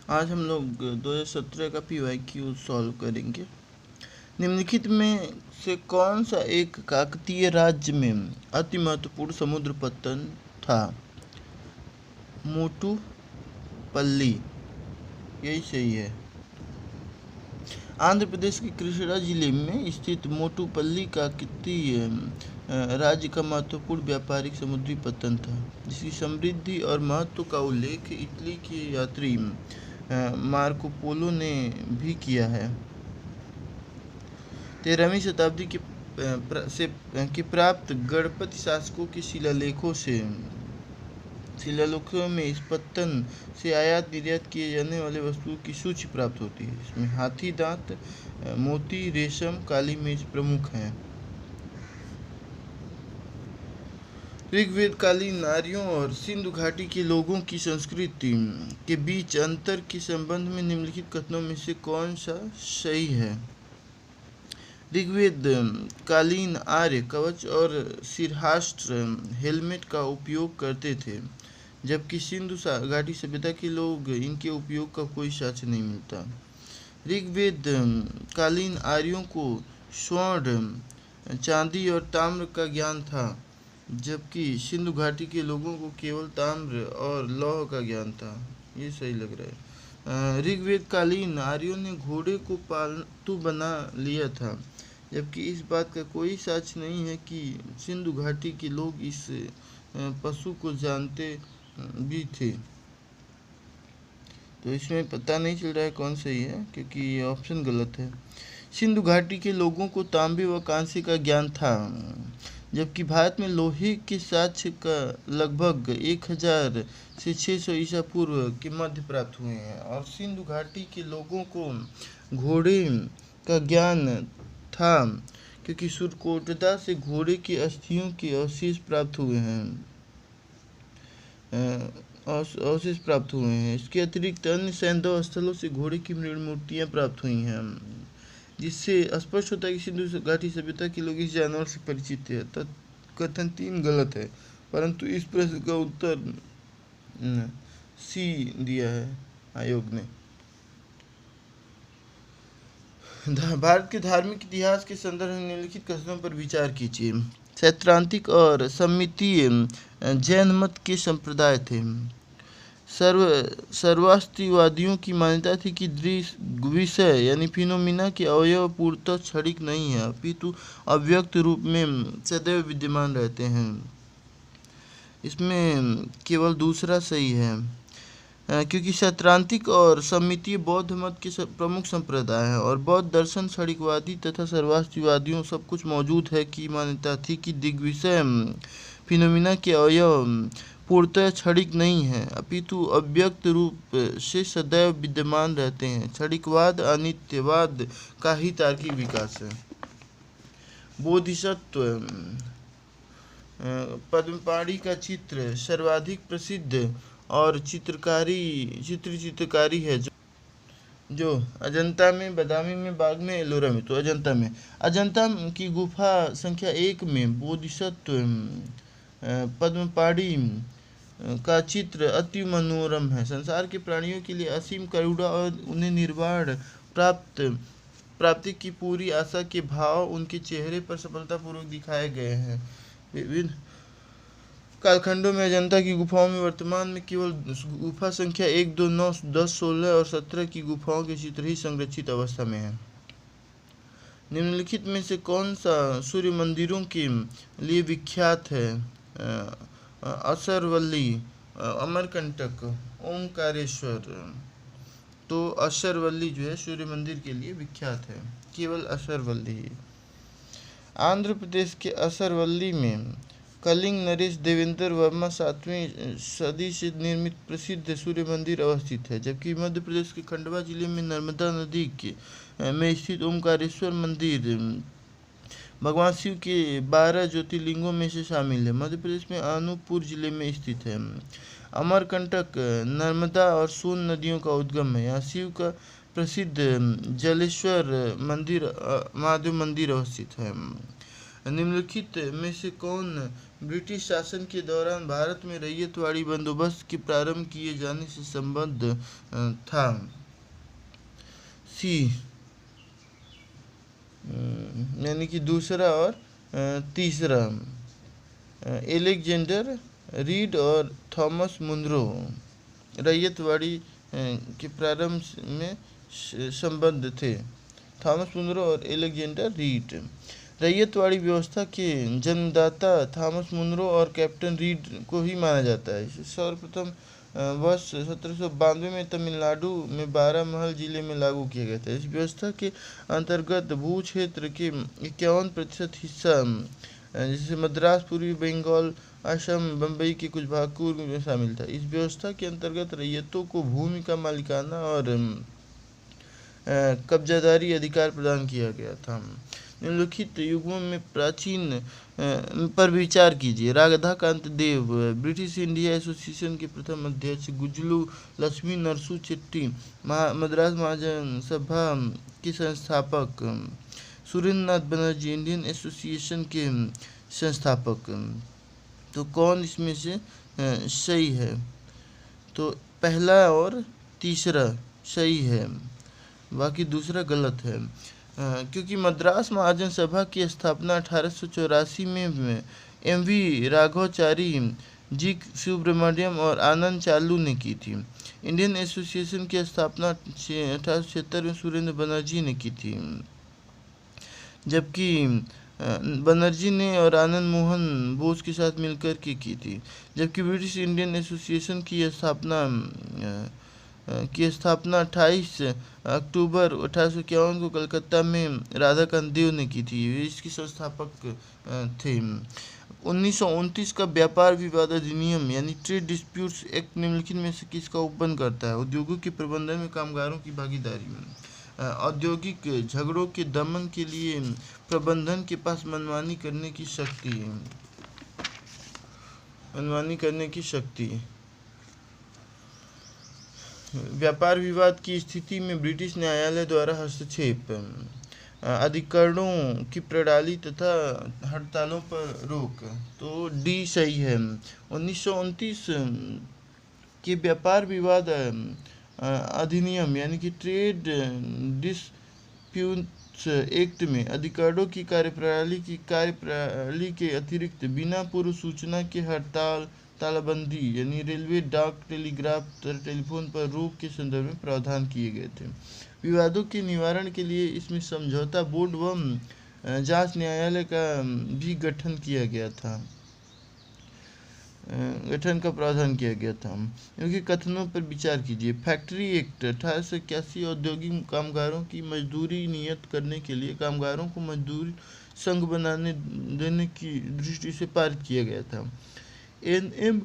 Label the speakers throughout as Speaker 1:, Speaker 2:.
Speaker 1: आज हम लोग 2017 का PYQ सॉल्व करेंगे। निम्नलिखित में से कौन सा एक काकतीय राज्य में अति महत्वपूर्ण समुद्र पत्तन था? मोटुपल्ली, यही सही है। आंध्र प्रदेश के कृष्णा जिले में स्थित मोटुपल्ली काकतीय राज्य का महत्वपूर्ण व्यापारिक समुद्री पत्तन था, जिसकी समृद्धि और महत्व का उल्लेख इटली के यात्री मार्को पोलो ने भी किया है। 13वीं शताब्दी के प्राप्त गणपति शासकों के शिलालेखों में इस पत्तन से आयात निर्यात किए जाने वाले वस्तुओं की सूची प्राप्त होती है। इसमें हाथी दांत, मोती, रेशम, काली मिर्च प्रमुख हैं। ऋग्वेद कालीन नारियों और सिंधु घाटी के लोगों की संस्कृति के बीच अंतर के संबंध में निम्नलिखित कथनों में से कौन सा सही है? ऋग्वेद कालीन आर्य कवच और सिरहास्त्र हेलमेट का उपयोग करते थे, जबकि सिंधु घाटी सभ्यता के लोग इनके उपयोग का कोई साक्ष्य नहीं मिलता। ऋग्वेद कालीन आर्यों को स्वर्ण, चांदी और ताम्र का ज्ञान था, जबकि सिंधु घाटी के लोगों को केवल ताम्र और लौह का ज्ञान था। ये सही लग रहा है। ऋग्वेद कालीन आर्यों ने घोड़े को पालतू बना लिया था, जबकि इस बात का कोई साक्ष्य नहीं है कि सिंधु घाटी के लोग इस पशु को जानते भी थे। तो इसमें पता नहीं चल रहा है कौन सही है, क्योंकि ये ऑप्शन गलत है। सिंधु घाटी के लोगों को तांबे व कांसे का ज्ञान था, जबकि भारत में लोहे के साक्ष्य का लगभग 1000 से 600 ईसा पूर्व के मध्य प्राप्त हुए हैं। और सिंधु घाटी के लोगों को घोड़े का ज्ञान था, क्योंकि सुरकोटदा से घोड़े के अस्थियों के अवशेष प्राप्त हुए हैं। इसके अतिरिक्त अन्य सैंधव स्थलों से घोड़े की मृण मूर्तियाँ प्राप्त हुई हैं, जिससे स्पष्ट होता है कि सिंधु घाटी सभ्यता के लोग इस जानवर से परिचित थे। कथन 3 गलत है, परंतु इस प्रश्न का उत्तर सी दिया है आयोग ने। भारत के धार्मिक इतिहास के संदर्भ में निम्नलिखित कथनों पर विचार कीजिए। सैद्धांतिक और सम्मितीय जैन मत के संप्रदाय थे। सर्वास्तिवादियों की मान्यता थी कि विषय यानी फिनोमिना के अवयव पूर्णतः क्षणिक नहीं है, अपितु अव्यक्त रूप में सदैव विद्यमान रहते हैं। इसमें केवल दूसरा सही है, क्योंकि सैद्धांतिक और सम्मितीय बौद्ध मत के प्रमुख संप्रदाय हैं, और बौद्ध दर्शन क्षणिकवादी तथा सर्वास्तिवादियों सब कुछ मौजूद है की मान्यता थी कि दिग्विषय फिनोमिना के अवयव पूर्णतः क्षणिक नहीं है, अपितु अव्यक्त रूप से सदैव विद्यमान रहते हैं। क्षणिकवाद अनित्यवाद का ही तार्किक विकास है। बोधिसत्व पद्मपाणि का चित्र सर्वाधिक प्रसिद्ध और चित्रकारी है, जो अजंता में, बदामी में, बाग में, एलोरा में। तो अजंता की गुफा संख्या 1 में बोधिसत्व पद्मपाणि का चित्र अति मनोरम है। संसार के प्राणियों के लिए असीम करुणा और उन्हें निर्वाण प्राप्ति की पूरी आशा के भाव उनके चेहरे पर सफलतापूर्वक दिखाए गए हैं। विभिन्न कालखंडों में अजंता की गुफाओं में वर्तमान में केवल गुफा संख्या 1, 2, 9, 10, 16 और 17 की गुफाओं के चित्र ही संरक्षित अवस्था में है। निम्नलिखित में से कौन सा सूर्य मंदिरों के लिए विख्यात है? असरवल्ली, अमरकंटक, ओमकारेश्वर। तो असरवल्ली जो है सूर्य मंदिर के लिए विख्यात है, केवल असरवल्ली। आंध्र प्रदेश के असरवल्ली में कलिंग नरेश देवेंद्र वर्मा 7वीं सदी से निर्मित प्रसिद्ध सूर्य मंदिर अवस्थित है, जबकि मध्य प्रदेश के खंडवा जिले में नर्मदा नदी में स्थित ओमकारेश्वर मंदिर भगवान शिव के 12 ज्योतिर्लिंगों में से शामिल है। मध्य प्रदेश में अनूपपुर जिले में स्थित है। अमरकंटक नर्मदा और सोन नदियों का उद्गम है। यहाँ शिव का प्रसिद्ध जलेश्वर मंदिर महादेव मंदिर अवस्थित है। निम्नलिखित में से कौन ब्रिटिश शासन के दौरान भारत में रैयतवाड़ी बंदोबस्त के प्रारंभ किए जाने से संबद्ध था? सी यानी कि दूसरा और तीसरा, एलेक्जेंडर रीड और थॉमस मुनरो रैयतवाड़ी के प्रारंभ में संबद्ध थे। थॉमस मुनरो और एलेक्जेंडर रीड। रैयतवाड़ी व्यवस्था के जन्मदाता थॉमस मुनरो और कैप्टन रीड को ही माना जाता है। इसे सर्वप्रथम वर्ष 1792 में तमिलनाडु में बारामहल जिले में लागू किया गया था। इस व्यवस्था के अंतर्गत भू क्षेत्र के 51% हिस्सा जैसे मद्रास, पूर्वी बंगाल, असम, बम्बई के कुछ भाग पूर्व में शामिल था। इस व्यवस्था के अंतर्गत रैयतों को भूमि का मालिकाना और कब्जादारी अधिकार प्रदान किया गया था। निम्नलिखित युगों में प्राचीन पर विचार कीजिए। राधाकांत देव ब्रिटिश इंडिया एसोसिएशन के प्रथम अध्यक्ष, गुजलू लक्ष्मी नरसू चेट्टी मद्रास महाजन सभा के संस्थापक, सुरेंद्रनाथ बनर्जी इंडियन एसोसिएशन के संस्थापक। तो कौन इसमें से सही है? तो पहला और तीसरा सही है, बाकी दूसरा गलत है। क्योंकि मद्रास महाजन सभा की स्थापना 1884 में एम.वी. राघवाचारी, जी. सुब्रमण्यम और आनंद चालू ने की थी। इंडियन एसोसिएशन की स्थापना 1876 में सुरेंद्र बनर्जी ने की थी, जबकि बनर्जी ने और आनंद मोहन बोस के साथ मिलकर के की थी। जबकि ब्रिटिश इंडियन एसोसिएशन की स्थापना 28 अक्टूबर 1851 को कलकत्ता में राधाकांत देव ने की थी। इसके संस्थापक थे। 1929 का व्यापार विवाद अधिनियम यानी ट्रेड डिस्प्यूट्स एक्ट निम्नलिखित में से किसका उपबंध करता है? उद्योगों के प्रबंधन में कामगारों की भागीदारी में। औद्योगिक झगड़ों के दमन के लिए प्रबंधन के पास मनमानी करने की शक्ति है। मनमानी करने की शक्ति। व्यापार विवाद की स्थिति में ब्रिटिश न्यायालय द्वारा हस्तक्षेप। अधिकरणों की प्रणाली तथा हड़तालों पर रोक। तो डी सही है। 1929 के व्यापार विवाद अधिनियम यानी कि ट्रेड डिस्प्यूट्स एक्ट में अधिकरणों की कार्यप्रणाली के अतिरिक्त बिना पूर्व सूचना के हड़ताल, तालाबंदी यानी रेलवे, डाक, टेलीग्राफ तथा टेलीफोन पर रोक के संदर्भ में प्रावधान किए गए थे। विवादों के निवारण के लिए इसमें समझौता बोर्ड व जांच न्यायालय का भी गठन का प्रावधान किया गया था। इनके कथनों पर विचार कीजिए। फैक्ट्री एक्ट 1881 औद्योगिक कामगारों की मजदूरी नियत करने के लिए कामगारों को मजदूर संघ बनाने देने की दृष्टि से पारित किया गया था। एन.एम.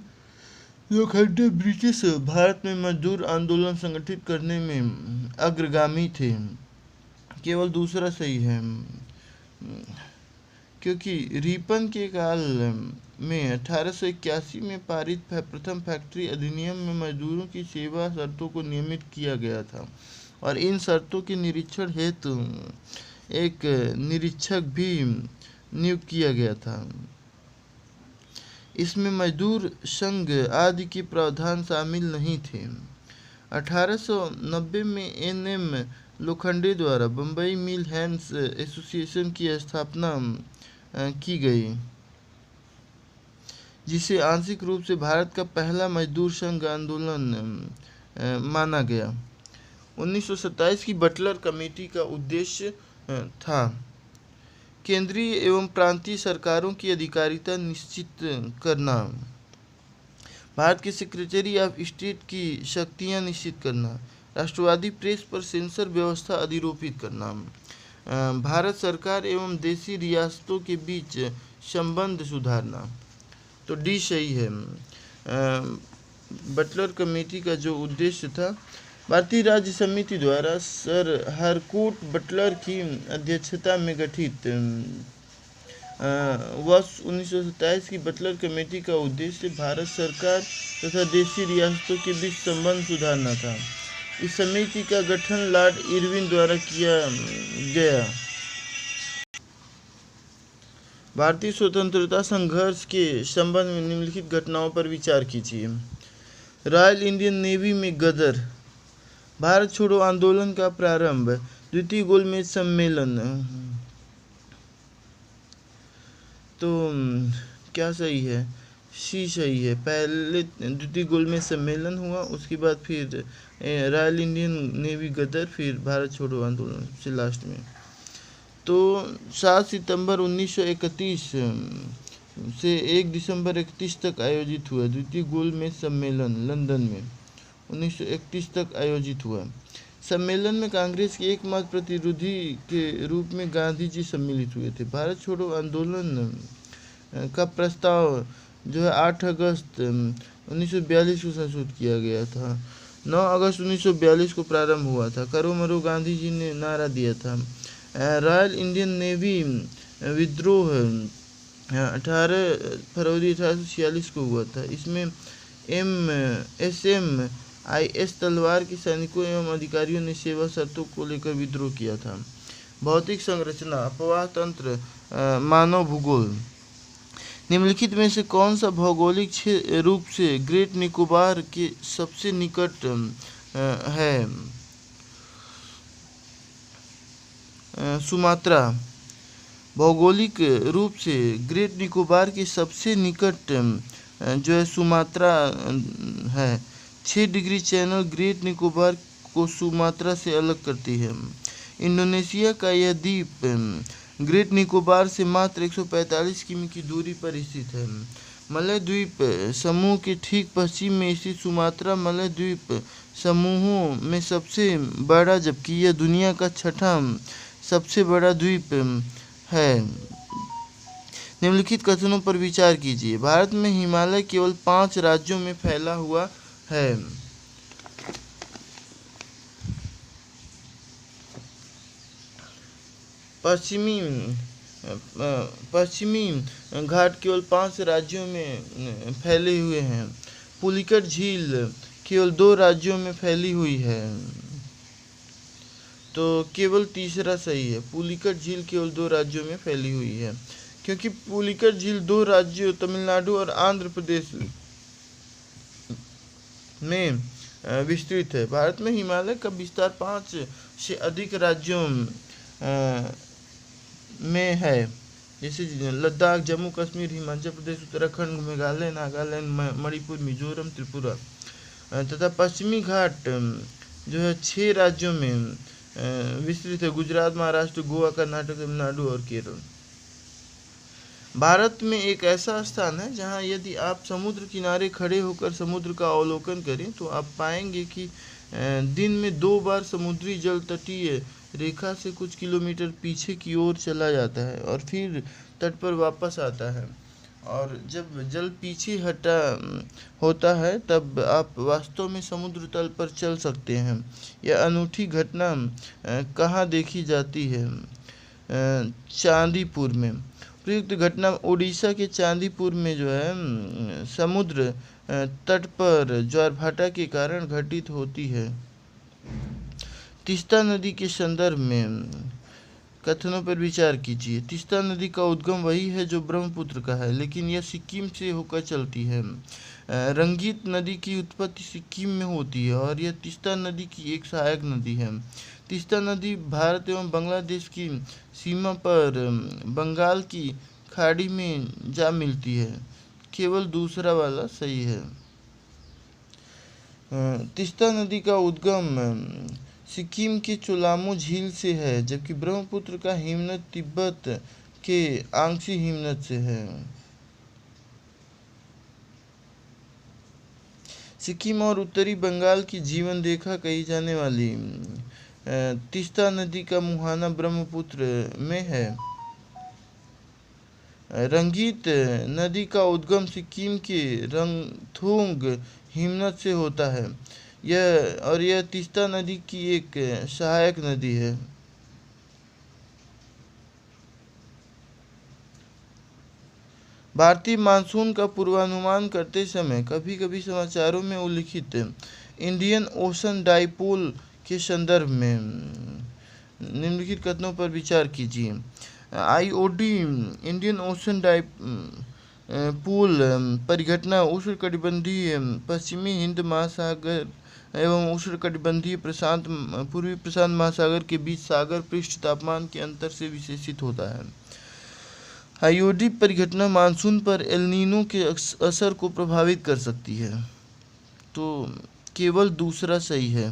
Speaker 1: लोखंडे ब्रिटिश भारत में मजदूर आंदोलन संगठित करने में अग्रगामी थे। केवल दूसरा सही है, क्योंकि रिपन के काल में 1881 में पारित प्रथम फैक्ट्री अधिनियम में मजदूरों की सेवा शर्तों को नियमित किया गया था और इन शर्तों के निरीक्षण हेतु एक निरीक्षक भी नियुक्त किया गया था। इसमें मजदूर संघ आदि के प्रावधान शामिल नहीं थे। 1890 में एन.एम. लोखंडे द्वारा बम्बई मिल हैंड्स एसोसिएशन की स्थापना की गई, जिसे आंशिक रूप से भारत का पहला मजदूर संघ आंदोलन माना गया। 1927 की बटलर कमेटी का उद्देश्य था केंद्रीय एवं प्रांतीय सरकारों की अधिकारिता निश्चित करना, भारत के सेक्रेटरी ऑफ स्टेट की शक्तियां निश्चित करना, राष्ट्रवादी प्रेस पर सेंसर व्यवस्था अधिरोपित करना, भारत सरकार एवं देशी रियासतों के बीच संबंध सुधारना। तो डी सही है। बटलर कमेटी का जो उद्देश्य था, भारतीय राज्य समिति द्वारा सर हरकोट बटलर की अध्यक्षता में गठित वर्ष 1927 की बटलर कमेटी का उद्देश्य भारत सरकार तथा देशी रियासतों के बीच संबंध सुधारना था। इस समिति का गठन लॉर्ड इरविन द्वारा किया गया। भारतीय स्वतंत्रता संघर्ष के संबंध में निम्नलिखित घटनाओं पर विचार कीजिए। रॉयल इंडियन नेवी में गदर, भारत छोड़ो आंदोलन का प्रारंभ, द्वितीय गोलमेज सम्मेलन। तो क्या सही है? सी सही है। पहले द्वितीय गोलमेज सम्मेलन हुआ, उसके बाद फिर रॉयल इंडियन नेवी गदर, फिर भारत छोड़ो आंदोलन से लास्ट में। तो 7 सितंबर 1931 से 1 दिसंबर 31 तक आयोजित हुआ द्वितीय गोलमेज सम्मेलन लंदन में 1931 तक आयोजित हुआ। सम्मेलन में कांग्रेस के एकमात्र प्रतिनिधि के रूप में गांधी जी सम्मिलित हुए थे। भारत छोड़ो आंदोलन का प्रस्ताव जो है 8 अगस्त 1942 को संशोधित किया गया था। 9 अगस्त 1942 को प्रारंभ हुआ था। करो मरो गांधी जी ने नारा दिया था। रॉयल इंडियन नेवी विद्रोह 18 फरवरी 1846 को हुआ था। इसमें SMIS तलवार के सैनिकों एवं अधिकारियों ने सेवा शर्तों को लेकर विद्रोह किया था। भौतिक संरचना, अपवाह तंत्र, मानव भूगोल। निम्नलिखित में से कौन सा भौगोलिक रूप से ग्रेट निकोबार के सबसे निकट है? सुमात्रा। भौगोलिक रूप से ग्रेट निकोबार के सबसे निकट जो है सुमात्रा है। 6 डिग्री चैनल ग्रेट निकोबार को सुमात्रा से अलग करती है। इंडोनेशिया का यह द्वीप ग्रेट निकोबार से मात्र 145 किमी की दूरी पर स्थित है। मलय द्वीप समूह के ठीक पश्चिम में स्थित सुमात्रा मलय द्वीप समूहों में सबसे बड़ा, जबकि यह दुनिया का 6ठा सबसे बड़ा द्वीप है। निम्नलिखित कथनों पर विचार कीजिए। भारत में हिमालय केवल 5 राज्यों में फैला हुआ है। पश्चिमी घाट केवल 5 राज्यों में फैले हुए हैं। पुलिकट झील केवल 2 राज्यों में फैली हुई है। तो केवल तीसरा सही है। पुलिकट झील केवल 2 राज्यों में फैली हुई है, क्योंकि पुलिकट झील 2 राज्यों तमिलनाडु और आंध्र प्रदेश में विस्तृत है। भारत में हिमालय का विस्तार 5 से अधिक राज्यों में है, जैसे लद्दाख, जम्मू कश्मीर, हिमाचल प्रदेश, उत्तराखंड, मेघालय, नागालैंड, मणिपुर, मिजोरम, त्रिपुरा तथा पश्चिमी घाट जो है 6 राज्यों में विस्तृत है। गुजरात, महाराष्ट्र, गोवा, कर्नाटक, तमिलनाडु और केरल। भारत में एक ऐसा स्थान है जहां यदि आप समुद्र किनारे खड़े होकर समुद्र का अवलोकन करें तो आप पाएंगे कि दिन में 2 बार समुद्री जल तटीय रेखा से कुछ किलोमीटर पीछे की ओर चला जाता है और फिर तट पर वापस आता है। और जब जल पीछे हटा होता है तब आप वास्तव में समुद्र तल पर चल सकते हैं। यह अनूठी घटना कहाँ देखी जाती है? चांदीपुर में। प्रयुक्त घटना उड़ीसा के चांदीपुर में जो है समुद्र तट पर ज्वारभाटा के कारण घटित होती है। तीस्ता नदी के संदर्भ में कथनों पर विचार कीजिए। तीस्ता नदी का उद्गम वही है जो ब्रह्मपुत्र का है, लेकिन यह सिक्किम से होकर चलती है। रंगीत नदी की उत्पत्ति सिक्किम में होती है और यह तीस्ता नदी की एक सहायक नदी है। तीस्ता नदी भारत एवं बांग्लादेश की सीमा पर बंगाल की खाड़ी में जा मिलती है। केवल दूसरा वाला सही है। तीस्ता नदी का उद्गम सिक्किम के चोलामो झील से है, जबकि ब्रह्मपुत्र का हिमनद तिब्बत के आंगसी हिमनद से है। सिक्किम और उत्तरी बंगाल की जीवन रेखा कही जाने वाली तीस्ता नदी का मुहाना ब्रह्मपुत्र में है। रंगीत नदी का उद्गम सिक्किम के रंगथोंग हिमनद से होता है। यह तीस्ता नदी की एक सहायक नदी है। भारतीय मानसून का पूर्वानुमान करते समय कभी कभी समाचारों में उल्लिखित इंडियन ओशन डाइपोल के संदर्भ में निम्नलिखित कथनों पर विचार कीजिए। आईओडी इंडियन ओशन डाइपोल परिघटना उष्णकटिबंधीय पश्चिमी हिंद महासागर एवं उष्णकटिबंधीय पूर्वी प्रशांत महासागर के बीच सागर पृष्ठ तापमान के अंतर से विशेषित होता है। आईओडी परिघटना मानसून पर एल नीनो के असर को प्रभावित कर सकती है। तो केवल दूसरा सही है।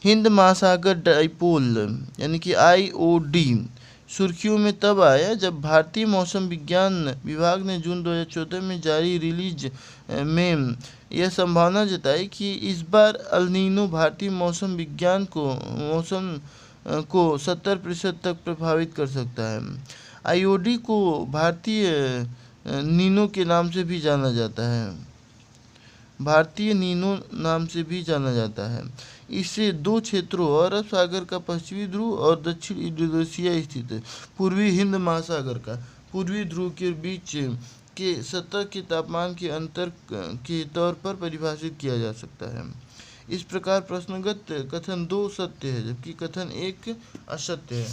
Speaker 1: हिंद महासागर डाइपोल यानी कि आईओडी सुर्खियों में तब आया जब भारतीय मौसम विज्ञान विभाग ने जून 2014 में जारी रिलीज में यह संभावना जताई कि इस बार एल नीनो भारतीय मौसम को 70% तक प्रभावित कर सकता है। आईओडी को भारतीय नीनो के नाम से भी जाना जाता है। भारतीय नीनो नाम से भी जाना जाता है। इससे दो क्षेत्रों अरब सागर का पश्चिमी ध्रुव और दक्षिण इंडोनेशिया स्थित पूर्वी हिंद महासागर का पूर्वी ध्रुव के बीच के सतह के तापमान के अंतर के तौर पर परिभाषित किया जा सकता है। इस प्रकार प्रश्नगत कथन 2 सत्य है जबकि कथन 1 असत्य है।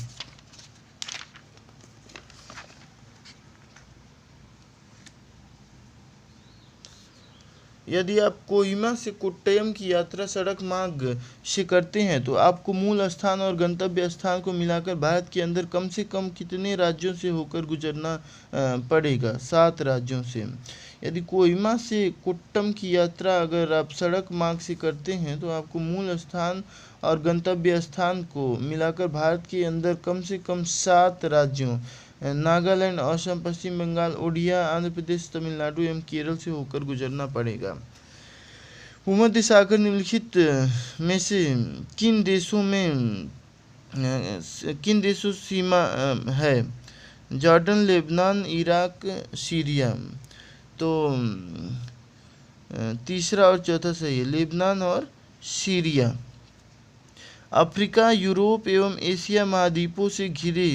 Speaker 1: यदि आप कोहिमा से कोट्टयम की यात्रा सड़क मार्ग से करते हैं तो आपको मूल स्थान और गंतव्य स्थान को मिलाकर भारत के अंदर कम से कम कितने राज्यों से होकर गुजरना पड़ेगा? 7 राज्यों से। यदि कोहिमा से कोट्टम की यात्रा अगर आप सड़क मार्ग से करते हैं तो आपको मूल स्थान और गंतव्य स्थान को मिलाकर भारत के अंदर कम से कम 7 राज्यों नागालैंड, असम, पश्चिम बंगाल, ओडिशा, आंध्र प्रदेश, तमिलनाडु एवं केरल से होकर गुजरना पड़ेगा। भूमध्य सागर निम्नलिखित में से किन देशों सीमा है? Jordan, Lebanon, Iraq, Syria. तो तीसरा और चौथा सही है, लेबनान और सीरिया। अफ्रीका, यूरोप एवं एशिया महाद्वीपों से घिरे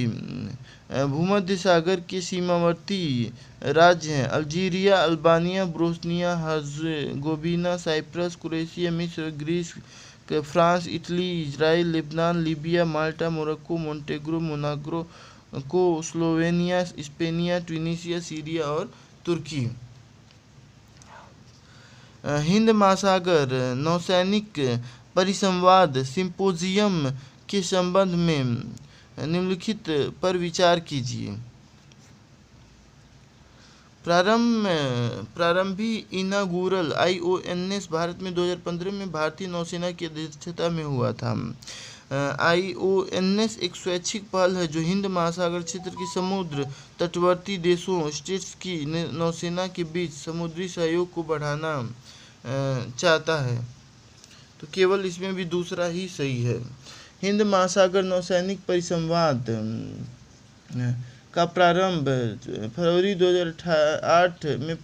Speaker 1: भूमध्य सागर के सीमावर्ती राज्य हैं Algeria, Albania, Bosnia Herzegovina, Cyprus, Croatia, मिस्र, Greece, France, Italy, Israel, Lebanon, Libya, Malta, Morocco, Montenegro, मोनाग्रो, स्लोवेनिया, स्पेनिया, ट्यूनीसिया, सीरिया और तुर्की। हिंद महासागर नौसैनिक परिसंवाद सिंपोजियम के संबंध में निम्नलिखित पर विचार कीजिए। प्रारंभी इनागुरल IONS भारत में 2015 में भारतीय नौसेना की अध्यक्षता में हुआ था। IONS एक स्वैच्छिक पहल है जो हिंद महासागर क्षेत्र के समुद्र तटवर्ती देशों स्टेट्स की नौसेना के बीच समुद्री सहयोग को बढ़ाना चाहता है। तो केवल इसमें भी दूसरा ही सही है। हिंद महासागर नौसैनिक परिसंवाद का प्रारंभ फरवरी 2008 में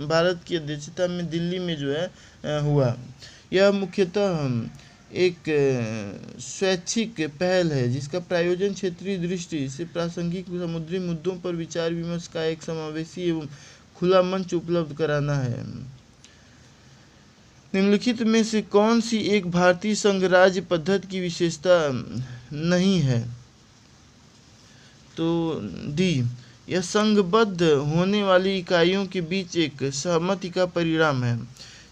Speaker 1: भारत की अध्यक्षता में दिल्ली में जो है हुआ। यह मुख्यतः एक स्वैच्छिक पहल है जिसका प्रायोजन क्षेत्रीय दृष्टि से प्रासंगिक समुद्री मुद्दों पर विचार विमर्श का एक समावेशी एवं खुला मंच उपलब्ध कराना है। निम्नलिखित में से कौन सी एक भारतीय संघ राज्य पद्धति की विशेषता नहीं है? तो डी, यह संघबद्ध होने वाली इकाइयों के बीच एक सहमति का परिणाम है।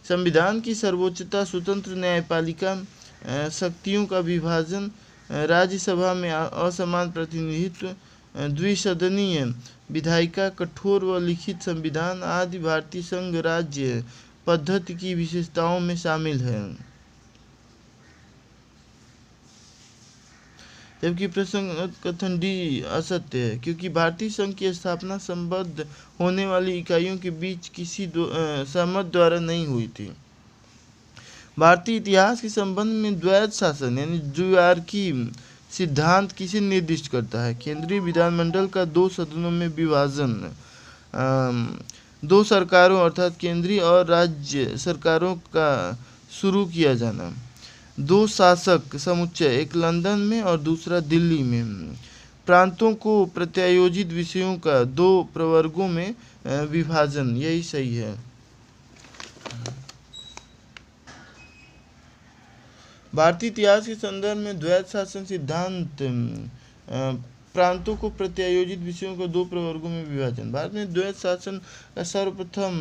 Speaker 1: संविधान की सर्वोच्चता, स्वतंत्र न्यायपालिका शक्तियों का विभाजन, राज्यसभा में असमान प्रतिनिधित्व, द्विसदनीय विधायिका, कठोर व लिखित संविधान आदि भारतीय संघ राज्य पद्धति की विशेषताओं में शामिल है। जबकि प्रसंग कथन डी असत्य है क्योंकि भारतीय संघ की स्थापना संबद्ध होने वाली इकाइयों के बीच किसी सहमति द्वारा नहीं हुई थी। भारतीय इतिहास के संबंध में द्वैध शासन यानी द्विआर्की सिद्धांत किसे निर्दिष्ट करता है? केंद्रीय विधानमंडल का 2 सदनों में विभाजन, 2 सरकारों अर्थात केंद्रीय और राज्य सरकारों का शुरू किया जाना, 2 शासक समुच्चय, एक लंदन में और दूसरा दिल्ली में, प्रांतों को प्रत्यायोजित विषयों का 2 प्रवर्गों में विभाजन, यही सही है। भारतीय इतिहास के संदर्भ में द्वैध शासन सिद्धांत प्रांतों को प्रत्यायोजित विषयों को दो प्रवर्गों में विभाजन। भारत में द्वैत शासन का सर्वप्रथम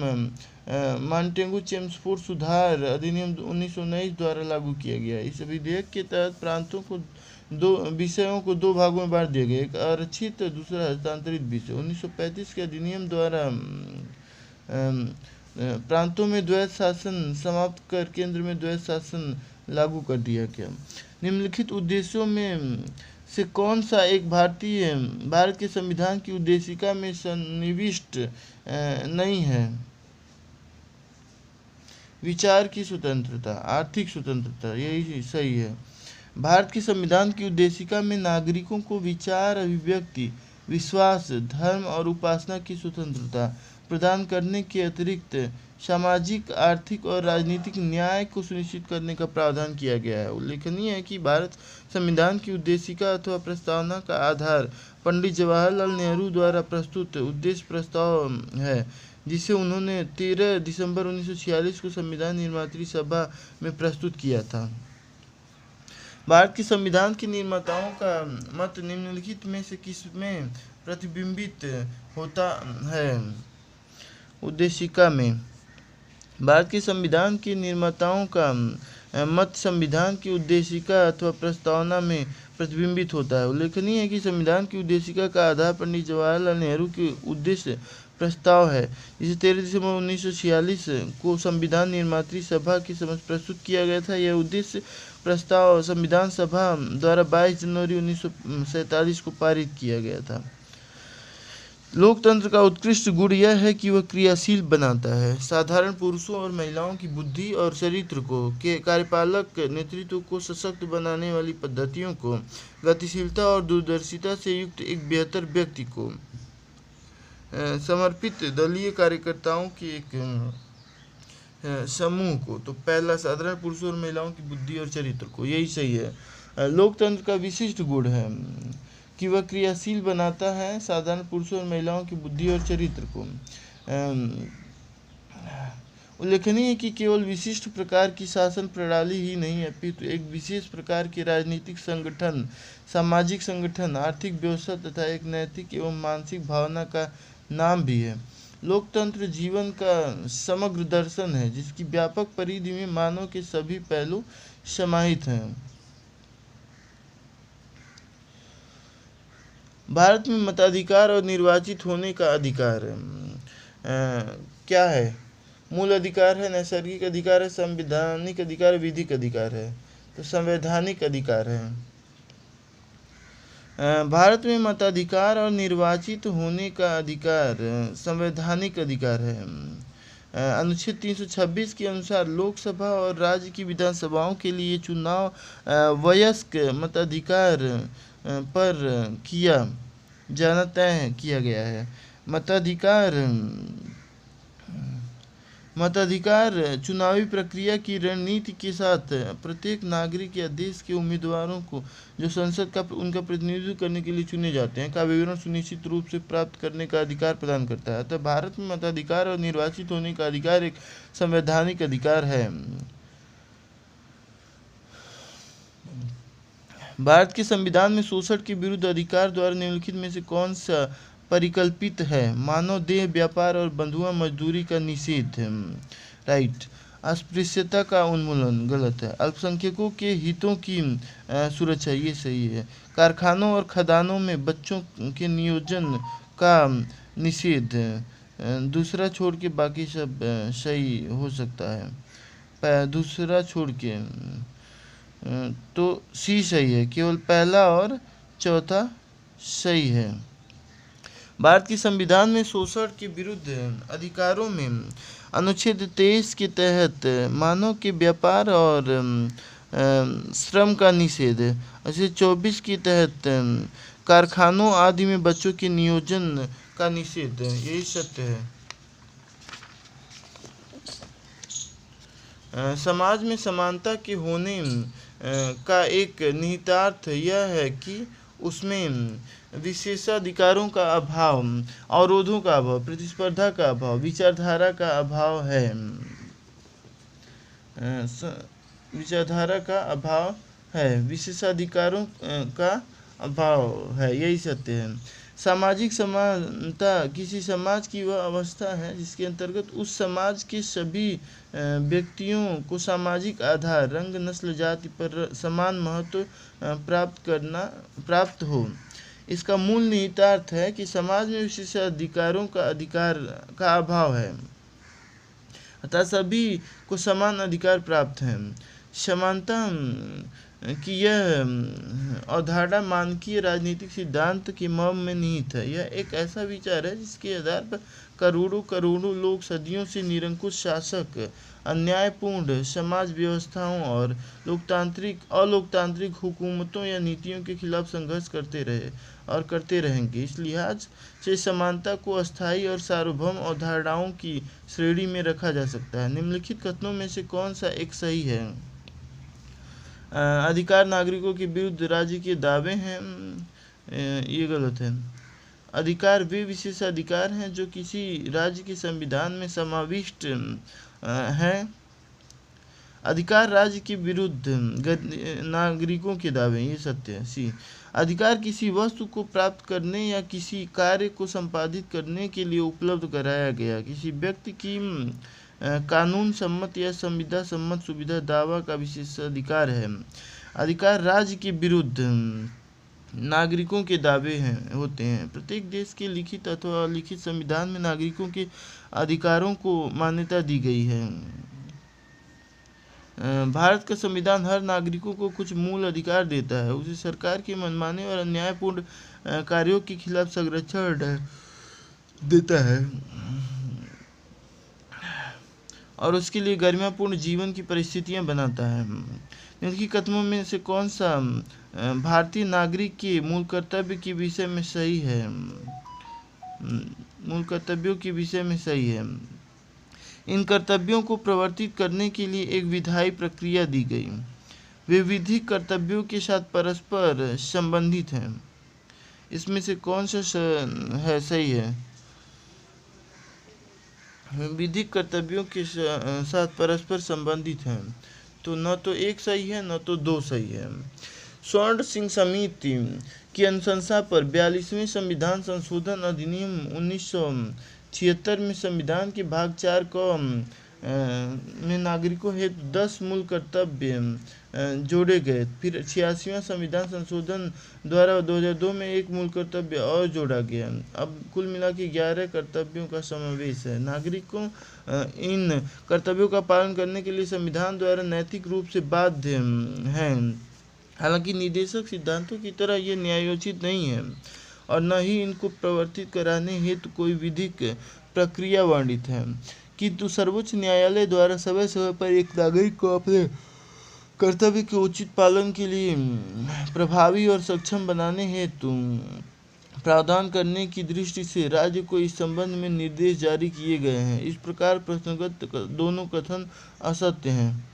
Speaker 1: मॉन्टेगू चेम्सफोर्ड सुधार अधिनियम 1919 द्वारा लागू किया गया। इस विधेयक के तहत प्रांतों को दो विषयों को दो भागों में बांट दिया गया, एक आरक्षित दूसरा हस्तांतरित विषय। 1935 के अधिनियम द्वारा प्रांतों में द्वैत शासन समाप्त कर केंद्र में द्वैत शासन लागू कर दिया गया। निम्नलिखित उद्देश्यों में से कौन सा एक भारत के संविधान की उद्देशिका में सन्निविष्ट नहीं है? विचार की स्वतंत्रता, आर्थिक स्वतंत्रता, यही सही है। भारत के संविधान की उद्देशिका में नागरिकों को विचार, अभिव्यक्ति, विश्वास, धर्म और उपासना की स्वतंत्रता प्रदान करने के अतिरिक्त सामाजिक, आर्थिक और राजनीतिक न्याय को सुनिश्चित करने का प्रावधान किया गया है। उल्लेखनीय है कि भारत संविधान की उद्देशिका अथवा प्रस्तावना का आधार पंडित जवाहरलाल नेहरू द्वारा प्रस्तुत उद्देश्य प्रस्ताव है, जिसे उन्होंने 13 दिसंबर 1946 को संविधान निर्मात्री सभा में प्रस्तुत किया था। भारत के संविधान के निर्माताओं का मत निम्नलिखित में से किसमें प्रतिबिंबित होता है? उद्देशिका में भारत के संविधान के निर्माताओं का मत संविधान की उद्देशिका अथवा प्रस्तावना में प्रतिबिंबित होता है। उल्लेखनीय है कि संविधान की उद्देशिका का आधार पंडित जवाहरलाल नेहरू के उद्देश्य प्रस्ताव है, जिसे 13 दिसंबर 1946 को संविधान निर्मात्री सभा के समक्ष प्रस्तुत किया गया था। यह उद्देश्य प्रस्ताव संविधान सभा द्वारा 22 जनवरी 1947 को पारित किया गया था। लोकतंत्र का उत्कृष्ट गुण यह है कि वह क्रियाशील बनाता है। साधारण पुरुषों और महिलाओं की बुद्धि और चरित्र को, के कार्यपालक नेतृत्व को सशक्त बनाने वाली पद्धतियों को, गतिशीलता और दूरदर्शिता से युक्त एक बेहतर व्यक्ति को, समर्पित दलीय कार्यकर्ताओं के एक समूह को। तो पहला साधारण पुरुषों और महिलाओं की बुद्धि और चरित्र को, यही सही है। लोकतंत्र का विशिष्ट गुण है कि वह क्रियाशील बनाता है साधारण पुरुषों और महिलाओं की बुद्धि और चरित्र को। उल्लेखनीय है कि केवल विशिष्ट प्रकार की शासन प्रणाली ही नहीं अपितु एक विशेष प्रकार के राजनीतिक संगठन, सामाजिक संगठन, आर्थिक व्यवस्था तथा एक नैतिक एवं मानसिक भावना का नाम भी है। लोकतंत्र जीवन का समग्र दर्शन है, जिसकी व्यापक परिधि में मानव के सभी पहलू समाहित हैं। भारत में मताधिकार और निर्वाचित होने का अधिकार क्या है? मूल अधिकार है, नैसर्गिक अधिकार है, संवैधानिक अधिकार, विधिक अधिकार है। तो संवैधानिक अधिकार है। भारत में मताधिकार और निर्वाचित होने का अधिकार संवैधानिक अधिकार है। अनुच्छेद 326 के अनुसार लोकसभा और राज्य की विधानसभाओं के लिए चुनाव वयस्क मताधिकार पर किया जाना तय किया गया है। मताधिकार चुनावी प्रक्रिया की रणनीति के साथ प्रत्येक नागरिक या देश के उम्मीदवारों को जो संसद का उनका प्रतिनिधित्व करने के लिए चुने जाते हैं का विवरण सुनिश्चित रूप से प्राप्त करने का अधिकार प्रदान करता है। अतः भारत में मताधिकार और निर्वाचित होने का अधिकार एक संवैधानिक अधिकार है। भारत के संविधान में शोषण के विरुद्ध अधिकार द्वारा निम्नलिखित में से कौन सा परिकल्पित है? मानव देह व्यापार और बंधुआ मजदूरी का निषेध, राइट। अस्पृश्यता का उन्मूलन, गलत है। अल्पसंख्यकों के हितों की सुरक्षा, ये सही है। कारखानों और खदानों में बच्चों के नियोजन का निषेध, दूसरा छोड़ के बाकी सब सही हो सकता है। दूसरा छोड़ के तो सी सही है, केवल पहला और चौथा सही है। भारत के संविधान में शोषण के विरुद्ध अधिकारों में अनुच्छेद 23 के तहत मानव के व्यापार और श्रम का निषेध है। अनुच्छेद 24 के तहत कारखानों आदि में बच्चों के नियोजन का निषेध है, यही सत्य है। समाज में समानता के होने का एक निहितार्थ यह है कि उसमें विशेषाधिकारों का अभाव, अवरोधों का अभाव, प्रतिस्पर्धा का अभाव, विचारधारा का अभाव है। विचारधारा का अभाव है, विशेषाधिकारों का अभाव है, यही सत्य है। सामाजिक समानता किसी समाज की वह अवस्था है जिसके अंतर्गत उस समाज के सभी व्यक्तियों को सामाजिक आधार, रंग, नस्ल, जाति पर समान महत्व प्राप्त हो। इसका मूल निहितार्थ है कि समाज में विशेष अधिकारों का अधिकार का अभाव है, अतः सभी को समान अधिकार प्राप्त हैं। समानता की यह अवधारणा मानकीय राजनीतिक सिद्धांत के मर्म में निहित है। यह एक ऐसा विचार है जिसके आधार पर करोड़ों करोड़ों लोग सदियों से निरंकुश शासक, अन्यायपूर्ण समाज व्यवस्थाओं और अलोकतांत्रिक हुकूमतों या नीतियों के खिलाफ संघर्ष करते रहे और करते रहेंगे। इस लिहाज से समानता को अस्थायी और सार्वभौम अवधारणाओं की श्रेणी में रखा जा सकता है। निम्नलिखित कथनों में से कौन सा एक सही है? अधिकार नागरिकों के विरुद्ध राज्य के दावे हैं, ये गलत है। अधिकार वे विशेष अधिकार हैं जो किसी राज्य के संविधान में समाविष्ट हैं। अधिकार राज्य के विरुद्ध नागरिकों के दावे, ये सत्य है। सी, अधिकार किसी वस्तु को प्राप्त करने या किसी कार्य को संपादित करने के लिए उपलब्ध कराया गया किसी व्यक्ति की कानून सम्मत या संविदा सम्मत सुविधा दावा का विशेष अधिकार है। अधिकार राज्य के विरुद्ध नागरिकों के दावे होते हैं। प्रत्येक देश के लिखित अथवा अलिखित संविधान में नागरिकों के अधिकारों को मान्यता दी गई है। भारत का संविधान हर नागरिकों को कुछ मूल अधिकार देता है, उसे सरकार के मनमाने और अन्यायपूर्ण कार्यों के खिलाफ संरक्षण देता है और उसके लिए गरिमापूर्ण जीवन की परिस्थितियां बनाता है। इनकी कथनों में से कौन सा भारतीय नागरिक के मूल कर्तव्य के विषय में सही है? मूल कर्तव्यों के विषय में सही है। इन कर्तव्यों को प्रवर्तित करने के लिए एक विधायी प्रक्रिया दी गई। वे विधिक कर्तव्यों के साथ परस्पर संबंधित हैं। इसमें से कौन सा सही है? विधिक कर्तव्यों के साथ परस्पर संबंधित हैं, तो न तो एक सही है न तो दो सही है। स्वर्ण सिंह समिति की अनुशंसा पर 42वें संविधान संशोधन अधिनियम 1976 में संविधान के भाग 4 को में नागरिकों हेतु 10 मूल कर्तव्य जोड़े गए। फिर 86वां संविधान संशोधन द्वारा 2002 में एक मूल कर्तव्य और जोड़ा गया। अब कुल मिला के 11 कर्तव्यों का समावेश है। नागरिकों इन कर्तव्यों का पालन करने के लिए संविधान द्वारा नैतिक रूप से बाध्य हैं। हालांकि निर्देशक सिद्धांतों की तरह ये न्यायोचित नहीं है और न ही इनको प्रवर्तित कराने हेतु कोई विधिक प्रक्रिया वर्णित है, किंतु सर्वोच्च न्यायालय द्वारा समय समय पर एक नागरिक को अपने कर्तव्य के उचित पालन के लिए प्रभावी और सक्षम बनाने हेतु प्रावधान करने की दृष्टि से राज्य को इस संबंध में निर्देश जारी किए गए हैं। इस प्रकार प्रश्नगत दोनों कथन असत्य हैं।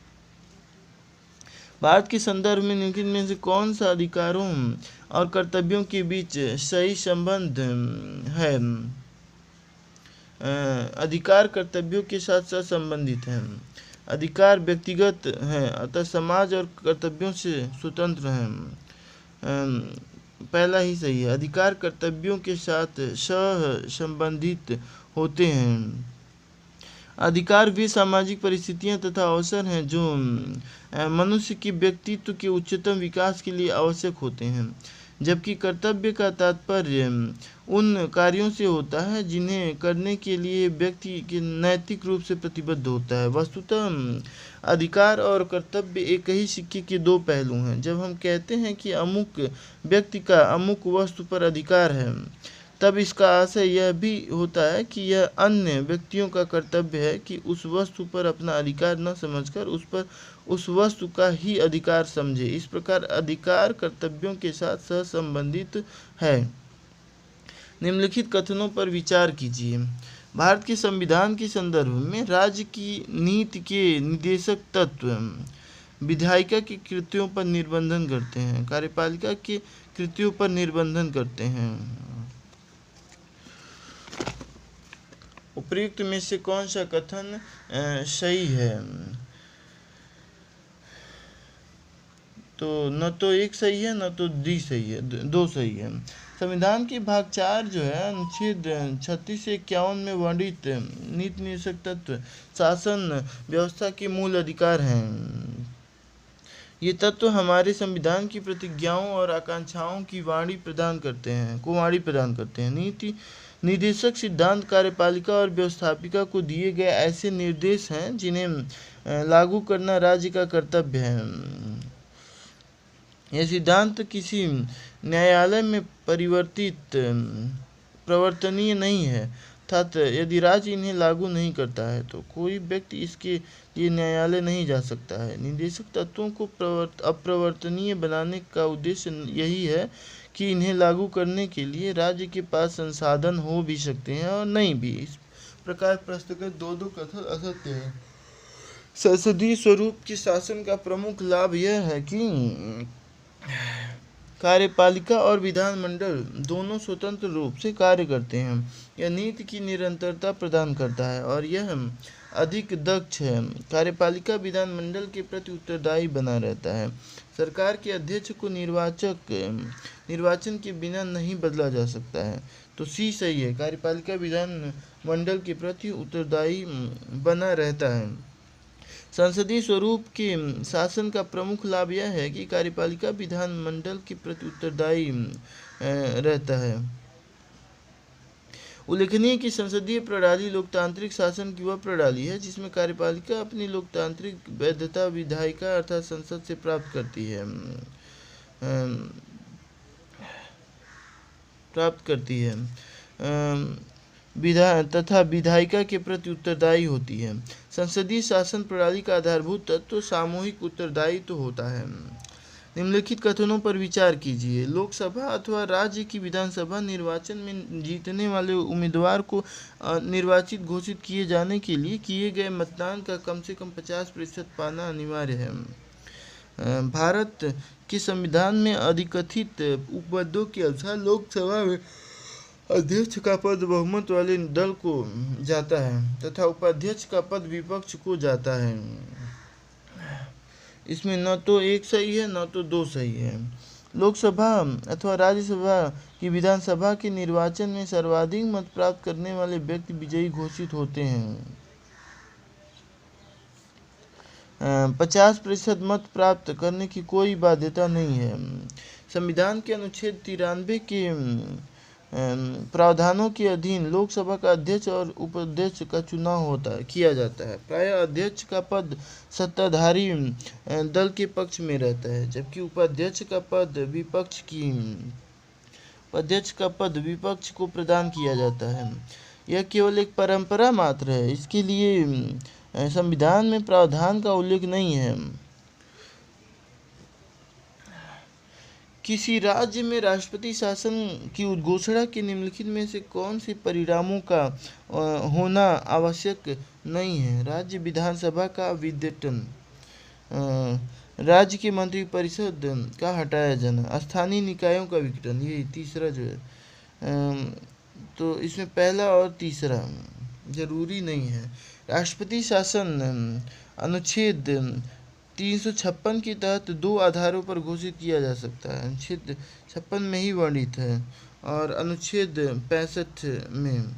Speaker 1: भारत के संदर्भ में निम्नलिखित में से कौन सा अधिकारों और कर्तव्यों के बीच सही संबंध है? अधिकार कर्तव्यों के साथ संबंधित हैं। अधिकार व्यक्तिगत हैं अतः समाज और कर्तव्यों से स्वतंत्र हैं। पहला ही सही है। अधिकार कर्तव्यों के साथ सह संबंधित होते हैं। अधिकार वे सामाजिक परिस्थितियां तथा अवसर हैं जो मनुष्य के व्यक्तित्व के उच्चतम विकास के लिए आवश्यक होते हैं, जबकि कर्तव्य का तात्पर्य उन कार्यों से होता है जिन्हें करने के लिए व्यक्ति के नैतिक रूप से प्रतिबद्ध होता है। वस्तुतः अधिकार और कर्तव्य एक ही सिक्के के दो पहलू हैं। जब हम कहते हैं कि अमुक व्यक्ति का अमुक वस्तु पर अधिकार है, तब इसका आशय यह भी होता है कि यह अन्य व्यक्तियों का कर्तव्य है कि उस वस्तु पर अपना अधिकार न समझकर उस पर उस वस्तु का ही अधिकार समझे। इस प्रकार अधिकार कर्तव्यों के साथ सहसंबंधित है। निम्नलिखित कथनों पर विचार कीजिए। भारत के संविधान के संदर्भ में राज्य की नीति के निदेशक तत्व विधायिका की कृतियों पर निर्बंधन करते हैं, कार्यपालिका के कृतियों पर निर्बंधन करते हैं। उपर्युक्त में से कौन सा कथन सही है? तो न तो एक सही है, न तो डी सही है, दो सही है। संविधान के भाग 4 जो है अनुच्छेद 36 से 51 में वर्णित नीति निदेशक तत्व शासन व्यवस्था के मूल अधिकार हैं। ये तत्व हमारे संविधान की प्रतिज्ञाओं और आकांक्षाओं की वाणी प्रदान करते हैं। नीति निर्देशक सिद्धांत कार्यपालिका और व्यवस्थापिका को दिए गए ऐसे निर्देश हैं जिन्हें लागू करना राज्य का कर्तव्य है। यह सिद्धांत किसी न्यायालय में प्रवर्तनीय नहीं है, अर्थात यदि राज्य इन्हें लागू नहीं करता है तो कोई व्यक्ति इसके लिए न्यायालय नहीं जा सकता है। निर्देशक तत्वों को अप्रवर्तनीय बनाने का उद्देश्य यही है कि इन्हें लागू करने के लिए राज्य के पास संसाधन हो भी सकते हैं और नहीं भी। इस प्रकार प्रस्तुत दो कथन असत्य है। संसदीय स्वरूप के शासन का प्रमुख लाभ यह है कि कार्यपालिका और विधानमंडल दोनों स्वतंत्र रूप से कार्य करते हैं। यह नीति की निरंतरता प्रदान करता है और यह अधिक दक्ष है। कार्यपालिका विधानमंडल के प्रति उत्तरदायी बना रहता है। सरकार के अध्यक्ष को निर्वाचन के बिना नहीं बदला जा सकता है। तो सी सही है, कार्यपालिका विधानमंडल के प्रति उत्तरदायी बना रहता है। संसदीय स्वरूप के शासन का प्रमुख लाभ यह है कि कार्यपालिका विधानमंडल के प्रति उत्तरदायी रहता है। उल्लेखनीय कि संसदीय प्रणाली लोकतांत्रिक शासन की वह प्रणाली है जिसमें कार्यपालिका अपनी लोकतांत्रिक वैधता विधायिका अर्थात संसद से प्राप्त करती है तथा विधायिका के प्रति उत्तरदायी होती है। संसदीय शासन प्रणाली का आधारभूत तत्व सामूहिक उत्तरदायित्व होता है। निम्नलिखित कथनों पर विचार कीजिए। लोकसभा अथवा राज्य की विधानसभा निर्वाचन में जीतने वाले उम्मीदवार को निर्वाचित घोषित किए जाने के लिए किए गए मतदान का कम से कम 50% पाना अनिवार्य है। भारत के संविधान में अधिकथित उपपदों के अनुसार लोकसभा में अध्यक्ष का पद बहुमत वाले दल को जाता है तथा उपाध्यक्ष का पद विपक्ष को जाता है। इसमें न तो एक सही है, न तो दो सही है। लोकसभा अथवा राज्यसभा की विधानसभा के निर्वाचन में सर्वाधिक मत प्राप्त करने वाले व्यक्ति विजयी घोषित होते हैं। 50% मत प्राप्त करने की कोई बाध्यता नहीं है। संविधान के अनुच्छेद 93 के प्रावधानों के अधीन लोकसभा का अध्यक्ष और उपाध्यक्ष का चुनाव किया जाता है। प्रायः अध्यक्ष का पद सत्ताधारी दल के पक्ष में रहता है, जबकि उपाध्यक्ष का पद विपक्ष को प्रदान किया जाता है। यह केवल एक परंपरा मात्र है। इसके लिए संविधान में प्रावधान का उल्लेख नहीं है। किसी राज्य में राष्ट्रपति शासन की उद्घोषणा के निम्नलिखित में से कौन से परिणामों का होना आवश्यक नहीं है? राज्य विधानसभा का विघटन, राज्य के मंत्रिपरिषद का हटाया जाना, स्थानीय निकायों का विघटन। ये तीसरा जो है, तो इसमें पहला और तीसरा जरूरी नहीं है। राष्ट्रपति शासन अनुच्छेद 356 के तहत 2 आधारों पर घोषित किया जा सकता है। अनुच्छेद 56 में ही वर्णित है और अनुच्छेद 65 में।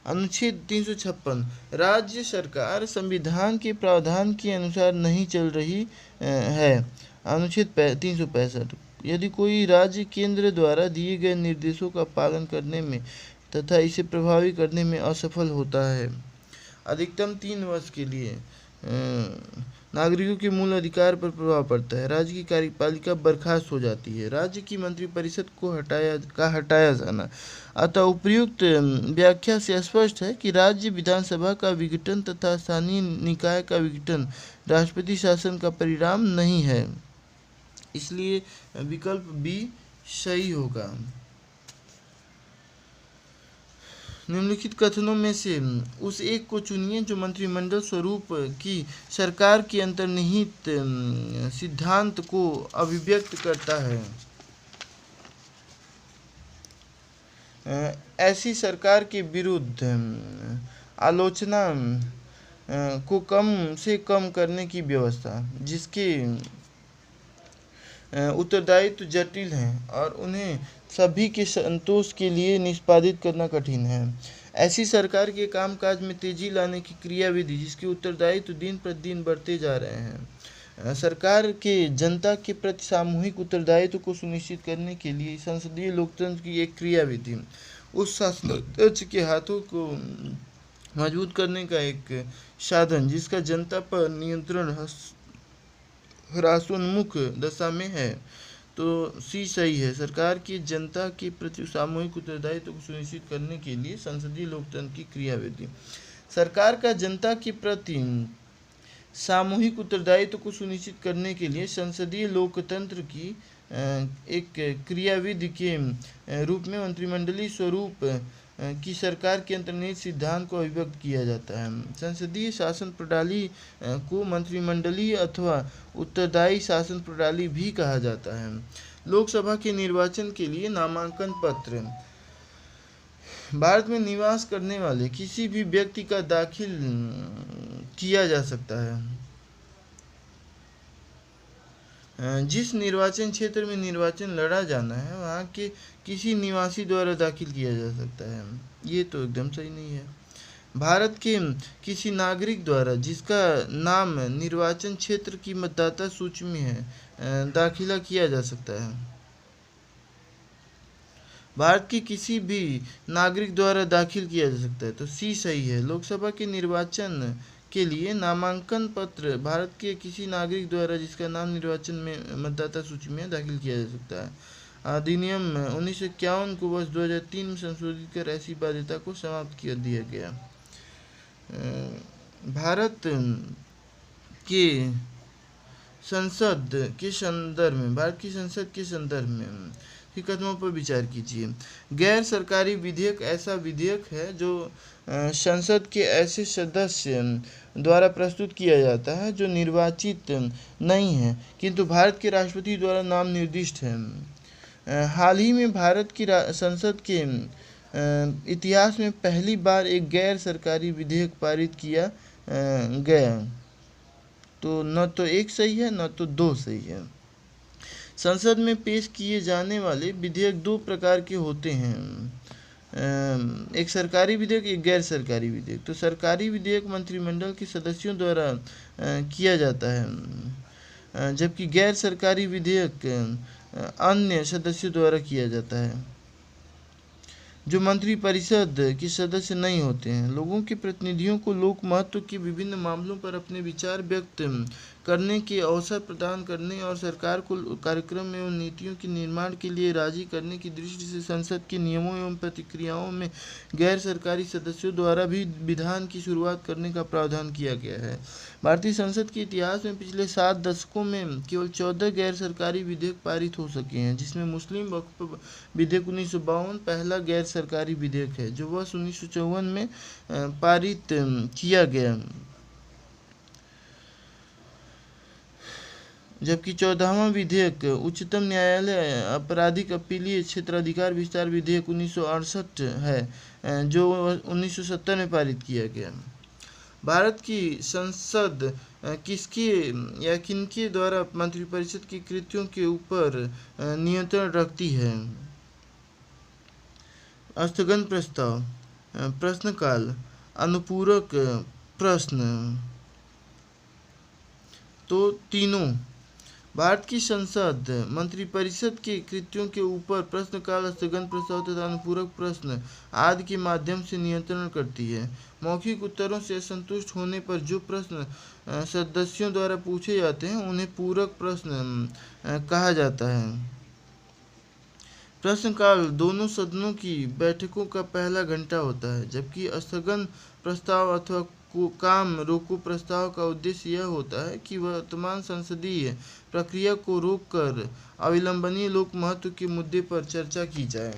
Speaker 1: अनुच्छेद 356 राज्य सरकार संविधान के प्रावधान के अनुसार नहीं चल रही है। अनुच्छेद 365 यदि कोई राज्य केंद्र द्वारा दिए गए निर्देशों का पालन करने में तथा इसे प्रभावी करने में असफल होता है, अधिकतम 3 वर्ष के लिए नागरिकों के मूल अधिकार पर प्रभाव पड़ता है, राज्य की कार्यपालिका बर्खास्त हो जाती है, राज्य की मंत्रिपरिषद को हटाया जाना। अतः उपर्युक्त व्याख्या से स्पष्ट है कि राज्य विधानसभा का विघटन तथा स्थानीय निकाय का विघटन राष्ट्रपति शासन का परिणाम नहीं है। इसलिए विकल्प बी सही होगा। निम्नलिखित कथनों में से उस एक को चुनिए जो मंत्रिमंडल स्वरूप की सरकार के अंतर्निहित सिद्धांत को अभिव्यक्त करता है। ऐसी सरकार के विरुद्ध आलोचना को कम से कम करने की व्यवस्था, जिसके उत्तरदायित्व जटिल हैं और उन्हें सभी के संतोष के लिए निष्पादित करना कठिन है। ऐसी सरकार के कामकाज में तेजी लाने की क्रियाविधि जिसके उत्तरदायित्व दिन प्रतिदिन बढ़ते जा रहे हैं। सरकार के जनता के प्रति सामूहिक उत्तरदायित्व को सुनिश्चित करने के लिए संसदीय लोकतंत्र की एक क्रियाविधि उस शासनाध्यक्ष के हाथों को मजबूत करने का एक साधन जिसका जनता पर नियंत्रण ह्रासोन्मुख दशा में है। तो सी सही है। सरकार की जनता के प्रति सामूहिक उत्तरदायित्व को सुनिश्चित करने के लिए संसदीय लोकतंत्र की क्रियाविधि। सरकार का जनता के प्रति सामूहिक उत्तरदायित्व को सुनिश्चित करने के लिए संसदीय लोकतंत्र की एक क्रियाविधि के रूप में मंत्रिमंडलीय स्वरूप की सरकार के अंतर्निहित सिद्धांत को अभिव्यक्त किया जाता है। संसदीय शासन प्रणाली को मंत्रिमंडलीय अथवा उत्तरदायी शासन प्रणाली भी कहा जाता है। लोकसभा के निर्वाचन के लिए नामांकन पत्र भारत में निवास करने वाले किसी भी व्यक्ति का दाखिल किया जा सकता है। जिस निर्वाचन क्षेत्र में निर्वाचन लड़ा जाना है वहाँ के किसी निवासी द्वारा दाखिल किया जा सकता है। ये तो एकदम सही नहीं है। भारत के किसी नागरिक द्वारा जिसका नाम निर्वाचन क्षेत्र की मतदाता सूची में है दाखिला किया जा सकता है। भारत के किसी भी नागरिक द्वारा दाखिल किया जा सकता है। तो सी सही है। लोकसभा के निर्वाचन के लिए नामांकन पत्र भारत के किसी नागरिक द्वारा जिसका नाम निर्वाचन में मतदाता सूची में दाखिल किया जा सकता है। अधिनियम 1951 को वर्ष 2003 में संशोधित कर ऐसी बाध्यता को समाप्त कर दिया गया। भारत की संसद के संदर्भ में कदमों पर विचार कीजिए। गैर सरकारी विधेयक ऐसा विधेयक है जो संसद के ऐसे सदस्य द्वारा प्रस्तुत किया जाता है जो निर्वाचित नहीं है किंतु भारत के राष्ट्रपति द्वारा नाम निर्दिष्ट है। हाल ही में भारत की संसद के इतिहास में पहली बार एक गैर सरकारी विधेयक पारित किया गया। तो न तो एक सही है न तो दो सही है। संसद में पेश किए जाने वाले विधेयक दो प्रकार के होते हैं, एक सरकारी विधेयक एक गैर सरकारी विधेयक। तो सरकारी विधेयक मंत्रिमंडल के सदस्यों द्वारा किया जाता है जबकि गैर सरकारी विधेयक अन्य सदस्यों द्वारा किया जाता है जो मंत्रिपरिषद के सदस्य नहीं होते हैं। लोगों के प्रतिनिधियों को लोक महत्व के विभिन्न मामलों पर अपने विचार व्यक्त करने के अवसर प्रदान करने और सरकार को कार्यक्रम एवं नीतियों के निर्माण के लिए राजी करने की दृष्टि से संसद के नियमों एवं प्रतिक्रियाओं में गैर सरकारी सदस्यों द्वारा भी विधान की शुरुआत करने का प्रावधान किया गया है। भारतीय संसद के इतिहास में पिछले 7 दशकों में केवल 14 गैर सरकारी विधेयक पारित हो सके हैं, जिसमें मुस्लिम वक्फ विधेयक 1952 पहला गैर सरकारी विधेयक है जो वर्ष 1954 में पारित किया गया, जबकि 14वां विधेयक उच्चतम न्यायालय आपराधिक अपीलीय क्षेत्राधिकार विस्तार विधेयक 1968 है जो 1970 में पारित किया गया। भारत की संसद किसके या किनके द्वारा मंत्रिपरिषद की कृतियों के ऊपर नियंत्रण रखती है? स्थगन प्रस्ताव, प्रश्नकाल, अनुपूरक प्रश्न। तो तीनों। भारत की संसद मंत्रिपरिषद के कृत्यों के ऊपर प्रश्नकाल, स्थगन प्रस्ताव तथा अनुपूरक प्रश्न आदि के माध्यम से नियंत्रण करती है। मौखिक उत्तरों से असंतुष्ट होने पर जो प्रश्न सदस्यों द्वारा पूछे जाते हैं उन्हें पूरक प्रश्न कहा जाता है। प्रश्नकाल दोनों सदनों की बैठकों का पहला घंटा होता है, जबकि स्थगन प्रस्ताव अथवा काम रोको प्रस्ताव का उद्देश्य यह होता है कि वर्तमान संसदीय प्रक्रिया को रोककर अविलंबनीय लोक महत्व के मुद्दे पर चर्चा की जाए।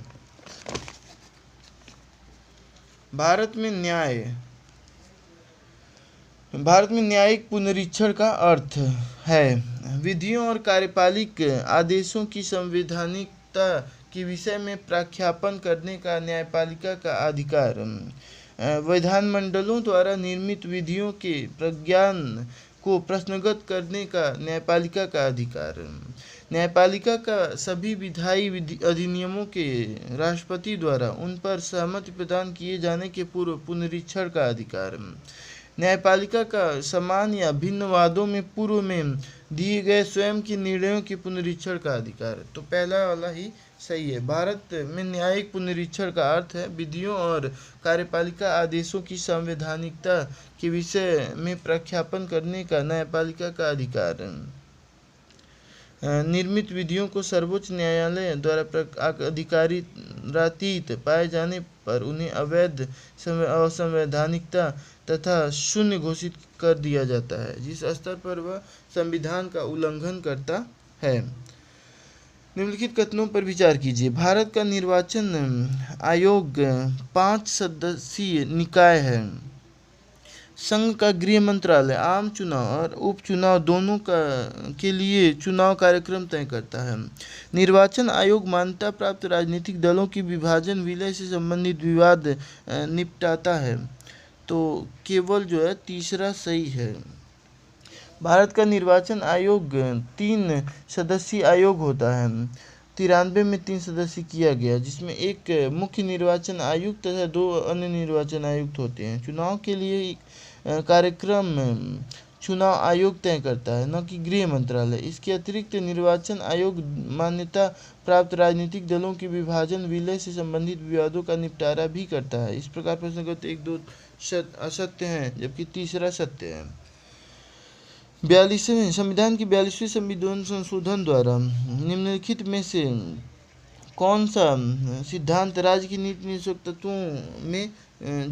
Speaker 1: भारत में न्यायिक पुनरीक्षण का अर्थ है विधियों और कार्यपालिक आदेशों की संवैधानिकता के विषय में प्रख्यापन करने का न्यायपालिका का अधिकार। विधानमंडलों द्वारा निर्मित विधियों के प्रज्ञान को प्रश्नगत करने का न्यायपालिका का अधिकार। न्यायपालिका का सभी विधायी अधिनियमों के राष्ट्रपति द्वारा उन पर सहमति प्रदान किए जाने के पूर्व पुनरीक्षण का अधिकार। न्यायपालिका का समान या भिन्न वादों में पूर्व में दिए गए स्वयं के निर्णयों के पुनरीक्षण का अधिकार। तो पहला वाला ही सही है। भारत में न्यायिक पुनरीक्षण का अर्थ है विधियों और कार्यपालिका आदेशों की संवैधानिकता के विषय में प्रख्यापन करने का न्यायपालिका का अधिकार। निर्मित विधियों को सर्वोच्च न्यायालय द्वारा अधिकारातीत पाए जाने पर उन्हें अवैध, असंवैधानिकता तथा शून्य घोषित कर दिया जाता है, जिस स्तर पर वह संविधान का उल्लंघन करता है। निम्नलिखित कथनों पर विचार कीजिए। भारत का निर्वाचन आयोग 5 सदस्यीय निकाय है। संघ का गृह मंत्रालय आम चुनाव और उपचुनाव दोनों के लिए चुनाव कार्यक्रम तय करता है। निर्वाचन आयोग मान्यता प्राप्त राजनीतिक दलों की विभाजन विलय से संबंधित विवाद निपटाता है। तो केवल जो है तीसरा सही है। भारत का निर्वाचन आयोग 3 सदस्यीय आयोग होता है। 93 में 3 सदस्य किया गया, जिसमें एक मुख्य निर्वाचन आयुक्त तथा 2 अन्य निर्वाचन आयुक्त होते हैं। चुनाव के लिए कार्यक्रम चुनाव आयोग तय करता है, न कि गृह मंत्रालय। इसके अतिरिक्त निर्वाचन आयोग मान्यता प्राप्त राजनीतिक दलों के विभाजन विलय से संबंधित विवादों का निपटारा भी करता है। इस प्रकार प्रश्नगत 1-2 असत्य हैं, जबकि तीसरा सत्य है। 42वें संविधान की 42वें संविधान संशोधन द्वारा निम्नलिखित में से कौन सा सिद्धांत राज्य की नीति नियंत्रण तत्वों में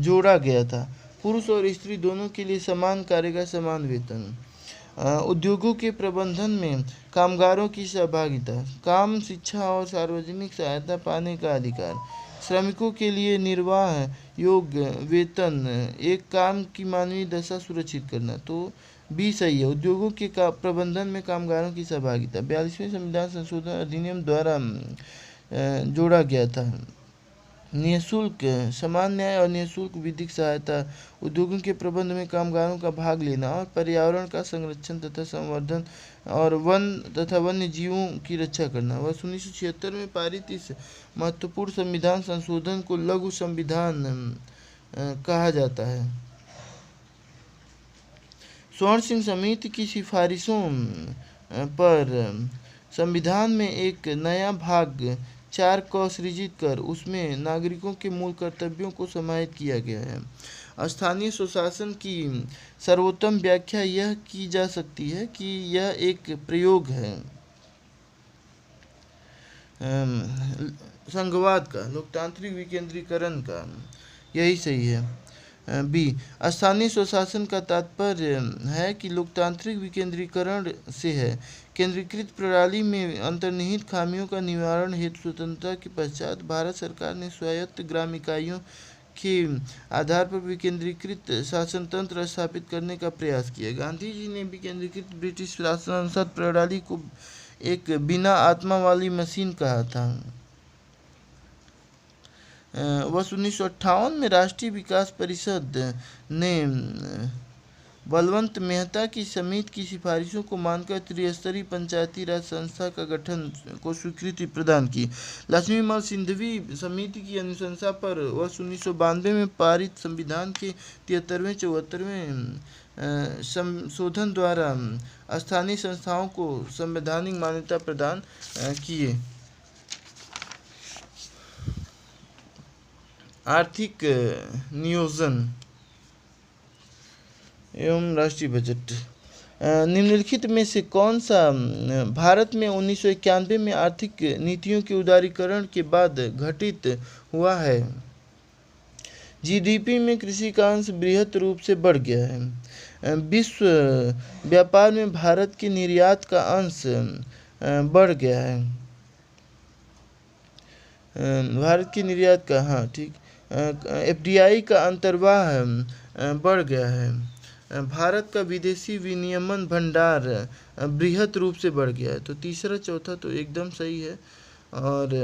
Speaker 1: जोड़ा गया था? पुरुष और स्त्री दोनों के लिए समान कार्य का समान वेतन, उद्योगों के प्रबंधन में कामगारों की सहभागिता, काम, शिक्षा और सार्वजनिक सहायता पाने का अधिकार, श्रमिकों के लिए निर्वाह योग्य वेतन, एक काम की मानवीय दशा सुरक्षित करना। तो बी सही है, उद्योगों के प्रबंधन में कामगारों की सहभागिता 42वें संविधान संशोधन अधिनियम द्वारा जोड़ा गया था। निःशुल्क समान न्याय और निःशुल्क विधिक सहायता, उद्योगों के प्रबंध में कामगारों का भाग लेना और पर्यावरण का संरक्षण तथा संवर्धन और वन तथा वन्य जीवों की रक्षा करना। वर्ष 1976 में पारित इस महत्वपूर्ण संविधान संशोधन को लघु संविधान कहा जाता है। स्वर्ण सिंह समिति की सिफारिशों पर संविधान में एक नया भाग 4 क सृजित कर उसमें नागरिकों के मूल कर्तव्यों को समाहित किया गया है। स्थानीय स्वशासन की सर्वोत्तम व्याख्या यह की जा सकती है कि यह एक प्रयोग है संघवाद का, लोकतांत्रिक विकेंद्रीकरण का। यही सही है। बी स्थानीय स्वशासन का तात्पर्य है कि लोकतांत्रिक विकेंद्रीकरण से है। केंद्रीकृत प्रणाली में अंतर्निहित खामियों का निवारण हेतु स्वतंत्रता के पश्चात भारत सरकार ने स्वायत्त ग्राम इकाइयों के आधार पर विकेंद्रीकृत शासन तंत्र स्थापित करने का प्रयास किया। गांधी जी ने विकेंद्रीकृत ब्रिटिश शासन प्रणाली को एक बिना आत्मा वाली मशीन कहा था। वर्ष 1958 में राष्ट्रीय विकास परिषद ने बलवंत मेहता की समिति की सिफारिशों को मानकर त्रिस्तरीय पंचायती राज संस्था का गठन को स्वीकृति प्रदान की। लक्ष्मीमल सिंघवी समिति की अनुशंसा पर वर्ष 1992 में पारित संविधान के 73वें संशोधन द्वारा स्थानीय संस्थाओं को संवैधानिक मान्यता प्रदान किए। आर्थिक नियोजन एवं राष्ट्रीय बजट। निम्नलिखित में से कौन सा भारत में 1991 में आर्थिक नीतियों के उदारीकरण के बाद घटित हुआ है? जीडीपी में कृषि का अंश बृहत रूप से बढ़ गया है। विश्व व्यापार में भारत के निर्यात का अंश बढ़ गया है। भारत की निर्यात का, हाँ ठीक, एफडीआई का अंतर्वाह बढ़ गया है। भारत का विदेशी विनियमन भंडार बृहत रूप से बढ़ गया है। तो तीसरा चौथा तो एकदम सही है। और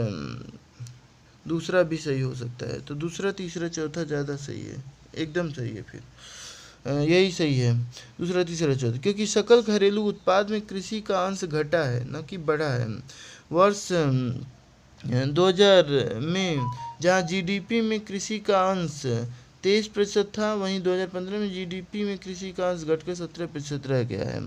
Speaker 1: दूसरा भी सही हो सकता है, तो दूसरा तीसरा चौथा ज़्यादा सही है, एकदम सही है फिर। यही सही है, दूसरा तीसरा चौथा, क्योंकि सकल घरेलू उत्पाद में कृषि का अंश घटा है न कि बढ़ा है। वर्ष 2000 में जहाँ जीडीपी में कृषि का अंश 23% था, वहीं 2015 में जीडीपी में कृषि का अंश घटकर 17% रह गया है।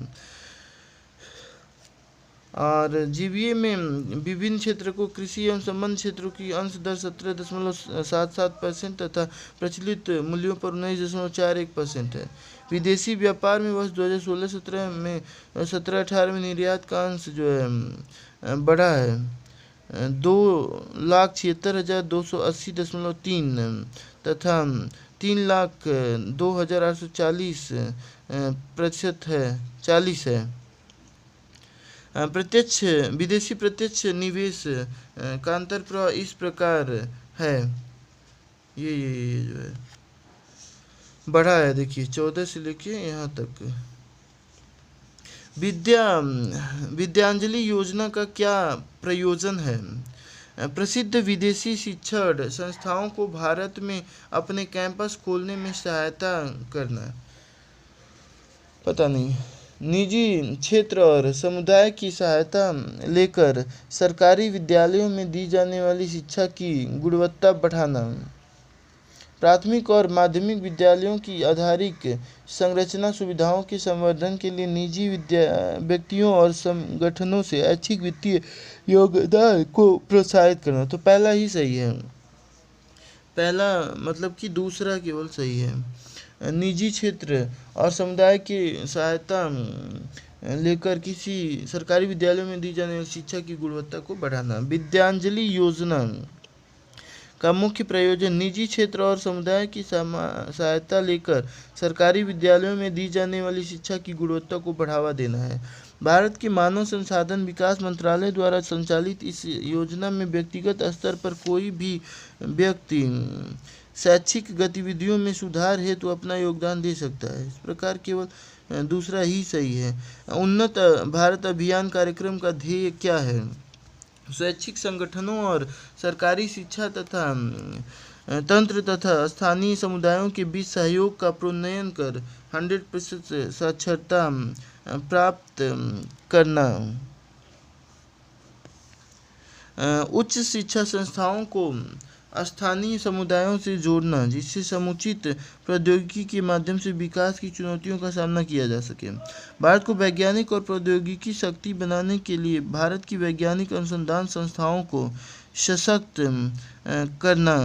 Speaker 1: और जीबीए में विभिन्न क्षेत्र को कृषि एवं संबंध क्षेत्रों की अंश दर 17.77% तथा प्रचलित मूल्यों पर 19.41% है। विदेशी व्यापार में वर्ष 2016-17 में 17-18 में निर्यात का अंश जो है बढ़ा है 2,76,280.3 तथा 3,02,840% है 40 है। प्रत्यक्ष विदेशी प्रत्यक्ष निवेश का अंतर प्रवाह इस प्रकार है, ये जो है बढ़ा है, देखिए 14 से लेके यहाँ तक। विद्यांजलि योजना का क्या प्रयोजन है? प्रसिद्ध विदेशी शिक्षण संस्थाओं को भारत में अपने कैंपस खोलने में सहायता करना। पता नहीं। निजी क्षेत्र और समुदाय की सहायता लेकर सरकारी विद्यालयों में दी जाने वाली शिक्षा की गुणवत्ता बढ़ाना। प्राथमिक और माध्यमिक विद्यालयों की आधारिक संरचना सुविधाओं के संवर्धन के लिए निजी व्यक्तियों और संगठनों से ऐच्छिक वित्तीय योगदान को प्रोत्साहित करना। तो पहला ही सही है, पहला मतलब कि दूसरा केवल सही है। निजी क्षेत्र और समुदाय की सहायता लेकर किसी सरकारी विद्यालयों में दी जाने वाली शिक्षा की गुणवत्ता को बढ़ाना। विद्यांजलि योजना का मुख्य प्रयोजन निजी क्षेत्र और समुदाय की सहायता लेकर सरकारी विद्यालयों में दी जाने वाली शिक्षा की गुणवत्ता को बढ़ावा देना है। भारत के मानव संसाधन विकास मंत्रालय द्वारा संचालित इस योजना में व्यक्तिगत स्तर पर कोई भी व्यक्ति शैक्षिक गतिविधियों में सुधार हेतु अपना योगदान दे सकता है। इस प्रकार केवल दूसरा ही सही है। उन्नत भारत अभियान कार्यक्रम का ध्येय क्या है? स्वैच्छिक संगठनों और सरकारी शिक्षा तथा तंत्र तथा स्थानीय समुदायों के बीच सहयोग का प्रोन्नयन कर 100% साक्षरता प्राप्त करना। उच्च शिक्षा संस्थाओं को स्थानीय समुदायों से जोड़ना, जिससे समुचित प्रौद्योगिकी के माध्यम से विकास की चुनौतियों का सामना किया जा सके। भारत को वैज्ञानिक और प्रौद्योगिकी शक्ति बनाने के लिए भारत की वैज्ञानिक अनुसंधान संस्थाओं को सशक्त करना।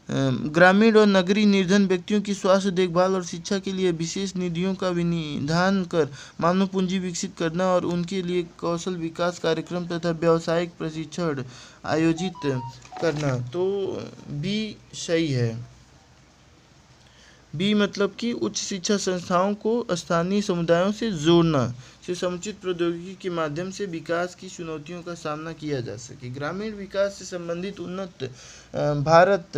Speaker 1: ग्रामीण और नगरीय निर्धन व्यक्तियों की स्वास्थ्य देखभाल और शिक्षा के लिए विशेष निधियों का विनिधान कर मानव पूंजी विकसित करना और उनके लिए कौशल विकास कार्यक्रम तथा व्यावसायिक प्रशिक्षण आयोजित करना। तो बी सही है। बी मतलब कि उच्च शिक्षा संस्थाओं को स्थानीय समुदायों से जोड़ना, से समुचित प्रौद्योगिकी के माध्यम से विकास की चुनौतियों का सामना किया जा सके। ग्रामीण विकास से संबंधित उन्नत भारत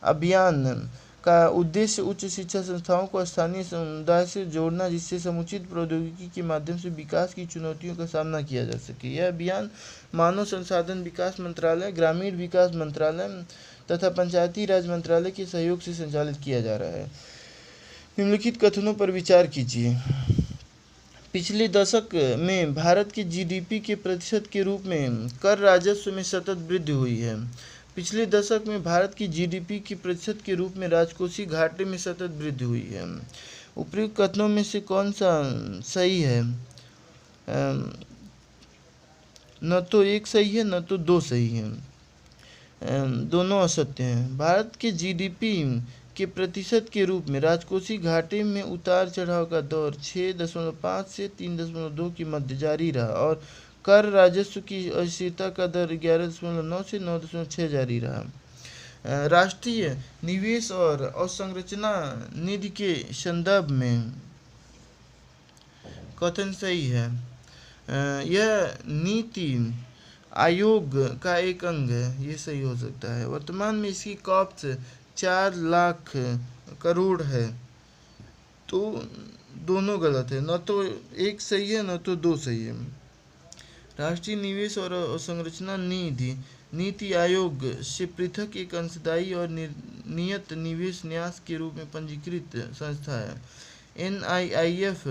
Speaker 1: अभियान का उद्देश्य उच्च शिक्षा संस्थाओं को स्थानीय समुदाय से जोड़ना, जिससे समुचित प्रौद्योगिकी के माध्यम से विकास की चुनौतियों का सामना किया जा सके। यह अभियान मानव संसाधन विकास मंत्रालय, ग्रामीण विकास मंत्रालय तथा पंचायती राज मंत्रालय के सहयोग से संचालित किया जा रहा है। निम्नलिखित कथनों पर विचार कीजिए। पिछले दशक में भारत के जीडीपी के प्रतिशत के रूप में कर राजस्व में सतत वृद्धि हुई है। पिछले दशक में भारत की जीडीपी के प्रतिशत के रूप में राजकोषीय घाटे में सतत वृद्धि हुई है। उपयुक्त कथनों में से कौन सा सही है? न तो एक सही है न तो दो सही है, दोनों असत्य हैं। भारत के जीडीपी के प्रतिशत के रूप में राजकोषीय घाटे में उतार चढ़ाव का दौर 6.5 से 3.2 के मध्य जारी रहा और कर राजस्व की अस्थिरता का दर 11.9 से 9.6 जारी रहा। राष्ट्रीय निवेश और अवसंरचना निधि के संदर्भ में कथन सही है। यह नीति आयोग का एक अंग है, ये सही हो सकता है। वर्तमान में इसकी कॉस्ट 4 लाख करोड़ है, तो दोनों गलत है, न तो एक सही है न तो दो सही है। राष्ट्रीय निवेश और अवसंरचना निधि नीति आयोग से पृथक एक अंशदायी और नियत निवेश न्यास के रूप में पंजीकृत संस्था है। NIIF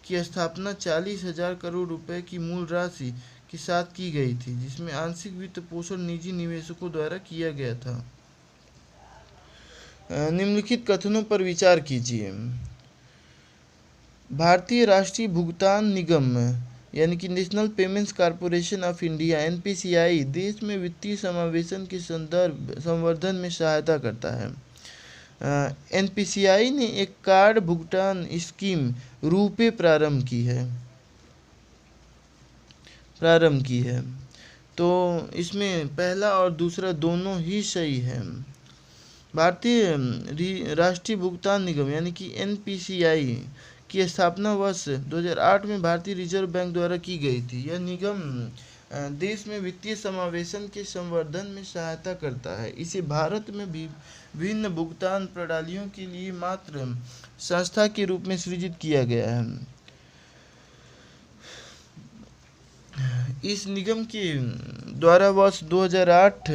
Speaker 1: की स्थापना 40,000 करोड़ रुपए की मूल राशि के साथ की गई थी, जिसमें आंशिक वित्त पोषण निजी निवेशकों द्वारा किया गया था। निम्नलिखित कथनों पर विचार कीजिए। भारतीय राष्ट्रीय भुगतान निगम यानी कि national payments corporation of India NPCI देश में वित्तीय समावेशन के संवर्धन में सहायता करता है। NPCI ने एक कार्ड भुगतान स्कीम रूपे प्रारंभ की है। तो इसमें पहला और दूसरा दोनों ही सही है। भारतीय राष्ट्रीय भुगतान निगम यानी कि NPCI की स्थापना वर्ष 2008 में भारतीय रिजर्व बैंक द्वारा की गई थी। यह निगम देश में वित्तीय समावेशन के संवर्धन में सहायता करता है। इसे भारत में भी विभिन्न भुगतान प्रणालियों के लिए मात्र संस्था के रूप में सृजित किया गया है। इस निगम के द्वारा वर्ष 2008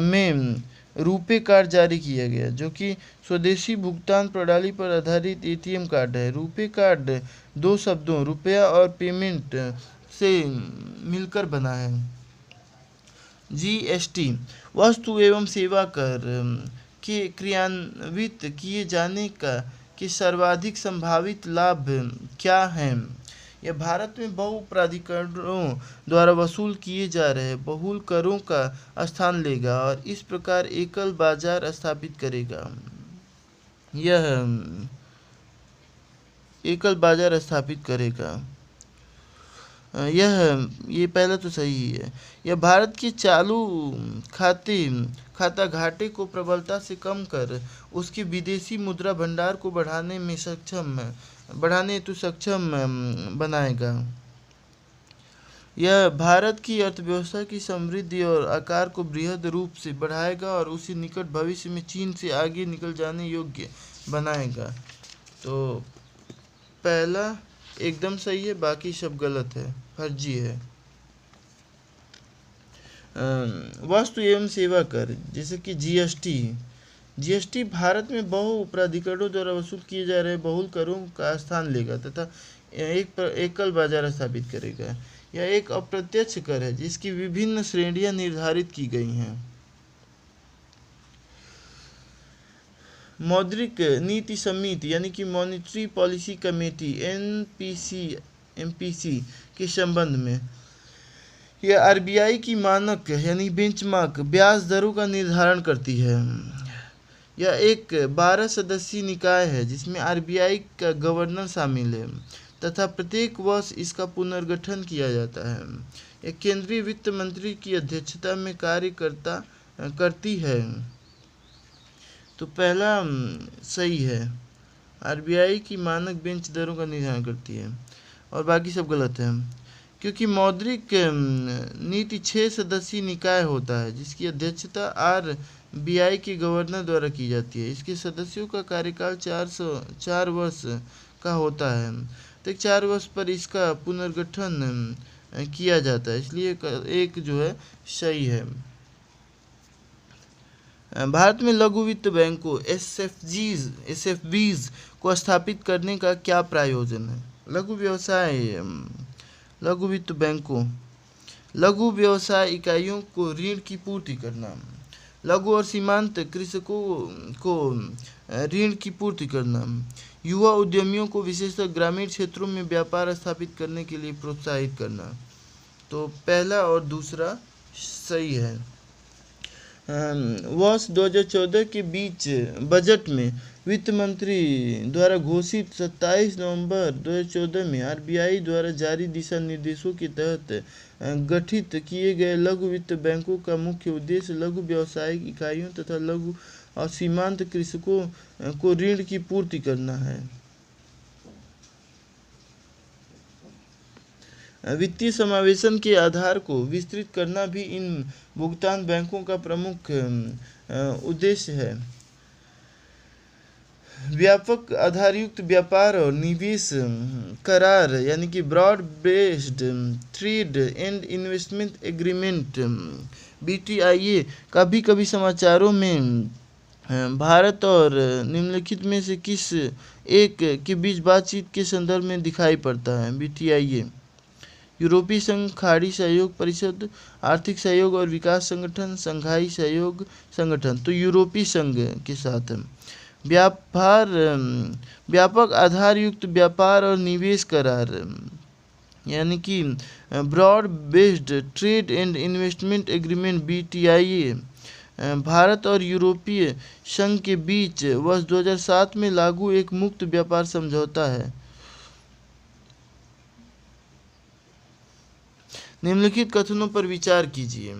Speaker 1: में रुपे कार्ड जारी किया गया, जो कि स्वदेशी भुगतान प्रणाली पर आधारित ATM कार्ड है। रुपे कार्ड दो शब्दों रुपया और पेमेंट से मिलकर बना है। GST वस्तु एवं सेवा कर के क्रियान्वित किए जाने के सर्वाधिक संभावित लाभ क्या हैं? यह भारत में बहु प्राधिकरणों द्वारा वसूल किए जा रहे बहुल करों का स्थान लेगा और इस प्रकार एकल बाजार स्थापित करेगा। यह एकल बाजार स्थापित करेगा। ये पहला तो सही ही है। यह भारत के चालू खाता घाटे को प्रबलता से कम कर उसके विदेशी मुद्रा भंडार को बढ़ाने हेतु सक्षम बनाएगा। यह भारत की अर्थव्यवस्था की समृद्धि और आकार को बृहद रूप से बढ़ाएगा और उसे निकट भविष्य में चीन से आगे निकल जाने योग्य बनाएगा। तो पहला एकदम सही है, बाकी सब गलत है, फर्जी है। वस्तु एवं सेवा कर जैसे कि GST भारत में बहु प्राधिकरणों द्वारा वसूल किए जा रहे बहुल करों का स्थान लेगा तथा एकल बाजार स्थापित करेगा। यह एक अप्रत्यक्ष कर है जिसकी विभिन्न श्रेणियां निर्धारित की गई हैं। मौद्रिक नीति समिति यानी कि मॉनेटरी पॉलिसी कमेटी MPC के संबंध में यह RBI की मानक यानी बेंचमार्क ब्याज दरों का निर्धारण करती है। यह एक 12 सदस्यीय निकाय है जिसमें RBI का गवर्नर शामिल है तथा प्रत्येक वर्ष इसका पुनर्गठन किया जाता है। यह केंद्रीय वित्त मंत्री की अध्यक्षता में कार्य करती है। तो पहला सही है, RBI की मानक बेंच दरों का निर्धारण करती है और बाकी सब गलत है, क्योंकि मौद्रिक नीति 6 सदस्यीय निकाय होता है जिसकी अध्यक्षता RBI के गवर्नर द्वारा की जाती है। इसके सदस्यों का कार्यकाल 4 वर्ष का होता है, तो 4 वर्ष पर इसका पुनर्गठन किया जाता है, इसलिए एक जो है सही है। भारत में लघु वित्त बैंकों SFBs को स्थापित करने का क्या प्रयोजन है? लघु वित्त बैंकों लघु व्यवसाय इकाइयों को ऋण की पूर्ति करना, लघु और सीमांत कृषकों को ऋण की पूर्ति करना, युवा उद्यमियों को विशेषतः ग्रामीण क्षेत्रों में व्यापार स्थापित करने के लिए प्रोत्साहित करना। तो पहला और दूसरा सही है। वर्ष 2014 के बीच बजट में वित्त मंत्री द्वारा घोषित 27 नवंबर 2014 में RBI द्वारा जारी दिशा निर्देशों के तहत गठित किए गए लघु वित्त बैंकों का मुख्य उद्देश्य लघु व्यावसायिक इकाइयों तथा लघु और सीमांत कृषकों को ऋण की पूर्ति करना है। वित्तीय समावेशन के आधार को विस्तृत करना भी इन भुगतान बैंकों का प्रमुख उद्देश्य है। व्यापक आधारयुक्त व्यापार और निवेश करार यानी कि broad based trade and investment agreement BTIA कभी कभी समाचारों में भारत और निम्नलिखित में से किस एक के बीच बातचीत के संदर्भ में दिखाई पड़ता है? BTIA यूरोपीय संघ, खाड़ी सहयोग परिषद, आर्थिक सहयोग और विकास संगठन, शंघाई सहयोग संगठन। तो यूरोपीय संघ के साथ व्यापार व्यापक आधारयुक्त व्यापार और निवेश करार यानी कि broad based trade and investment agreement BTIA Bharat और यूरोपीय संघ के बीच वर्ष 2007 में लागू एक मुक्त व्यापार समझौता है। निम्नलिखित कथनों पर विचार कीजिए।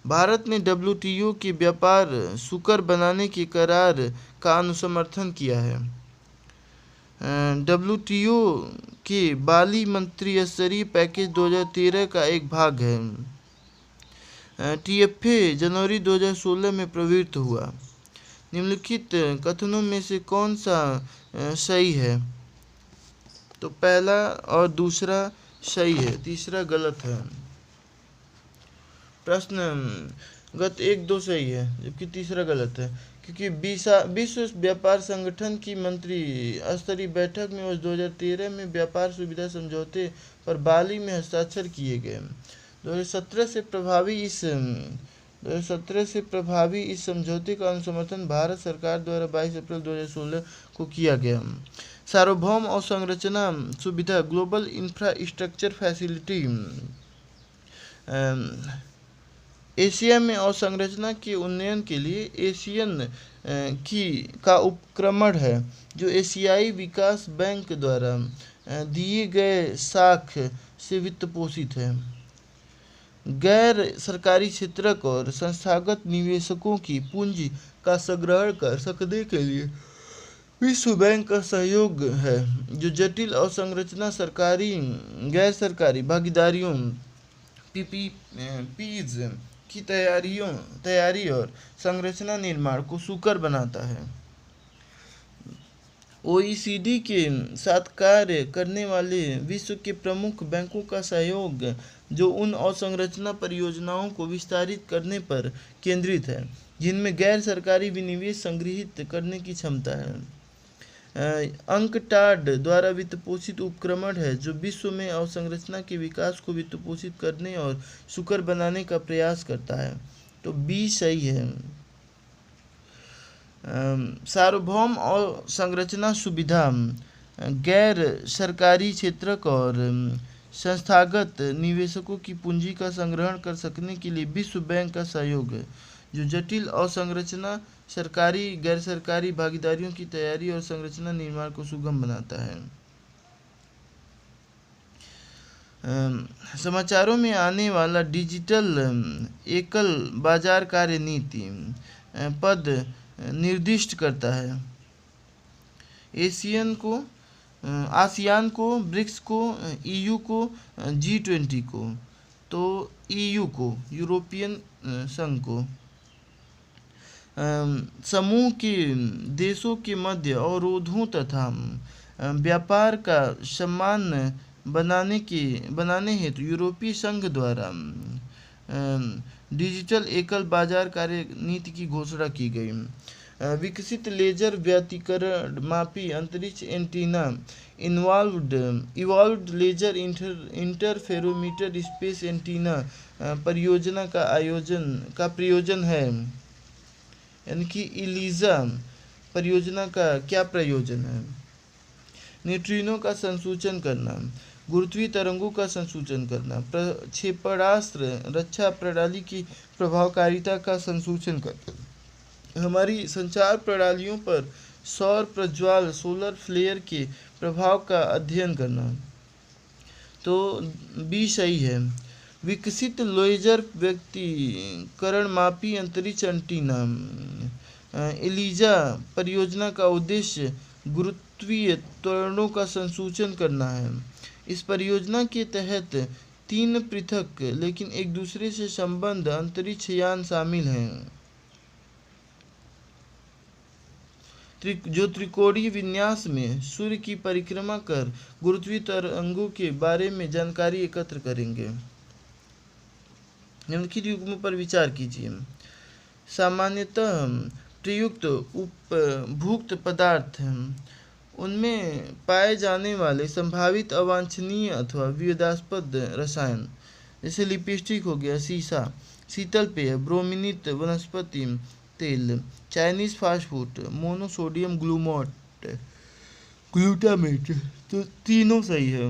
Speaker 1: भारत ने WTO के व्यापार सुकर बनाने के करार का अनुसमर्थन किया है। WTO के बाली मंत्री स्तरीय पैकेज 2013 का एक भाग है। TFA जनवरी 2016 में प्रवृत्त हुआ। निम्नलिखित कथनों में से कौन सा सही है? तो पहला और दूसरा सही है, तीसरा गलत है। प्रश्न गत 1-2 सही है जबकि तीसरा गलत है, क्योंकि विश्व व्यापार संगठन की मंत्री स्तरीय बैठक में वर्ष 2013 में व्यापार सुविधा समझौते पर बाली में हस्ताक्षर किए गए। 2017 से प्रभावी इस समझौते का अनुसमर्थन भारत सरकार द्वारा 22 अप्रैल 2016 को किया गया। सार्वभौम अवसंरचना सुविधा ग्लोबल इंफ्रास्ट्रक्चर फैसिलिटी एशिया में अवसंरचना के उन्नयन के लिए एशियन का उपक्रमण है जो एशियाई विकास बैंक द्वारा दिए गए साख से वित्त पोषित है। गैर सरकारी क्षेत्रक और संस्थागत निवेशकों की पूंजी का संग्रहण कर सकने के लिए विश्व बैंक का सहयोग है, जो जटिल अवसंरचना सरकारी गैर सरकारी भागीदारियों PPPs की तैयारी और संरचना निर्माण को सुकर बनाता है। OECD के साथ कार्य करने वाले विश्व के प्रमुख बैंकों का सहयोग, जो उन अवसंरचना परियोजनाओं को विस्तारित करने पर केंद्रित है जिनमें गैर सरकारी विनिवेश संग्रहित करने की क्षमता है। अंकटाड द्वारा वित्तपोषित उपक्रमण है जो विश्व में अवसंरचना के विकास को वित्तपोषित करने और सुकर बनाने का प्रयास करता है। तो बी सही है। सार्वभौम अवसंरचना सुविधा गैर सरकारी क्षेत्रक और संस्थागत निवेशकों की पूंजी का संग्रहण कर सकने के लिए विश्व बैंक का सहयोग है, जो जटिल अवसंरचना सरकारी गैर सरकारी भागीदारियों की तैयारी और संरचना निर्माण को सुगम बनाता है। समाचारों में आने वाला डिजिटल एकल बाजार कार्य नीति पद निर्दिष्ट करता है। आसियान को, ब्रिक्स को, EU को, G20 को। तो EU को, यूरोपियन संघ को। समूह के देशों के मध्य अवरोधों तथा व्यापार का सम्मान बनाने हेतु यूरोपीय संघ द्वारा डिजिटल एकल बाजार कार्य नीति की घोषणा की गई। विकसित लेजर व्यतिकरण मापी अंतरिक्ष antenna evolved laser interferometer space antenna परियोजना का प्रयोजन है, यानी कि इलीजा परियोजना का क्या प्रयोजन है? न्यूट्रिनो का संसूचन करना, गुरुत्वीय तरंगों का संसूचन करना, क्षेपणास्त्र रक्षा प्रणाली की प्रभावकारिता का संसूचन करना, हमारी संचार प्रणालियों पर सौर प्रज्वाल सोलर फ्लेयर के प्रभाव का अध्ययन करना। तो बी सही है। विकसित लेजर व्यतिकरण मापी अंतरिक्ष एंटीना एलिजा परियोजना का उद्देश्य गुरुत्वीय त्वरणों का संसूचन करना है। इस परियोजना के तहत 3 पृथक लेकिन एक दूसरे से संबद्ध अंतरिक्ष यान शामिल हैं। जो त्रिकोणीय विन्यास में सूर्य की परिक्रमा कर गुरुत्वीय तरंगों के बारे में जानकारी एकत्र करेंगे। निम्नलिखित युग्मों पर विचार कीजिए। सामान्यतः प्रयुक्त उपभुक्त पदार्थ उनमें पाए जाने वाले संभावित अवांछनीय अथवा विवादास्पद रसायन, जैसे लिपस्टिक हो गया, शीशा, शीतल पेय, ब्रोमीनित वनस्पति तेल, Chinese fast food, monosodium glutamate. तो तीनों सही है।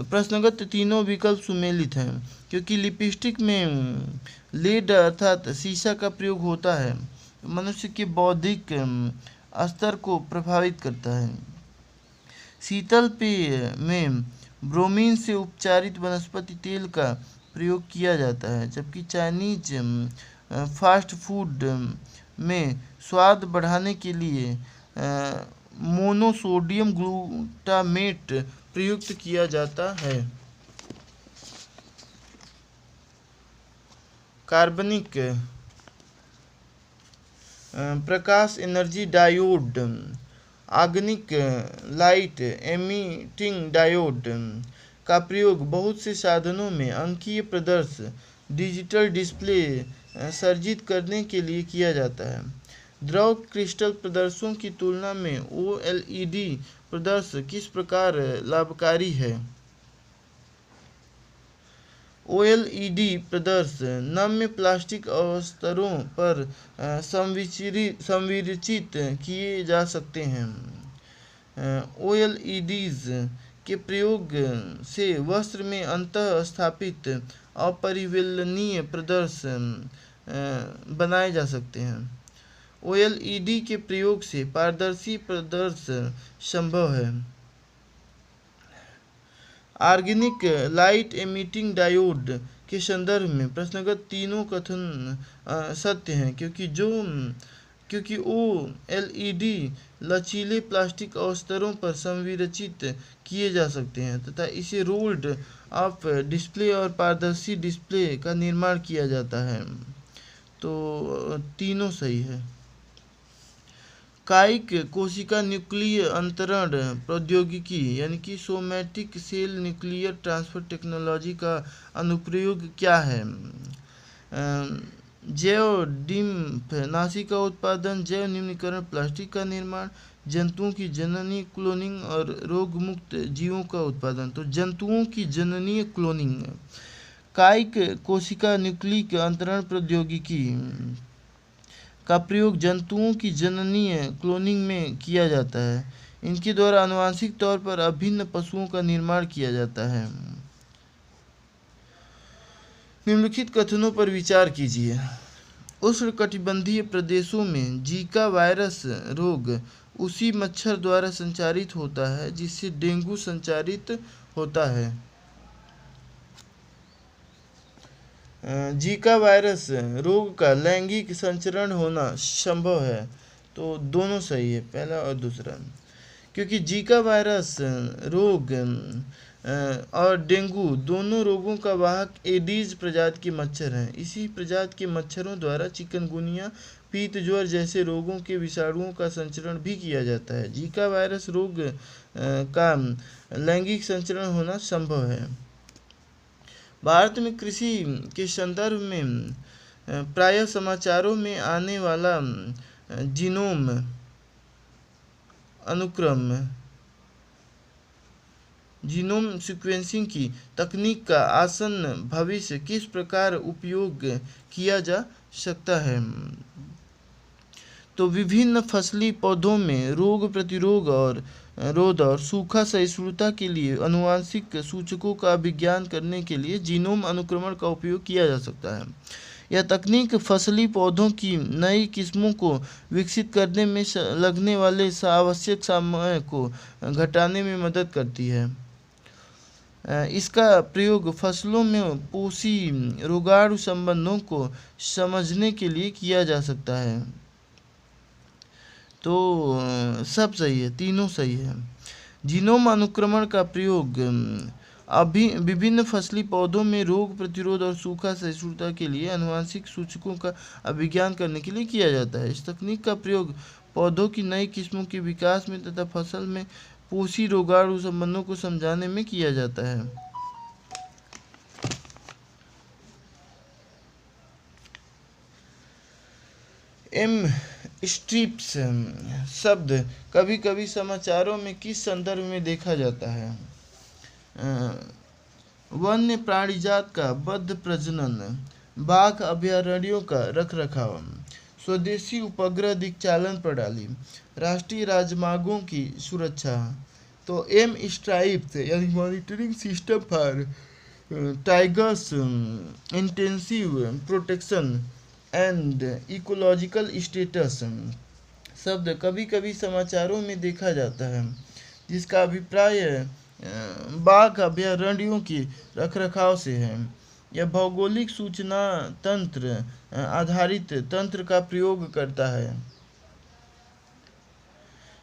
Speaker 1: प्रश्नगत तीनों विकल्प सुमेलित हैं, क्योंकि लिपस्टिक में लेड अर्थात शीशा का प्रयोग होता है, मनुष्य के बौद्धिक स्तर को प्रभावित करता है। शीतल पेय में ब्रोमीन से उपचारित वनस्पति तेल का प्रयोग किया जाता है, जबकि चाइनीज फास्ट फूड में स्वाद बढ़ाने के लिए मोनोसोडियम ग्लूटामेट प्रयुक्त किया जाता है। कार्बनिक प्रकाश energy diode, organic light emitting diode का प्रयोग बहुत से साधनों में अंकीय प्रदर्श डिजिटल डिस्प्ले सर्जित करने के लिए किया जाता है। द्रव क्रिस्टल प्रदर्शों की तुलना में ओएलईडी प्रदर्श किस प्रकार लाभकारी है? ओएलईडी प्रदर्श नम्य प्लास्टिक अवस्तरों पर संविरचित किए जा सकते हैं। ओएलईडीज के प्रयोग से वस्त्र में अंतः स्थापित अपरिवर्तनीय प्रदर्श बनाए जा सकते हैं। ओएलईडी के प्रयोग से पारदर्शी प्रदर्श संभव है। ऑर्गेनिक लाइट एमिटिंग डायोड के संदर्भ में प्रश्नगत तीनों कथन सत्य हैं, क्योंकि ओएलईडी लचीले प्लास्टिक अवस्तरों पर संविरचित किए जा सकते हैं तथा इसे रोल्ड अप डिस्प्ले और पारदर्शी डिस्प्ले का निर्माण किया जाता है। तो तीनों सही है। कायिक कोशिका न्यूक्लीय अंतरण प्रौद्योगिकी यानी कि somatic cell nuclear transfer technology का अनुप्रयोग क्या है? जैव डिम्फ नासिका उत्पादन, जैव निम्नीकरण, प्लास्टिक का निर्माण, जंतुओं की जननीय क्लोनिंग और रोगमुक्त जीवों का उत्पादन। तो जंतुओं की जननीय क्लोनिंग। कायिक कोशिका न्यूक्लिक अंतरण प्रौद्योगिकी का प्रयोग जंतुओं की जननीय क्लोनिंग में किया जाता है। इनके द्वारा आनुवंशिक तौर पर अभिन्न पशुओं का निर्माण किया जाता है। निम्नलिखित कथनों पर विचार कीजिए। उष्णकटिबंधीय प्रदेशों में जीका वायरस रोग उसी मच्छर द्वारा संचारित होता है जिससे डेंगू संचारित होता है। जीका वायरस रोग का लैंगिक संचरण होना संभव है। तो दोनों सही है, पहला और दूसरा। क्योंकि जीका वायरस रोग और डेंगू दोनों रोगों का वाहक एडीज प्रजाति के मच्छर हैं। इसी प्रजाति के मच्छरों द्वारा चिकनगुनिया, पीत ज्वर जैसे रोगों के विषाणुओं का संचरण भी किया जाता है। जीका वायरस रोग का लैंगिक संचरण होना संभव है। भारत में कृषि के संदर्भ में प्रायः समाचारों में आने वाला जीनोम अनुक्रम जीनोम सीक्वेंसिंग की तकनीक का आसन्न भविष्य किस प्रकार उपयोग किया जा सकता है? तो विभिन्न फसली पौधों में रोग प्रतिरोध और सूखा सहिष्णुता के लिए आनुवंशिक सूचकों का विज्ञान करने के लिए जीनोम अनुक्रमण का उपयोग किया जा सकता है। यह तकनीक फसली पौधों की नई किस्मों को विकसित करने में लगने वाले आवश्यक समय को घटाने में मदद करती है। इसका प्रयोग फसलों में पोषी रोगाणु संबंधों को समझने के लिए किया जा सकता है। तो सब सही है, तीनों सही है। जीनोम अनुक्रमण का प्रयोग अभी विभिन्न फसली पौधों में रोग प्रतिरोध और सूखा सहिष्णुता के लिए आनुवंशिक सूचकों का अभिज्ञान करने के लिए किया जाता है। इस तकनीक का प्रयोग पौधों की नई किस्मों के विकास में तथा फसल में पोषी रोगाणु संबंधों को समझाने में किया जाता है। एम स्ट्रिप्स शब्द कभी कभी समाचारों में किस संदर्भ में देखा जाता है? वन्य प्राणीजात का बद्ध प्रजनन, बाघ अभयारण्यों का रखरखाव, स्वदेशी उपग्रह दिक्चालन प्रणाली, राष्ट्रीय राजमार्गों की सुरक्षा। तो एम स्ट्राइप्स यानी monitoring system for tigers intensive protection and ecological status शब्द कभी कभी समाचारों में देखा जाता है, जिसका अभिप्राय बाघ अभयारण्यों की रखरखाव से है। यह भौगोलिक सूचना तंत्र आधारित तंत्र का प्रयोग करता है।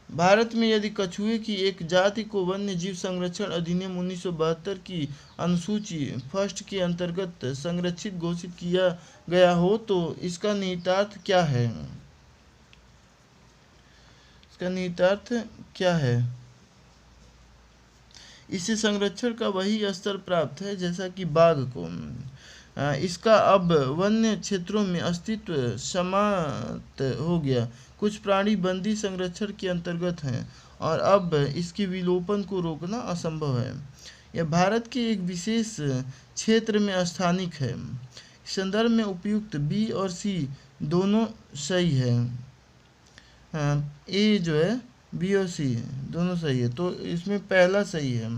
Speaker 1: भारत में यदि कछुए की एक जाति को वन्य जीव संरक्षण अधिनियम 1972 की अनुसूची फर्स्ट के अंतर्गत संरक्षित घोषित किया गया हो तो इसका निहितार्थ क्या है? इसका निहितार्थ क्या है? इससे संरक्षण का वही स्तर प्राप्त है जैसा कि बाघ को। इसका अब वन्य क्षेत्रों में अस्तित्व समाप्त हो गया। कुछ प्राणी बंदी संरक्षण के अंतर्गत हैं और अब इसके विलोपन को रोकना असंभव है। यह भारत के एक विशेष क्षेत्र में स्थानिक है। इस संदर्भ में उपयुक्त बी और सी दोनों सही है। ए जो है बी और सी दोनों सही है, तो इसमें पहला सही है।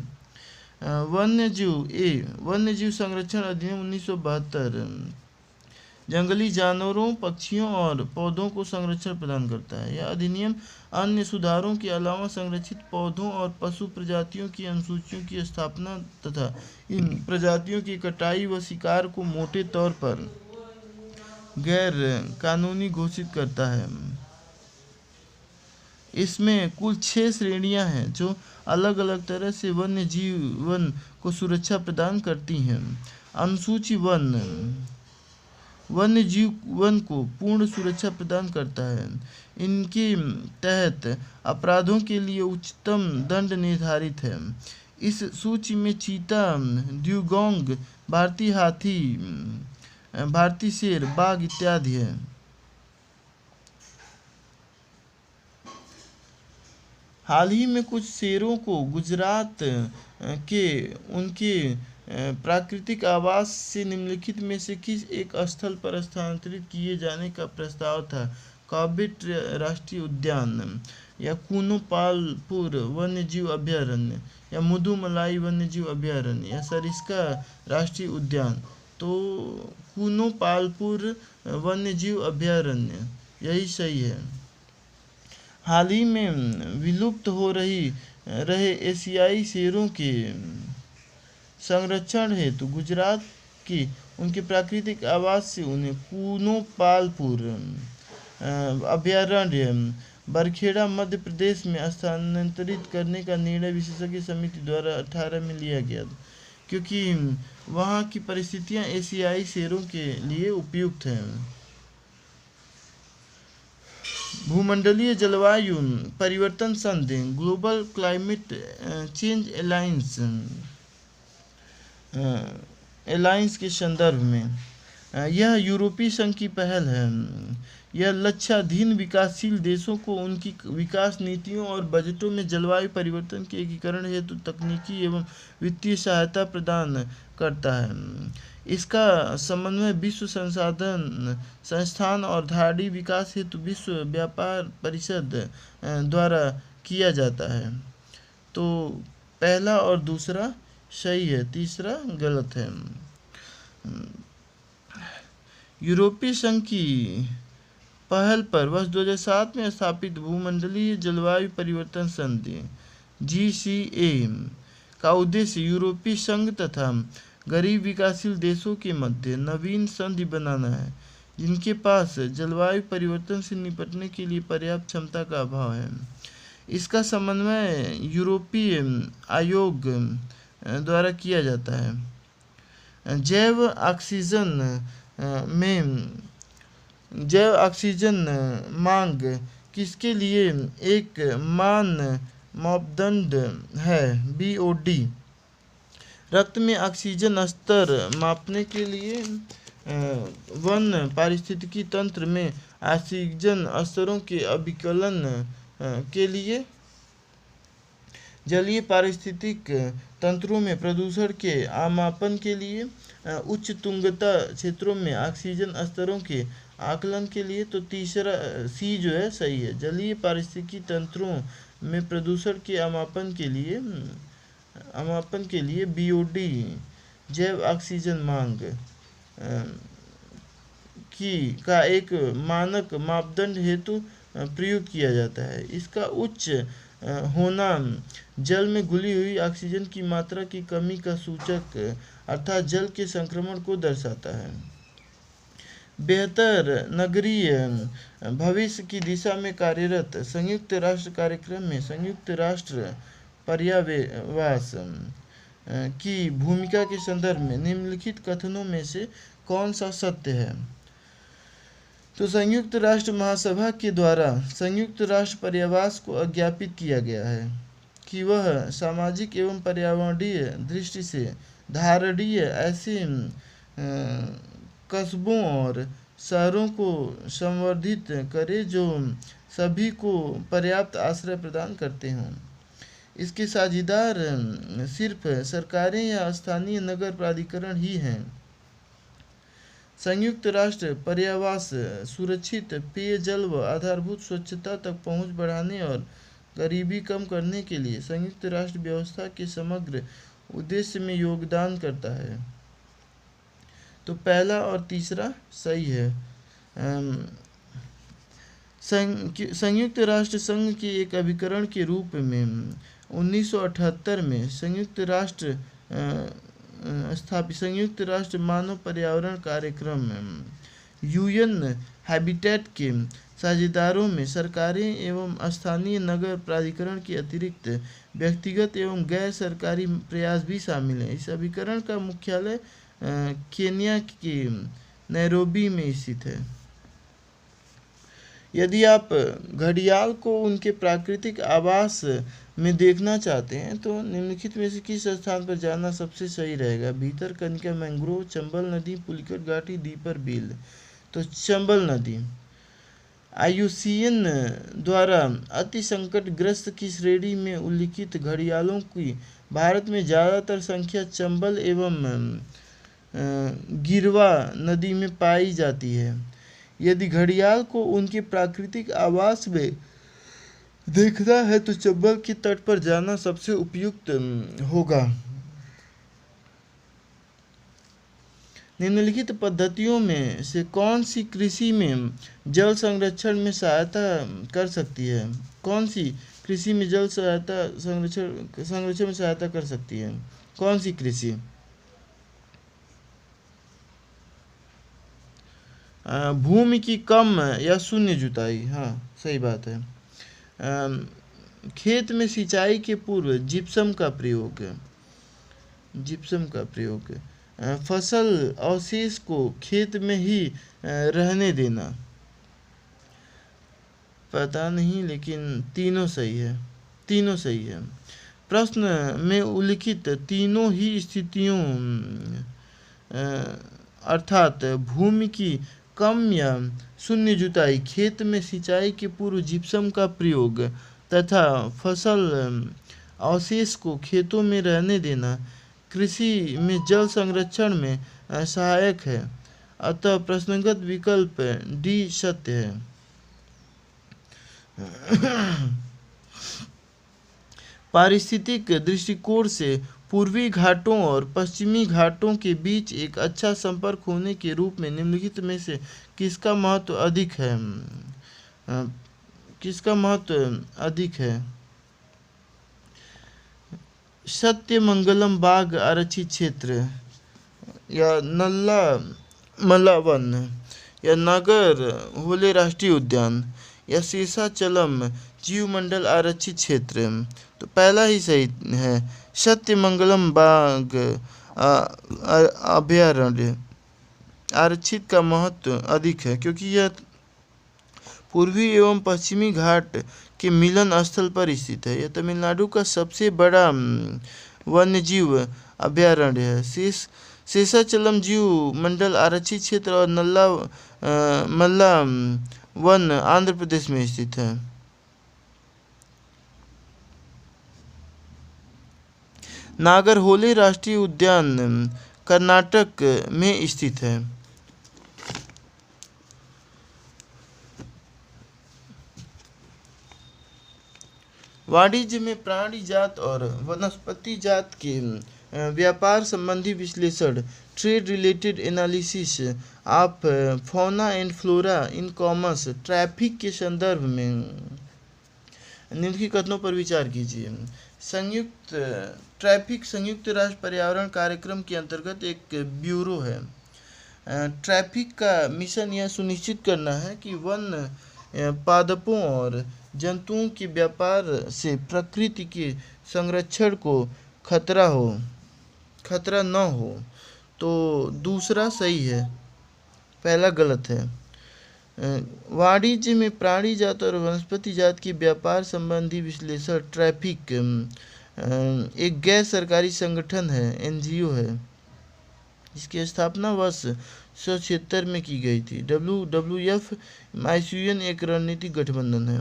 Speaker 1: वन्य जीव संरक्षण अधिनियम 1972 जंगली जानवरों, पक्षियों और पौधों को संरक्षण प्रदान करता है। यह अधिनियम अन्य सुधारों के अलावा संरक्षित पौधों और पशु प्रजातियों की अनुसूचियों की स्थापना तथा इन प्रजातियों की कटाई व शिकार को मोटे तौर पर गैर कानूनी घोषित करता है। इसमें कुल 6 श्रेणियां हैं जो अलग अलग तरह से वन्य जीवन को सुरक्षा प्रदान करती हैं। अनुसूची वन्य जीवन को पूर्ण सुरक्षा प्रदान करता है। इनके तहत अपराधों के लिए उच्चतम दंड निर्धारित है। इस सूची में चीता, ड्यूगोंग, भारतीय हाथी, भारतीय शेर, बाघ इत्यादि है। हाल ही में कुछ शेरों को गुजरात के उनके प्राकृतिक आवास से निम्नलिखित में से किस एक स्थल पर स्थानांतरित किए जाने का प्रस्ताव था? कॉर्बेट राष्ट्रीय उद्यान या कूनो पालपुर वन्यजीव अभयारण्य या मुदुमलाई वन्यजीव अभयारण्य या सरिस्का राष्ट्रीय उद्यान। तो कूनो पालपुर वन्यजीव अभयारण्य यही सही है। हाल ही में विलुप्त हो रहे एशियाई शेरों के संरक्षण हेतु गुजरात की उनके प्राकृतिक आवास से उन्हें कूनो पालपुर अभयारण्य बरखेड़ा मध्य प्रदेश में स्थानांतरित करने का निर्णय विशेषज्ञ समिति द्वारा 18 में लिया गया, क्योंकि वहाँ की परिस्थितियाँ एशियाई शेरों के लिए उपयुक्त हैं। भूमंडलीय जलवायु परिवर्तन संधि ग्लोबल क्लाइमेट चेंज अलायंस के संदर्भ में यह यूरोपीय संघ की पहल है। यह लक्ष्याधीन विकासशील देशों को उनकी विकास नीतियों और बजटों में जलवायु परिवर्तन के एकीकरण हेतु तकनीकी एवं वित्तीय सहायता प्रदान करता है। इसका समन्वय विश्व संसाधन संस्थान और धारणीय विकास हेतु विश्व व्यापार परिषद द्वारा किया जाता है। तो पहला और दूसरा सही है, तीसरा गलत है। यूरोपीय संघ की पहल पर वर्ष 2007 में स्थापित भूमंडलीय जलवायु परिवर्तन संधि GCA का उद्देश्य यूरोपीय संघ तथा गरीब विकासशील देशों के मध्य नवीन संधि बनाना है जिनके पास जलवायु परिवर्तन से निपटने के लिए पर्याप्त क्षमता का अभाव है। इसका समन्वय यूरोपीय आयोग द्वारा किया जाता है। जैव ऑक्सीजन मांग किसके लिए एक मापदंड है? BOD। रक्त में ऑक्सीजन स्तर मापने के लिए वन पारिस्थितिकी तंत्र में ऑक्सीजन स्तरों के अभिकलन के लिए जलीय पारिस्थितिक तंत्रों में प्रदूषण के आमापन के लिए उच्च तुंगता क्षेत्रों में ऑक्सीजन स्तरों के आकलन के लिए। तो तीसरा सी जो है सही है। जलीय पारिस्थितिकी तंत्रों में प्रदूषण के आमापन के लिए BOD जैव ऑक्सीजन मांग का एक मानक मापदंड हेतु प्रयोग किया जाता है। इसका उच्च होना जल में घुली हुई ऑक्सीजन की मात्रा की कमी का सूचक अर्थात जल के संक्रमण को दर्शाता है। बेहतर नगरीय भविष्य की दिशा में कार्यरत संयुक्त राष्ट्र कार्यक्रम में संयुक्त राष्ट्र पर्यावरण की भूमिका के संदर्भ में निम्नलिखित कथनों में से कौन सा सत्य है? तो संयुक्त राष्ट्र महासभा के द्वारा संयुक्त राष्ट्र पर्यावरण को अज्ञापित किया गया है कि वह सामाजिक एवं पर्यावरणीय दृष्टि से धारणीय ऐसे कस्बों और शहरों को संवर्धित करे जो सभी को पर्याप्त आश्रय प्रदान करते हों। इसके साझेदार सिर्फ सरकारें या स्थानीय नगर प्राधिकरण ही हैं। संयुक्त राष्ट्र पर्यावरण सुरक्षित पेयजल व आधारभूत स्वच्छता तक पहुंच बढ़ाने और गरीबी कम करने के लिए संयुक्त राष्ट्र व्यवस्था के समग्र उद्देश्य में योगदान करता है। तो पहला और तीसरा सही है। संयुक्त राष्ट्र संघ के एक अभिकरण के रूप में 1978 में संयुक्त राष्ट्र मानव पर्यावरण कार्यक्रम UN हैबिटेट के साझेदारों में सरकारें एवं स्थानीय नगर प्राधिकरण के अतिरिक्त व्यक्तिगत एवं गैर सरकारी प्रयास भी शामिल हैं। इस अभिकरण का मुख्यालय केन्या के नैरोबी में स्थित है। यदि आप घड़ियाल को उनके प्राकृतिक आवास में देखना चाहते हैं तो निम्नलिखित में से किस स्थान पर जाना सबसे सही रहेगा? भितरकनिका मैंग्रोव, चंबल नदी, पुलिकट घाटी, दीपर बिल। तो चंबल नदी। IUCN द्वारा अति संकटग्रस्त की श्रेणी में उल्लिखित घड़ियालों की भारत में ज़्यादातर संख्या चंबल एवं गिरवा नदी में पाई जाती है। यदि घड़ियाल को उनके प्राकृतिक आवास में देखना है तो चंबल के तट पर जाना सबसे उपयुक्त होगा। निम्नलिखित पद्धतियों में से कौन सी कृषि में जल संरक्षण में सहायता कर सकती है? कौन सी कृषि में जल संरक्षण में सहायता कर सकती है? कौन सी कृषि? भूमि की कम या शून्य जुताई। हाँ सही बात है। खेत में सिंचाई के पूर्व जिप्सम का प्रयोग। फसल अवशेष को खेत में ही रहने देना। पता नहीं लेकिन तीनों सही है। प्रश्न में उल्लिखित तीनों ही स्थितियों अर्थात भूमि की कम या शून्य जुताई, खेत में सिंचाई के पूर्व जिप्सम का प्रयोग तथा फसल अवशेष को खेतों में रहने देना कृषि में जल संरक्षण में सहायक है। अतः प्रश्नगत विकल्प डी सत्य है। पारिस्थितिक दृष्टिकोण से पूर्वी घाटों और पश्चिमी घाटों के बीच एक अच्छा संपर्क होने के रूप में निम्नलिखित में से किसका महत्व अधिक है? सत्यमंगलम बाघ आरक्षित क्षेत्र या नल्ला मला वन या नागर होले राष्ट्रीय उद्यान या शेषाचलम जीवमंडल आरक्षित क्षेत्र? तो पहला ही सही है, सत्यमंगलम बाघ अभयारण्य। आरक्षित का महत्व अधिक है क्योंकि यह पूर्वी एवं पश्चिमी घाट के मिलन स्थल पर स्थित है। यह तमिलनाडु का सबसे बड़ा वन्यजीव अभयारण्य है। शेषाचलम जीव मंडल आरक्षित क्षेत्र और मल्ला वन आंध्र प्रदेश में स्थित है। नागरहोले राष्ट्रीय उद्यान कर्नाटक में स्थित है। वाणिज्य में प्राणी जात और वनस्पति जात के व्यापार संबंधी विश्लेषण, trade related analysis of fauna and flora in commerce, traffic के संदर्भ में निम्नलिखित कथनों पर विचार कीजिए। ट्रैफिक संयुक्त राष्ट्र पर्यावरण कार्यक्रम के अंतर्गत एक ब्यूरो है। ट्रैफिक का मिशन यह सुनिश्चित करना है कि वन पादपों और जंतुओं के व्यापार से प्रकृति के संरक्षण को खतरा न हो। तो दूसरा सही है, पहला गलत है। वाणिज्य में प्राणी जात और वनस्पति जात के व्यापार संबंधी विश्लेषण, ट्रैफिक एक गैर सरकारी संगठन है, एनजीओ है, जिसकी स्थापना वर्ष 1976 में की गई थी। WWF IUCN एक रणनीतिक गठबंधन है।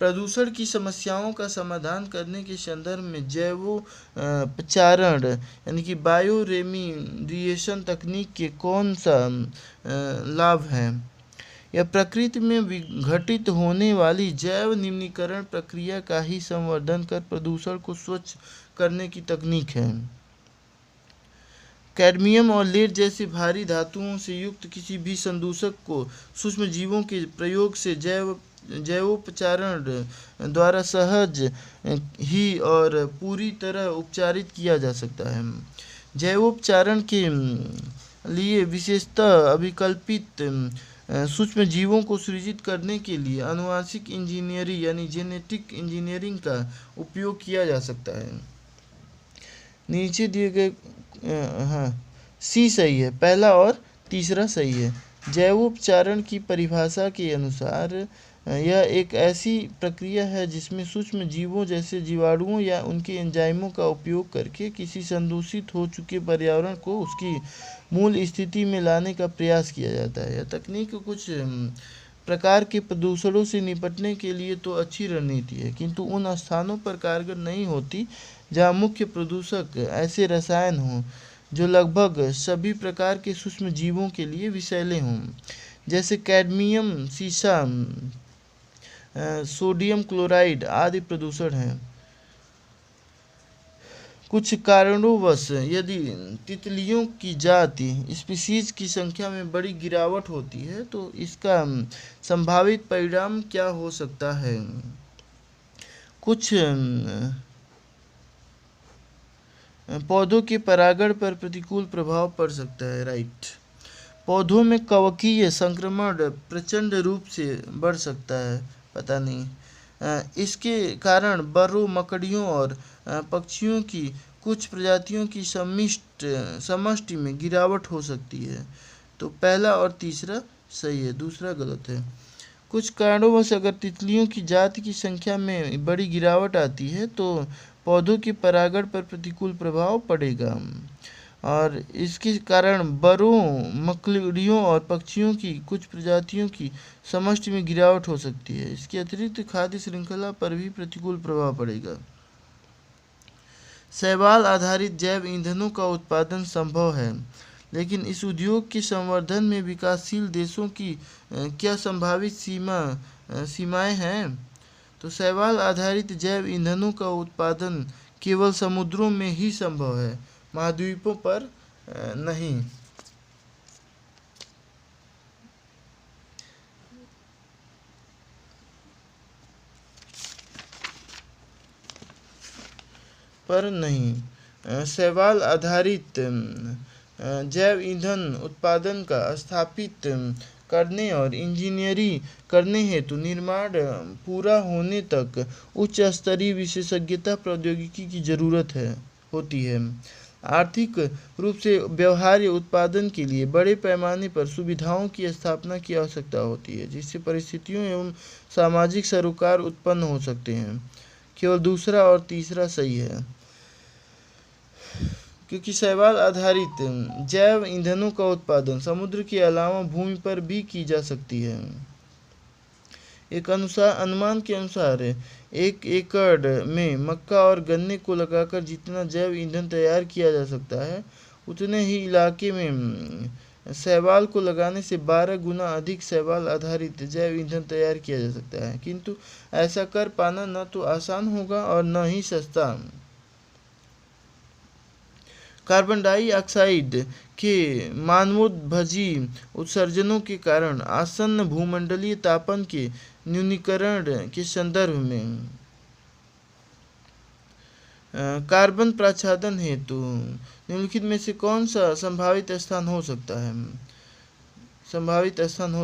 Speaker 1: प्रदूषण की समस्याओं का समाधान करने के संदर्भ में जैवोपचारण यानी कि बायो रेमिडिएशन तकनीक के कौन सा लाभ है? यह प्रकृति में विघटित होने वाली जैव निम्नीकरण प्रक्रिया का ही संवर्धन कर प्रदूषण को स्वच्छ करने की तकनीक है। कैडमियम और लेड जैसे भारी धातुओं से युक्त किसी भी संदूषक को सूक्ष्म जीवों के प्रयोग से जैवोपचारण द्वारा सहज ही और पूरी तरह उपचारित किया जा सकता है। जैवोपचारण के लिए विशेषतः अभिकल्पित सूक्ष्म जीवों को सृजित करने के लिए आनुवंशिक इंजीनियरिंग यानी जेनेटिक इंजीनियरिंग का उपयोग किया जा सकता है। नीचे दिए गए सी सही है, पहला और तीसरा सही है। जैवोपचारण की परिभाषा के अनुसार यह एक ऐसी प्रक्रिया है जिसमें सूक्ष्म जीवों जैसे जीवाणुओं या उनके एंजाइमों का उपयोग करके किसी संदूषित हो चुके पर्यावरण को उसकी मूल स्थिति में लाने का प्रयास किया जाता है। यह तकनीक कुछ प्रकार के प्रदूषणों से निपटने के लिए तो अच्छी रणनीति है, किंतु उन स्थानों पर कारगर नहीं होती जहाँ मुख्य प्रदूषक ऐसे रसायन हों जो लगभग सभी प्रकार के सूक्ष्म जीवों के लिए विषैले हों, जैसे कैडमियम, सीसा, सोडियम क्लोराइड आदि प्रदूषण हैं। कुछ कारणोंवश यदि तितलियों की जाति स्पीशीज की संख्या में बड़ी गिरावट होती है तो इसका संभावित परिणाम क्या हो सकता है? कुछ पौधों के परागण पर प्रतिकूल प्रभाव पड़ सकता है, राइट। पौधों में कवकीय संक्रमण प्रचंड रूप से बढ़ सकता है, पता नहीं। इसके कारण बर्रों, मकड़ियों और पक्षियों की कुछ प्रजातियों की समष्टि में गिरावट हो सकती है। तो पहला और तीसरा सही है, दूसरा गलत है। कुछ कारणों से अगर तितलियों की जाति की संख्या में बड़ी गिरावट आती है तो पौधों के परागण पर प्रतिकूल प्रभाव पड़ेगा और इसके कारण बर्रों, मकड़ियों और पक्षियों की कुछ प्रजातियों की समष्टि में गिरावट हो सकती है। इसके अतिरिक्त खाद्य श्रृंखला पर भी प्रतिकूल प्रभाव पड़ेगा। शैवाल आधारित जैव ईंधनों का उत्पादन संभव है, लेकिन इस उद्योग के संवर्धन में विकासशील देशों की क्या संभावित सीमाएं हैं? तो शैवाल आधारित जैव ईंधनों का उत्पादन केवल समुद्रों में ही संभव है, महाद्वीपों पर नहीं। शैवाल आधारित जैव ईंधन उत्पादन का स्थापित करने और इंजीनियरिंग करने हेतु निर्माण पूरा होने तक उच्च स्तरीय विशेषज्ञता प्रौद्योगिकी की जरूरत होती है। आर्थिक रूप से व्यवहार्य उत्पादन के लिए बड़े पैमाने पर सुविधाओं की स्थापना की आवश्यकता होती है, जिससे परिस्थितियों एवं सामाजिक सरोकार उत्पन्न हो सकते हैं। केवल दूसरा और तीसरा सही है, क्योंकि शैवाल आधारित जैव ईंधनों का उत्पादन समुद्र के अलावा भूमि पर भी की जा सकती है। एक अनुमान के अनुसार 1 एकड़ में मक्का और गन्ने को लगाकर जितना जैव ईंधन तैयार किया जा सकता है, उतने ही इलाके में शैवाल को लगाने से 12 गुना अधिक शैवाल आधारित जैव ईंधन तैयार किया जा सकता है। किंतु ऐसा कर पाना न तो आसान होगा और न ही सस्ता। कार्बन डाइऑक्साइड के मानवोद्भजी उत्सर्जनों के कारण आसन्न भूमंडलीय तापन के न्यूनीकरण के संदर्भ में कार्बन प्रच्छादन हेतु निम्नलिखित में से कौन सा संभावित स्थान हो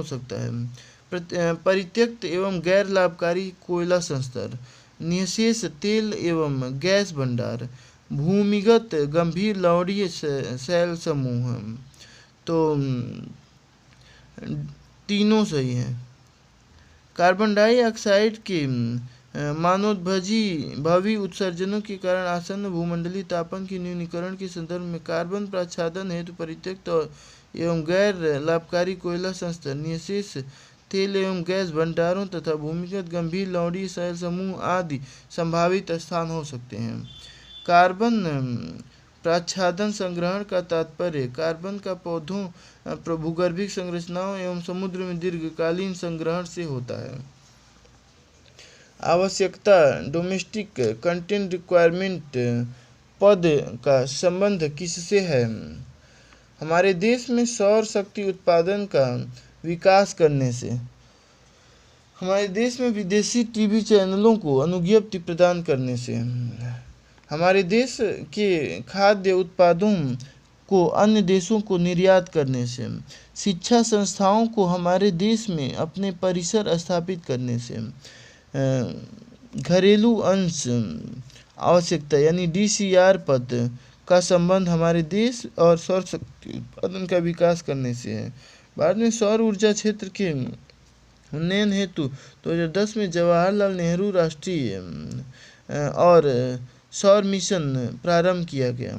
Speaker 1: सकता है? परित्यक्त एवं गैर लाभकारी कोयला संस्तर, निःशेष तेल एवं गैस भंडार, भूमिगत गंभीर लवणीय शैल समूह। तो तीनों सही हैं। कार्बन डाइऑक्साइड के मानवोद्भवी उत्सर्जनों के कारण आसन्न भूमंडलीय तापन के न्यूनीकरण के संदर्भ में कार्बन प्रच्छादन हेतु परित्यक्त एवं गैर लाभकारी कोयला संस्तर, निःशेष तेल एवं गैस भंडारों तथा भूमिगत गंभीर लवणीय शैल समूह आदि संभावित स्थान हो सकते हैं। कार्बन प्रच्छादन संग्रहण का तात्पर्य कार्बन का पौधों, भूगर्भिक संरचनाओं एवं समुद्र में दीर्घकालीन संग्रहण से होता है। आवश्यकता डोमेस्टिक कंटेंट रिक्वायरमेंट पद का संबंध किससे है? हमारे देश में सौर शक्ति उत्पादन का विकास करने से। हमारे देश में विदेशी टीवी चैनलों को अनुज्ञप्ति प्रदान करने से। हमारे देश के खाद्य उत्पादों को अन्य देशों को निर्यात करने से। शिक्षा संस्थाओं को हमारे देश में अपने परिसर स्थापित करने से। घरेलू अंश आवश्यकता यानी DCR पद का संबंध हमारे देश और सौर शक्ति उत्पादन का विकास करने से है। बाद में सौर ऊर्जा क्षेत्र के उन्नयन हेतु 2010 में जवाहरलाल नेहरू राष्ट्रीय और सौर मिशन प्रारंभ किया गया।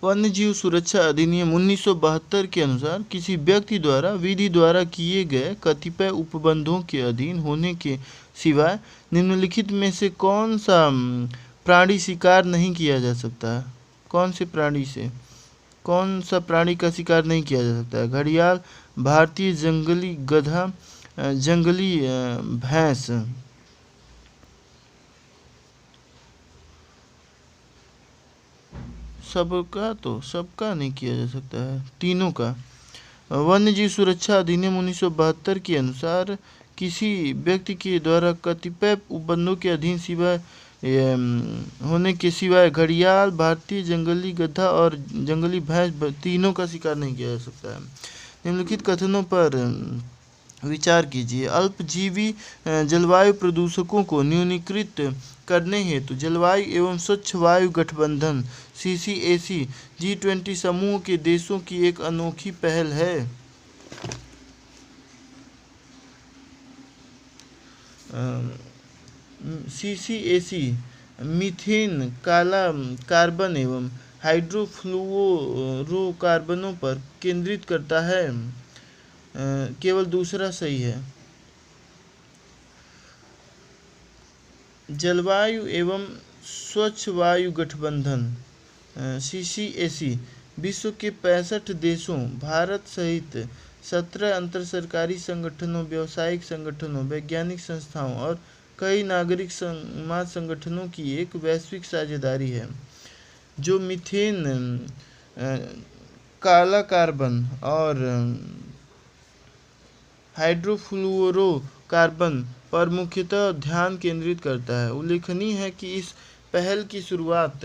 Speaker 1: वन्यजीव सुरक्षा अधिनियम 1972 के अनुसार किसी व्यक्ति द्वारा विधि द्वारा किए गए कतिपय उपबंधों के अधीन होने के सिवाय निम्नलिखित में से कौन सा प्राणी शिकार नहीं किया जा सकता है? कौन सा प्राणी का शिकार नहीं किया जा सकता है? घड़ियाल, भारतीय जंगली गधा, जंगली भैंस। सबका नहीं किया जा सकता है, तीनों का। वन्यजीव सुरक्षा अधिनियम 1972 के अनुसार किसी व्यक्ति के द्वारा कतिपय उपबंधों के अधीन होने के सिवाय घड़ियाल, भारतीय जंगली गधा और जंगली भैंस तीनों का शिकार नहीं किया जा सकता है। निम्नलिखित कथनों पर विचार कीजिए। अल्पजीवी जलवायु प्रदूषकों को न्यूनीकृत करने हेतु जलवायु एवं स्वच्छ वायु गठबंधन CCAC G20 समूह के देशों की एक अनोखी पहल है। CCAC मीथेन, काला कार्बन एवं हाइड्रोफ्लोरोकार्बनों पर केंद्रित करता है। केवल दूसरा सही है। जलवायु एवं स्वच्छ वायु गठबंधन CCAC विश्व के 65 देशों, भारत सहित 17 अंतरसरकारी संगठनों, व्यावसायिक संगठनों, वैज्ञानिक संस्थाओं और कई नागरिक समाज संगठनों की एक वैश्विक साझेदारी है, जो मीथेन, काला कार्बन और हाइड्रोफ्लोरोकार्बन पर मुख्यतः ध्यान केंद्रित करता है। उल्लेखनीय है कि इस पहल की शुरुआत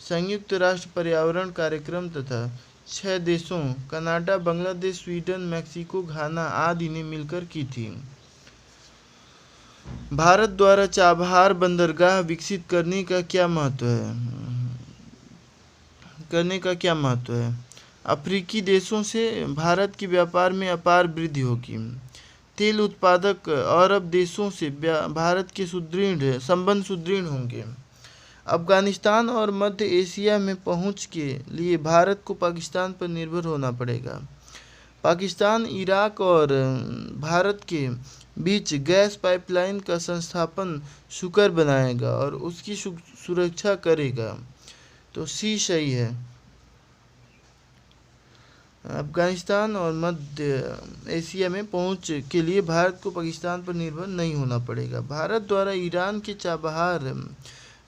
Speaker 1: संयुक्त राष्ट्र पर्यावरण कार्यक्रम तथा 6 देशों कनाडा, बांग्लादेश, स्वीडन, मैक्सिको, घाना आदि ने मिलकर की थी। भारत द्वारा चाबहार बंदरगाह विकसित करने का क्या महत्व है? अफ्रीकी देशों से भारत के व्यापार में अपार वृद्धि होगी। तेल उत्पादक अरब देशों से भारत के संबंध सुदृढ़ होंगे। अफगानिस्तान और मध्य एशिया में पहुंच के लिए भारत को पाकिस्तान पर निर्भर होना पड़ेगा। पाकिस्तान इराक और भारत के बीच गैस पाइपलाइन का संस्थापन सुकर बनाएगा और उसकी सुरक्षा करेगा। तो सी सही है। अफगानिस्तान और मध्य एशिया में पहुंच के लिए भारत को पाकिस्तान पर निर्भर नहीं होना पड़ेगा। भारत द्वारा ईरान के चाबहार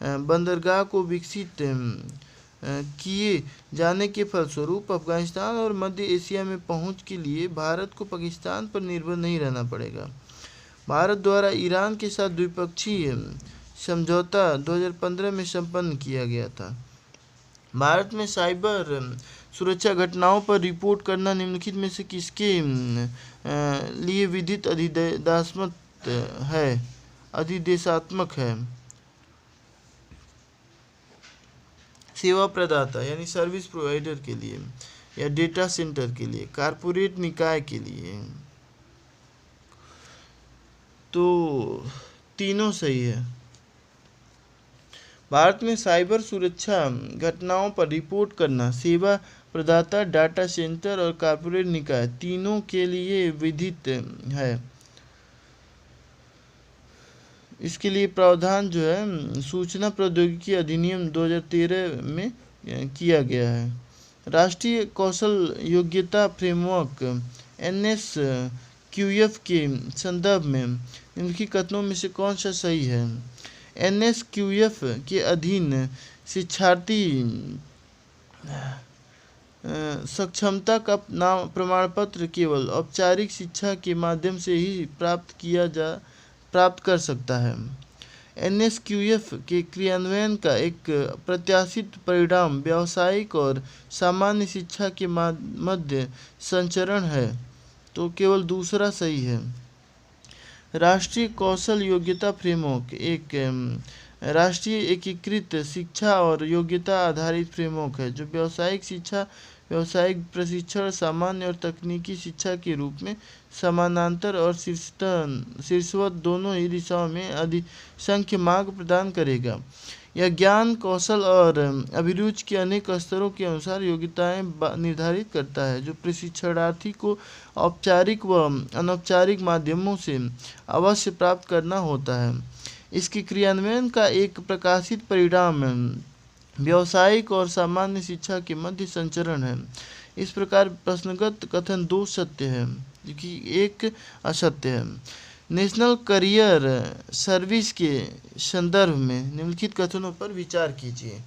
Speaker 1: बंदरगाह को विकसित किए जाने के फलस्वरूप अफगानिस्तान और मध्य एशिया में पहुंच के लिए भारत को पाकिस्तान पर निर्भर नहीं रहना पड़ेगा। भारत द्वारा ईरान के साथ द्विपक्षीय समझौता 2015 में संपन्न किया गया था। भारत में साइबर सुरक्षा घटनाओं पर रिपोर्ट करना निम्नलिखित में से किसके लिए विधित अधिदेशात्मक है? सेवा प्रदाता यानी सर्विस प्रोवाइडर के लिए, या डेटा सेंटर के लिए, कारपोरेट निकाय के लिए। तो तीनों सही है। भारत में साइबर सुरक्षा घटनाओं पर रिपोर्ट करना सेवा प्रदाता, डाटा सेंटर और कारपोरेट निकाय तीनों के लिए विधित है। इसके लिए प्रावधान जो है सूचना प्रौद्योगिकी अधिनियम 2013 में किया गया है। राष्ट्रीय कौशल योग्यता फ्रेमवर्क NSQF के संदर्भ में निम्नलिखित कथनों में से कौन सा सही है? NSQF के अधीन शिक्षार्थी सक्षमता का प्रमाण पत्र केवल औपचारिक शिक्षा के माध्यम से ही प्राप्त कर सकता है। NSQF के क्रियान्वयन का एक प्रत्याशित परिणाम व्यावसायिक और सामान्य शिक्षा के मध्य संचरण है। तो केवल दूसरा सही है। राष्ट्रीय कौशल योग्यता फ्रेमवर्क एक राष्ट्रीय एकीकृत शिक्षा और योग्यता आधारित फ्रेमवर्क है जो व्यावसायिक शिक्षा, व्यावसायिक प्रशिक्षण, सामान्य और तकनीकी शिक्षा के रूप में समानांतर और शीर्षवत दोनों ही दिशाओं में अधिसंख्य मार्ग प्रदान करेगा। यह ज्ञान, कौशल और अभिरुचि के अनेक स्तरों के अनुसार योग्यताएं निर्धारित करता है जो प्रशिक्षणार्थी को औपचारिक व अनौपचारिक माध्यमों से अवश्य प्राप्त करना होता है। इसके क्रियान्वयन का एक प्रकाशित परिणाम व्यावसायिक और सामान्य शिक्षा के मध्य संचरण है। इस प्रकार प्रश्नगत कथन 2 सत्य है जबकि 1 असत्य है। नेशनल करियर सर्विस के संदर्भ में निम्नलिखित कथनों पर विचार कीजिए।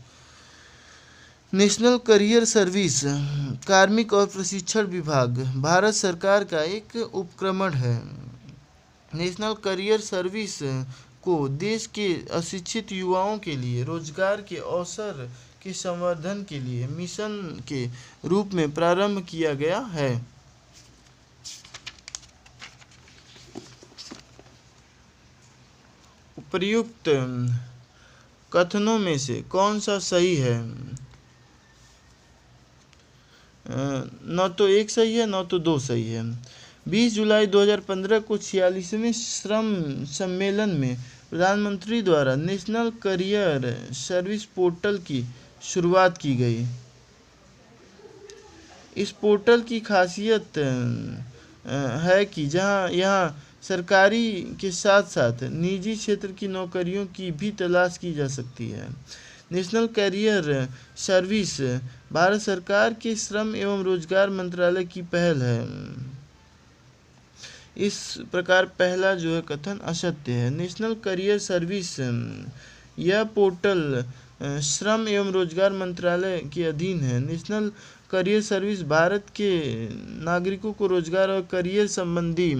Speaker 1: नेशनल करियर सर्विस कार्मिक और प्रशिक्षण विभाग भारत सरकार का एक उपक्रम है। नेशनल करियर सर्विस को देश के अशिक्षित युवाओं के लिए रोजगार के अवसर के संवर्धन के लिए मिशन के रूप में प्रारंभ किया गया है। उपर्युक्त कथनों में से कौन सा सही है? न तो 1 सही है न तो 2 सही है। 20 जुलाई 2015 को 46वें श्रम सम्मेलन में प्रधानमंत्री द्वारा नेशनल करियर सर्विस पोर्टल की शुरुआत की गई। इस पोर्टल की खासियत है कि यहाँ सरकारी के साथ साथ निजी क्षेत्र की नौकरियों की भी तलाश की जा सकती है। नेशनल करियर सर्विस भारत सरकार के श्रम एवं रोजगार मंत्रालय की पहल है। इस प्रकार पहला जो है कथन असत्य है। नेशनल करियर सर्विस यह पोर्टल श्रम एवं रोजगार मंत्रालय के अधीन है। नेशनल करियर सर्विस भारत के नागरिकों को रोजगार और करियर संबंधी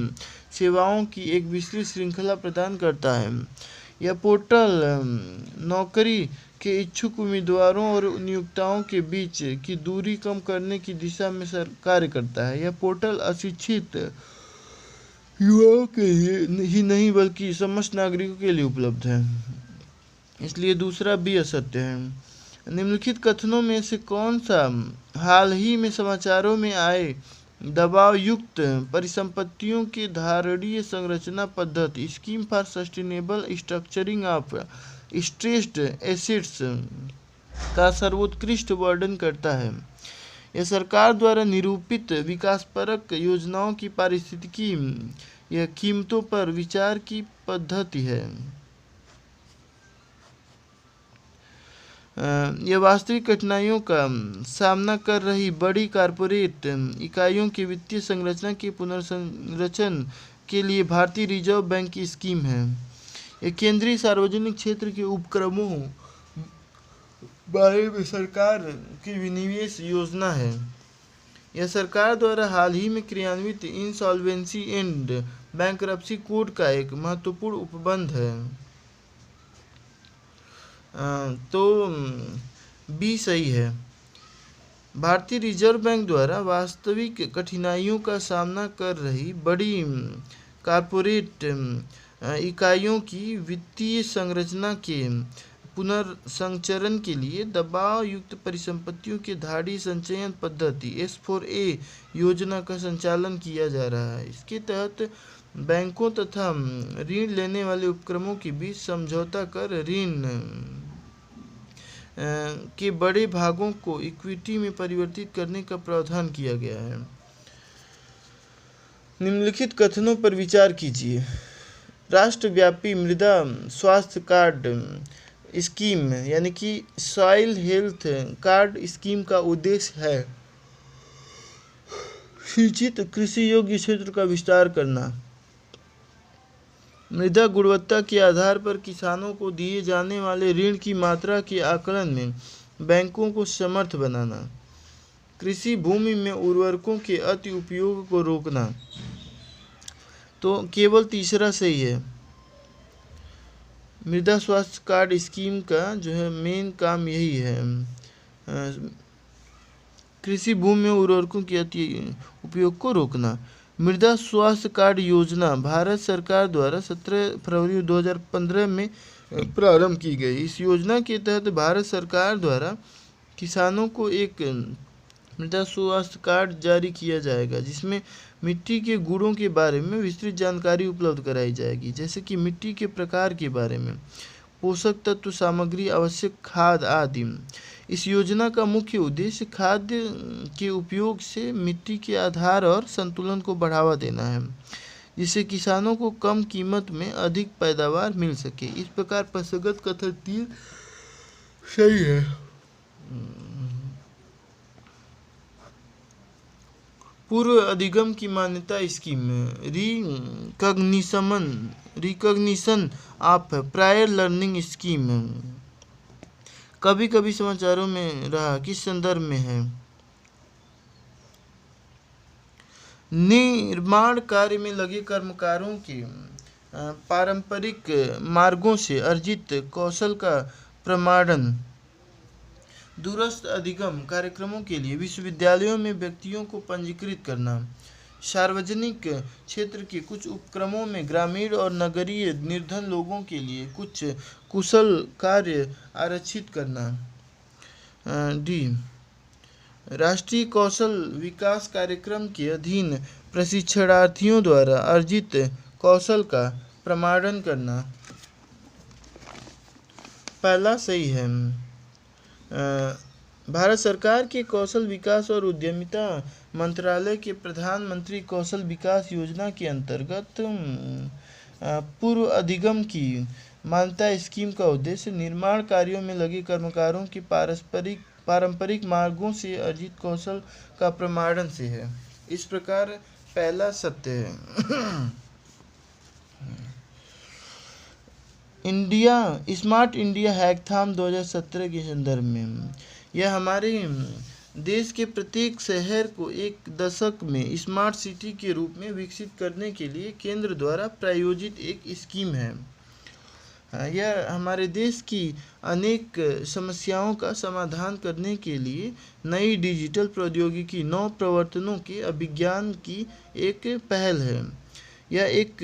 Speaker 1: सेवाओं की एक विस्तृत श्रृंखला प्रदान करता है। यह पोर्टल नौकरी के इच्छुक उम्मीदवारों और नियोक्ताओं के बीच की दूरी कम करने की दिशा में कार्य करता है। यह पोर्टल अशिक्षित युवाओं के लिए ही नहीं बल्कि समस्त नागरिकों के लिए उपलब्ध है, इसलिए दूसरा भी असत्य है। निम्नलिखित कथनों में से कौन सा हाल ही में समाचारों में आए दबाव युक्त परिसंपत्तियों की धारणीय संरचना पद्धति scheme for sustainable structuring of stressed assets का सर्वोत्कृष्ट वर्णन करता है? यह सरकार द्वारा निरूपित विकासपरक योजनाओं की पारिस्थितिकी या कीमतों पर विचार की पद्धति है। यह वास्तविक कठिनाइयों का सामना कर रही बड़ी कॉरपोरेट इकाइयों की वित्तीय संरचना के पुनर्संरचन के लिए भारतीय रिजर्व बैंक की स्कीम है। यह केंद्रीय सार्वजनिक क्षेत्र के उपक्रमों बारे में सरकार की विनिवेश योजना है। यह सरकार द्वारा हाल ही में क्रियान्वित इंसॉल्वेंसी एंड बैंकरप्सी कोड का एक महत्वपूर्ण उपबंध है। तो बी सही है। भारतीय रिजर्व बैंक द्वारा वास्तविक कठिनाइयों का सामना कर रही बड़ी कॉरपोरेट इकाइयों की वित्तीय संरचना के पुनर्संचरण के लिए दबाव युक्त परिसंपत्तियों की धाड़ी संचयन पद्धति S4A योजना का संचालन किया जा रहा है। इसके तहत बैंकों तथा ऋण लेने वाले उपक्रमों के बीच समझौता कर ऋण के बड़े भागों को इक्विटी में परिवर्तित करने का प्रावधान किया गया है। निम्नलिखित कथनों पर विचार कीजिए। राष्ट्रव्यापी मृदा स्वास्थ्य कार्ड स्कीम यानी कि सॉइल हेल्थ कार्ड स्कीम का उद्देश्य है सिंचित कृषि योग्य क्षेत्र का विस्तार करना, मृदा गुणवत्ता के आधार पर किसानों को दिए जाने वाले ऋण की मात्रा के आकलन में बैंकों को समर्थ बनाना, कृषि भूमि में उर्वरकों के अति उपयोग को रोकना। तो केवल तीसरा सही है। मृदा स्वास्थ्य कार्ड स्कीम का जो है मेन काम यही है, कृषि भूमि में उर्वरकों के अति उपयोग को रोकना। मृदा स्वास्थ्य कार्ड योजना भारत सरकार द्वारा 17 फरवरी 2015 में प्रारंभ की गई। इस योजना के तहत भारत सरकार द्वारा किसानों को एक मृदा स्वास्थ्य कार्ड जारी किया जाएगा, जिसमें मिट्टी के गुणों के बारे में विस्तृत जानकारी उपलब्ध कराई जाएगी, जैसे कि मिट्टी के प्रकार के बारे में, पोषक तत्व सामग्री, आवश्यक खाद आदि। इस योजना का मुख्य उद्देश्य खाद्य के उपयोग से मिट्टी के आधार और संतुलन को बढ़ावा देना है, जिससे किसानों को कम कीमत में अधिक पैदावार मिल सके। इस प्रकार प्रसंगत कथन 3 सही है। पूर्व अधिगम की मान्यता scheme recognition of prior learning scheme कभी कभी समाचारों में रहा, किस संदर्भ में है? निर्माण कार्य में लगे कर्मकारों के पारंपरिक मार्गों से अर्जित कौशल का प्रमाणन। दूरस्थ अधिगम कार्यक्रमों के लिए विश्वविद्यालयों में व्यक्तियों को पंजीकृत करना। सार्वजनिक क्षेत्र के कुछ उपक्रमों में ग्रामीण और नगरीय निर्धन लोगों के लिए कुछ कुशल कार्य आरक्षित करना। डी राष्ट्रीय कौशल विकास कार्यक्रम के अधीन प्रशिक्षणार्थियों द्वारा अर्जित कौशल का प्रमाणन करना। पहला सही है। भारत सरकार के कौशल विकास और उद्यमिता मंत्रालय के प्रधानमंत्री कौशल विकास योजना के अंतर्गत पूर्व अधिगम की मान्यता स्कीम का उद्देश्य निर्माण कार्यों में लगे कर्मकारों की पारंपरिक मार्गों से अर्जित कौशल का प्रमाणन से है। इस प्रकार पहला सत्य है। स्मार्ट इंडिया हैकाथॉन 2017 के संदर्भ में यह हमारे देश के प्रत्येक शहर को एक दशक में स्मार्ट सिटी के रूप में विकसित करने के लिए केंद्र द्वारा प्रायोजित एक स्कीम है। यह हमारे देश की अनेक समस्याओं का समाधान करने के लिए नई डिजिटल प्रौद्योगिकी नव प्रवर्तनों के अभिज्ञान की एक पहल है। यह एक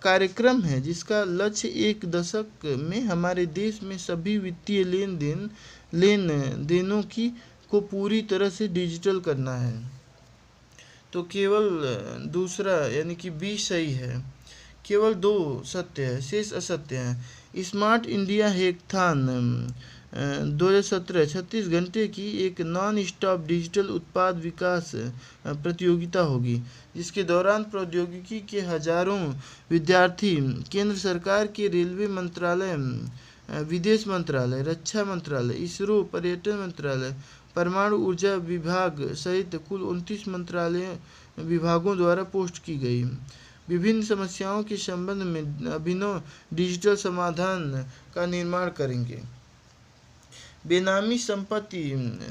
Speaker 1: कार्यक्रम है जिसका लक्ष्य एक दशक में हमारे देश में सभी वित्तीय लेन देनों की को पूरी तरह से डिजिटल करना है। तो केवल दूसरा यानी कि बी सही है। केवल 2 सत्य है, शेष असत्य हैं। स्मार्ट इंडिया हैकाथॉन 2017 36 घंटे की एक नॉन स्टॉप डिजिटल उत्पाद विकास प्रतियोगिता होगी, जिसके दौरान प्रौद्योगिकी के हजारों विद्यार्थी केंद्र सरकार के रेलवे मंत्रालय, विदेश मंत्रालय, रक्षा मंत्रालय, इसरो, पर्यटन मंत्रालय, परमाणु ऊर्जा विभाग सहित कुल 29 मंत्रालय विभागों द्वारा पोस्ट की गई विभिन्न समस्याओं के संबंध में अभिनव डिजिटल समाधान का निर्माण करेंगे। बेनामी संपत्ति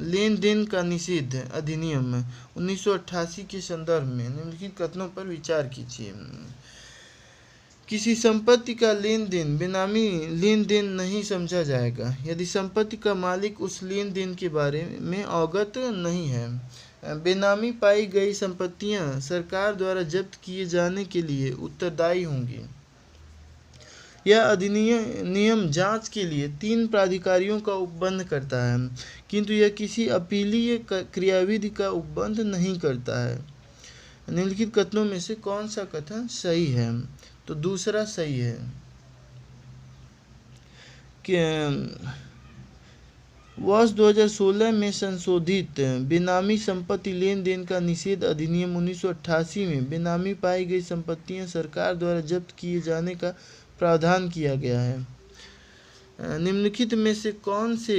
Speaker 1: लेन देन का निषेध अधिनियम 1988 के संदर्भ में निम्नलिखित कथनों पर विचार कीजिए। किसी संपत्ति का लेन देन बेनामी लेन देन नहीं समझा जाएगा यदि संपत्ति का मालिक उस लेन देन के बारे में अवगत नहीं है। बेनामी पाई गई संपत्तियां सरकार द्वारा जब्त किए जाने के लिए उत्तरदायी होंगी। यह अधिनियम जांच के लिए 3 प्राधिकारियों का उपबंध करता है, किंतु यह किसी अपीलीय क्रियाविधि का उपबंध नहीं करता है। निम्नलिखित कथनों में से कौन सा कथन सही है? तो दूसरा सही है कि वर्ष 2016 में संशोधित बेनामी संपत्ति लेन देन का निषेध अधिनियम 1988 में बेनामी पाई गई संपत्तियां सरकार द्वारा जब्त किए जाने का प्रावधान किया गया है। निम्नलिखित में से कौन से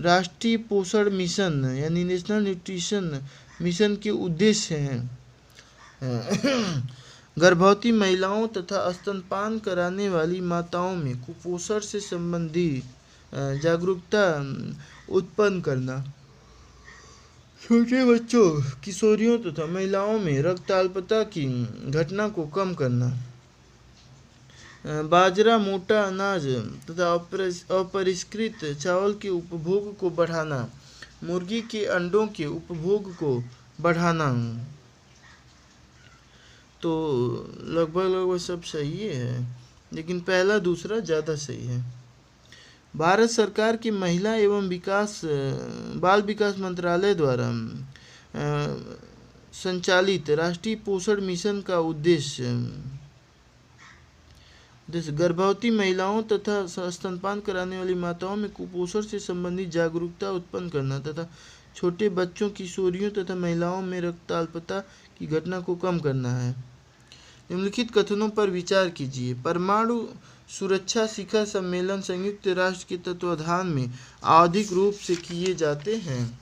Speaker 1: राष्ट्रीय पोषण मिशन यानी नेशनल न्यूट्रिशन मिशन के उद्देश्य हैं? गर्भवती महिलाओं तथा स्तनपान कराने वाली माताओं में कुपोषण से संबंधी जागरूकता उत्पन्न करना, छोटे बच्चों, किशोरियों तथा महिलाओं में रक्ताल्पता की घटना को कम करना, बाजरा, मोटा अनाज तथा अपरिष्कृत चावल के उपभोग को बढ़ाना, मुर्गी के अंडों के उपभोग को बढ़ाना। तो लगभग सब सही है, लेकिन पहला दूसरा ज़्यादा सही है। भारत सरकार के महिला एवं बाल विकास मंत्रालय द्वारा संचालित राष्ट्रीय पोषण मिशन का उद्देश्य गर्भवती महिलाओं तथा स्तनपान कराने वाली माताओं में कुपोषण से संबंधित जागरूकता उत्पन्न करना तथा छोटे बच्चों, किशोरियों तथा महिलाओं में रक्ताल्पता की घटना को कम करना है। निम्नलिखित कथनों पर विचार कीजिए। परमाणु सुरक्षा शिखर सम्मेलन संयुक्त राष्ट्र के तत्वाधान में आवधिक रूप से किए जाते हैं।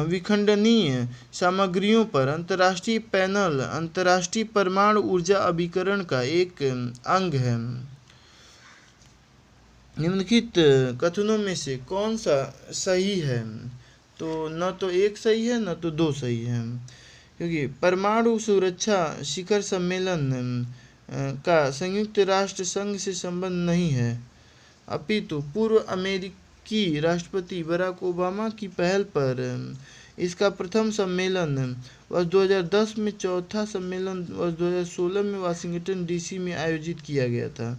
Speaker 1: विखंडनीय सामग्रियों पर अंतर्राष्ट्रीय पैनल अंतर्राष्ट्रीय परमाणु ऊर्जा अभिकरण का एक अंग है। निम्नलिखित कथनों में से कौन सा सही है? तो न तो 1 सही है न तो 2 सही है, क्योंकि परमाणु सुरक्षा शिखर सम्मेलन का संयुक्त राष्ट्र संघ से संबंध नहीं है, अपितु पूर्व अमेरिकी राष्ट्रपति बराक ओबामा की पहल पर इसका प्रथम सम्मेलन वर्ष 2010 में, चौथा सम्मेलन वर्ष 2016 में वाशिंगटन डीसी में आयोजित किया गया था।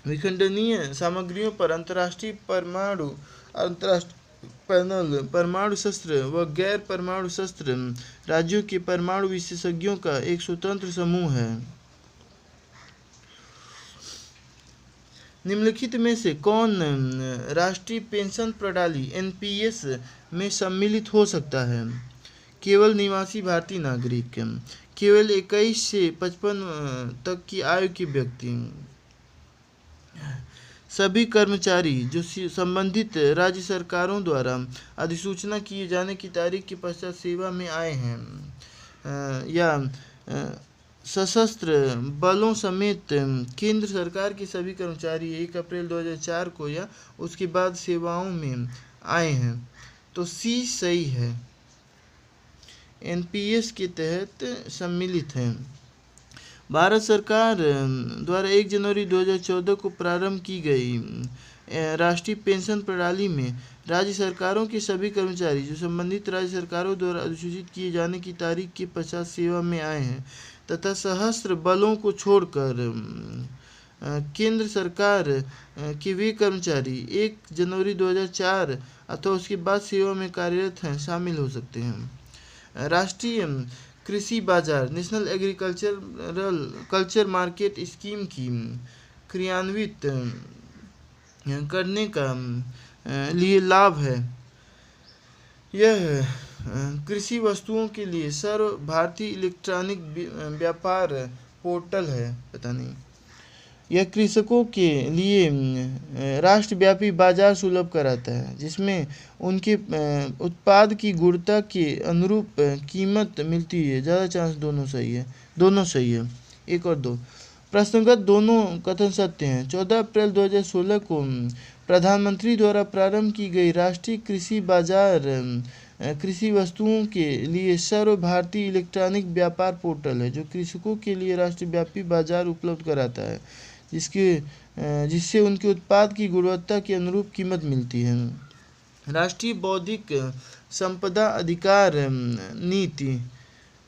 Speaker 1: विखंडनीय सामग्रियों पर अंतर्राष्ट्रीय पैनल परमाणु शस्त्र व गैर परमाणु शस्त्र राज्यों के परमाणु विशेषज्ञों का एक स्वतंत्र समूह है। निम्नलिखित में से कौन राष्ट्रीय पेंशन प्रणाली एनपीएस में सम्मिलित हो सकता है? केवल निवासी भारतीय नागरिक, केवल 21 से 55 तक की आयु के व्यक्ति, सभी कर्मचारी जो संबंधित राज्य सरकारों द्वारा अधिसूचना किए जाने की तारीख के पश्चात सेवा में आए हैं, या सशस्त्र बलों समेत केंद्र सरकार के सभी कर्मचारी 1 अप्रैल 2004 को या उसके बाद सेवाओं में आए हैं। तो सी सही है। एनपीएस के तहत सम्मिलित हैं। भारत सरकार द्वारा 1 जनवरी 2014 को प्रारंभ की गई राष्ट्रीय पेंशन प्रणाली में राज्य सरकारों के सभी कर्मचारी जो संबंधित राज्य सरकारों द्वारा अधिसूचित किए जाने की तारीख के पश्चात सेवा में आए हैं तथा सशस्त्र बलों को छोड़कर केंद्र सरकार के वे कर्मचारी 1 जनवरी 2004 अथवा उसके बाद सेवा में कार्यरत हैं शामिल हो सकते हैं। राष्ट्रीय कृषि बाजार नेशनल कल्चर मार्केट स्कीम की क्रियान्वित करने का लिए लाभ है। यह कृषि वस्तुओं के लिए सर्व भारतीय इलेक्ट्रॉनिक व्यापार पोर्टल है। पता नहीं, यह कृषकों के लिए राष्ट्रव्यापी बाजार सुलभ कराता है जिसमें उनके उत्पाद की गुणवत्ता के अनुरूप कीमत मिलती है। ज़्यादा चांस दोनों सही है। 1 और 2 प्रश्नगत दोनों कथन सत्य हैं। 14 अप्रैल 2016 को प्रधानमंत्री द्वारा प्रारंभ की गई राष्ट्रीय कृषि बाजार कृषि वस्तुओं के लिए सर्व भारतीय इलेक्ट्रॉनिक व्यापार पोर्टल है जो कृषकों के लिए राष्ट्रव्यापी बाजार उपलब्ध कराता है जिससे उनके उत्पाद की गुणवत्ता के अनुरूप कीमत मिलती है। राष्ट्रीय बौद्धिक संपदा अधिकार नीति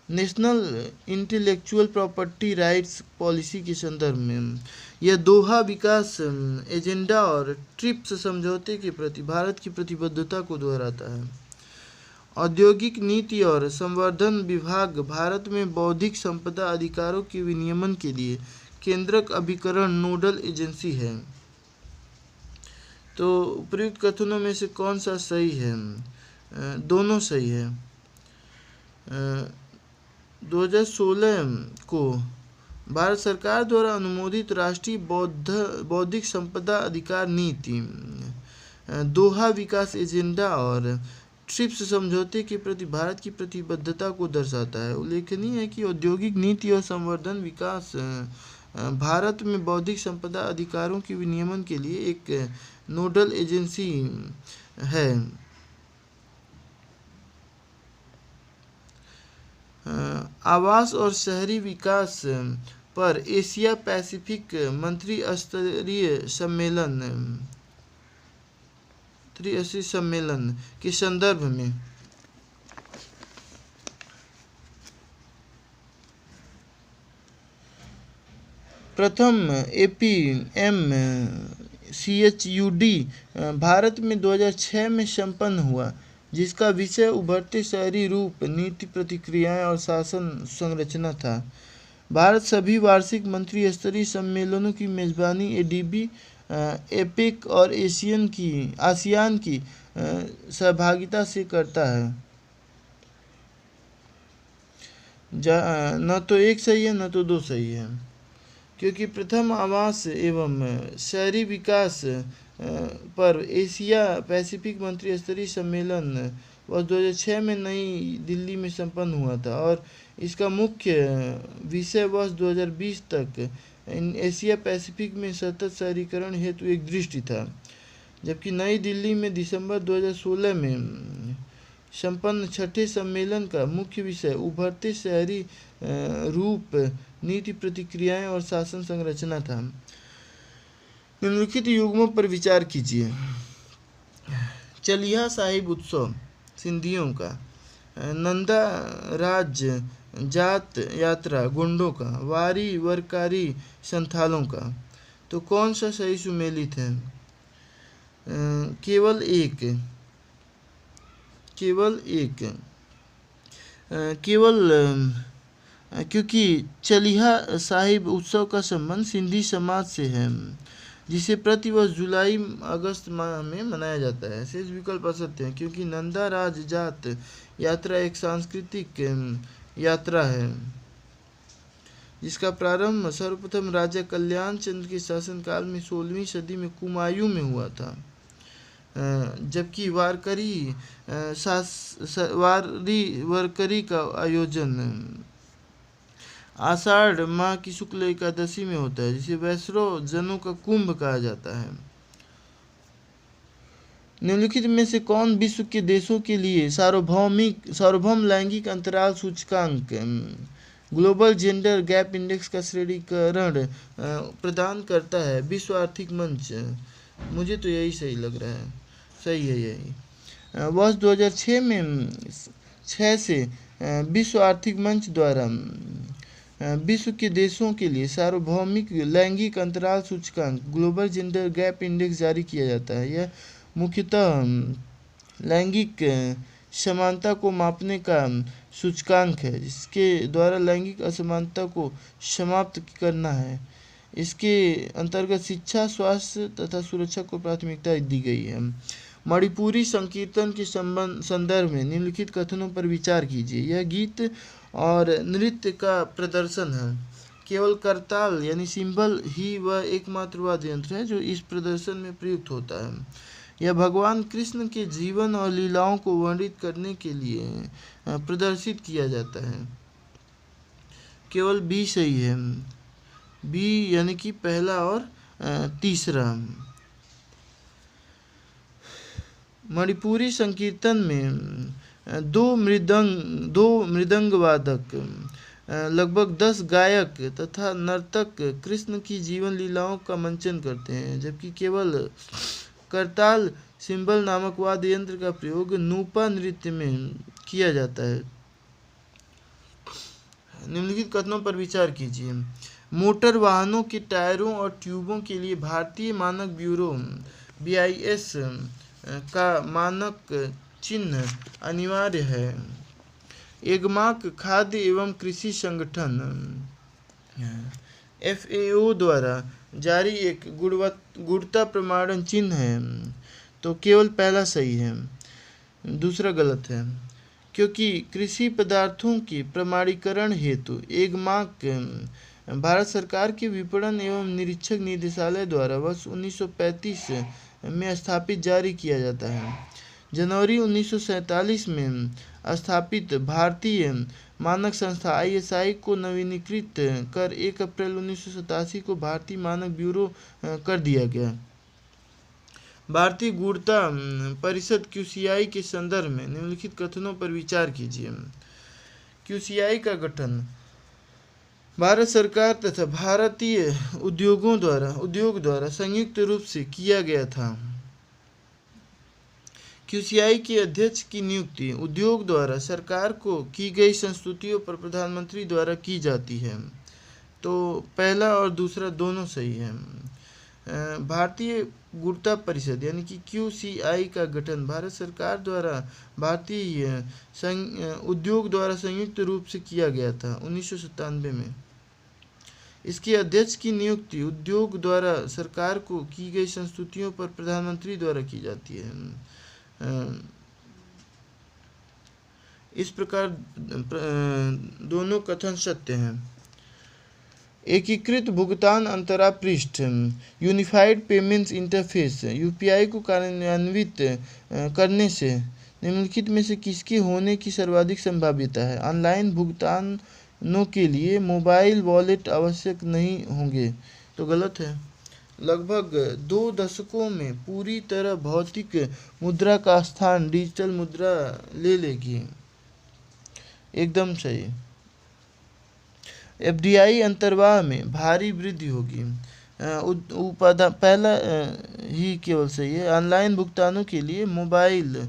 Speaker 1: national intellectual property rights policy के संदर्भ में यह दोहा विकास एजेंडा और ट्रिप्स समझौते के प्रति भारत की प्रतिबद्धता को दोहराता है। औद्योगिक नीति और संवर्धन विभाग भारत में बौद्धिक संपदा अधिकारों के विनियमन के लिए केंद्रक अभिकरण नोडल एजेंसी है। तो उपयुक्त कथनों में से कौन सा सही है? दोनों सही है। 2016 को भारत सरकार द्वारा अनुमोदित राष्ट्रीय बौद्धिक संपदा अधिकार नीति दोहा विकास एजेंडा और ट्रिप्स समझौते के प्रति भारत की प्रतिबद्धता को दर्शाता है। उल्लेखनीय है कि औद्योगिक नीति और संवर्धन विकास भारत में बौद्धिक संपदा अधिकारों के विनियमन के लिए एक नोडल एजेंसी है। आवास और शहरी विकास पर एशिया पैसिफिक मंत्री स्तरीय सम्मेलन के संदर्भ में प्रथम APMCHUD भारत में 2006 में संपन्न हुआ जिसका विषय उभरते शहरी रूप नीति प्रतिक्रियाएं और शासन संरचना था। भारत सभी वार्षिक मंत्री स्तरीय सम्मेलनों की मेजबानी ADB एपेक और आसियान की सहभागिता से करता है। न तो एक सही है न तो दो सही है क्योंकि प्रथम आवास एवं शहरी विकास पर एशिया पैसिफिक मंत्री स्तरीय सम्मेलन वर्ष 2006 में नई दिल्ली में संपन्न हुआ था और इसका मुख्य विषय वर्ष 2020 तक एशिया पैसिफिक में सतत शहरीकरण हेतु एक दृष्टि था, जबकि नई दिल्ली में दिसंबर 2016 में संपन्न छठे सम्मेलन का मुख्य विषय उभरते शहरी रूप नीति प्रतिक्रियाएं और शासन संरचना था। निम्नलिखित युग्मों पर विचार कीजिए। चलिया साहिब उत्सव सिंधियों का, नंदा राज जात यात्रा गोंडों का, वारी वरकारी संथालों का। तो कौन सा सही सुमेलित है? केवल क्योंकि चलिया साहिब उत्सव का संबंध सिंधी समाज से है जिसे प्रतिवर्ष जुलाई अगस्त माह में मनाया जाता है। शेष विकल्प असत्य हैं क्योंकि नंदा राज जात यात्रा एक सांस्कृतिक यात्रा है जिसका प्रारंभ सर्वप्रथम राजा कल्याण चंद्र के शासनकाल में 16वीं सदी में कुमायूं में हुआ था, जबकि वारी वरकरी का आयोजन आषाढ़ माह की शुक्ल एकादशी में होता है जिसे वैष्णव जनों का कुंभ कहा जाता है। निम्नलिखित में से कौन विश्व के देशों के लिए सार्वभौम लैंगिक अंतराल सूचकांक ग्लोबल जेंडर गैप इंडेक्स का श्रेणीकरण प्रदान करता है? विश्व आर्थिक मंच। मुझे तो यही सही लग रहा है, सही है यही। वर्ष 2006 में 6 से विश्व आर्थिक मंच द्वारा विश्व के देशों के लिए सार्वभौमिक लैंगिक अंतराल सूचकांक ग्लोबल जेंडर गैप इंडेक्स जारी किया जाता है। यह मुख्यतः लैंगिक समानता को मापने का सूचकांक है, जिसके द्वारा लैंगिक असमानता को समाप्त करना है। इसके अंतर्गत शिक्षा, स्वास्थ्य तथा सुरक्षा को प्राथमिकता दी गई है। मणिपुरी संकीर्तन के संदर्भ में निम्नलिखित कथनों पर विचार कीजिए। यह गीत और नृत्य का प्रदर्शन है। केवल करताल यानी सिंबल ही वह एकमात्र वाद्य यंत्र है जो इस प्रदर्शन में प्रयुक्त होता है। यह भगवान कृष्ण के जीवन और लीलाओं को वर्णित करने के लिए प्रदर्शित किया जाता है। केवल बी सही है, बी यानी कि पहला और तीसरा। मणिपुरी संकीर्तन में दो मृदंग वादक, लगभग 10 गायक तथा नर्तक कृष्ण की जीवन लीलाओं का मंचन करते हैं, जबकि केवल करताल सिंबल नामक वाद्य यंत्र का प्रयोग नूपा नृत्य में किया जाता है। निम्नलिखित कथनों पर विचार कीजिए। मोटर वाहनों के टायरों और ट्यूबों के लिए भारतीय मानक ब्यूरो BIS का मानक चिन्ह अनिवार्य है। एगमार्क खाद्य एवं कृषि संगठन FAO द्वारा जारी एक गुणवत्ता प्रमाणन चिन्ह है, तो केवल पहला सही है, दूसरा गलत है। क्योंकि कृषि पदार्थों के प्रमाणीकरण हेतु एगमार्क भारत सरकार के विपणन एवं निरीक्षक निदेशालय द्वारा वर्ष 1935 में स्थापित जारी किया जाता है। जनवरी 1947 में स्थापित भारतीय मानक संस्था ISI को नवीनीकृत कर 1 अप्रैल 1987 को भारतीय मानक ब्यूरो कर दिया गया। भारतीय गुणवत्ता परिषद QCI के संदर्भ में निम्नलिखित कथनों पर विचार कीजिए। QCI का गठन भारत सरकार तथा भारतीय उद्योग द्वारा संयुक्त रूप से किया गया था। QCI के अध्यक्ष की नियुक्ति उद्योग द्वारा सरकार को की गई संस्तुतियों पर प्रधानमंत्री द्वारा की जाती है, तो पहला और दूसरा दोनों सही है। भारतीय गुणवत्ता परिषद यानी कि QCI का गठन भारत सरकार द्वारा भारतीय उद्योग द्वारा संयुक्त रूप से किया गया था 1997 में। इसके अध्यक्ष की नियुक्ति उद्योग द्वारा सरकार को की गई संस्तुतियों पर प्रधानमंत्री द्वारा की जाती है। इस प्रकार दोनों कथन सत्य हैं। एकीकृत भुगतान अंतरा पृष्ठ यूनिफाइड पेमेंट्स इंटरफेस UPI को कार्यान्वित करने से निम्नलिखित में से किसके होने की सर्वाधिक संभाव्यता है? ऑनलाइन भुगतानों के लिए मोबाइल वॉलेट आवश्यक नहीं होंगे, तो गलत है। लगभग 2 दशकों में पूरी तरह भौतिक मुद्रा का स्थान डिजिटल मुद्रा ले लेगी, एकदम सही। FDI अंतर्वाह में भारी वृद्धि होगी, पहला ही केवल सही है। ऑनलाइन भुगतानों के लिए मोबाइल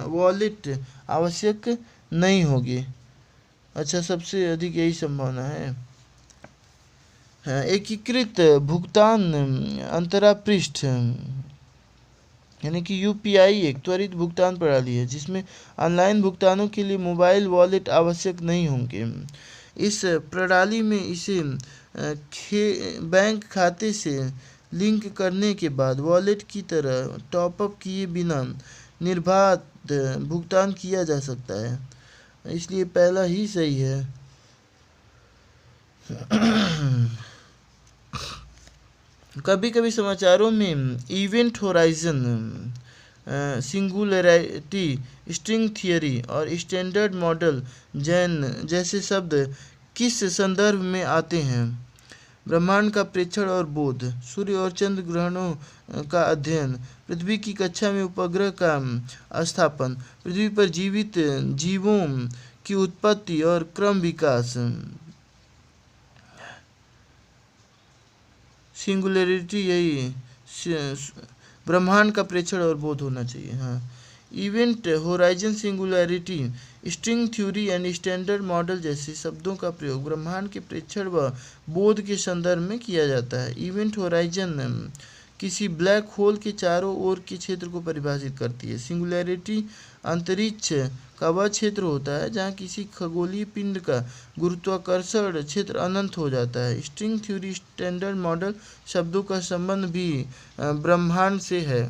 Speaker 1: वॉलेट आवश्यक नहीं होगी, अच्छा सबसे अधिक यही संभावना है। एकीकृत भुगतान अंतरा पृष्ठ यानी कि UPI एक त्वरित भुगतान प्रणाली है जिसमें ऑनलाइन भुगतानों के लिए मोबाइल वॉलेट आवश्यक नहीं होंगे। इस प्रणाली में इसे बैंक खाते से लिंक करने के बाद वॉलेट की तरह टॉपअप किए बिना निर्बाध भुगतान किया जा सकता है, इसलिए पहला ही सही है। कभी कभी समाचारों में event horizon, singularity, string theory और स्टैंडर्ड मॉडल जैसे शब्द किस संदर्भ में आते हैं? ब्रह्मांड का प्रेक्षण और बोध, सूर्य और चंद्र ग्रहणों का अध्ययन, पृथ्वी की कक्षा में उपग्रह का स्थापन, पृथ्वी पर जीवित जीवों की उत्पत्ति और क्रम विकास, सिंगुलरिटी, यही ब्रह्मांड का प्रेक्षण और बोध होना चाहिए। हाँ, event horizon, singularity, string theory and standard model जैसे शब्दों का प्रयोग ब्रह्मांड के प्रेक्षण व बोध के संदर्भ में किया जाता है। इवेंट होराइजन किसी ब्लैक होल के चारों ओर के क्षेत्र को परिभाषित करती है। सिंगुलरिटी अंतरिक्ष का वह क्षेत्र होता है जहाँ किसी खगोलीय पिंड का गुरुत्वाकर्षण क्षेत्र अनंत हो जाता है। स्ट्रिंग थ्योरी, स्टैंडर्ड मॉडल शब्दों का संबंध भी ब्रह्मांड से है।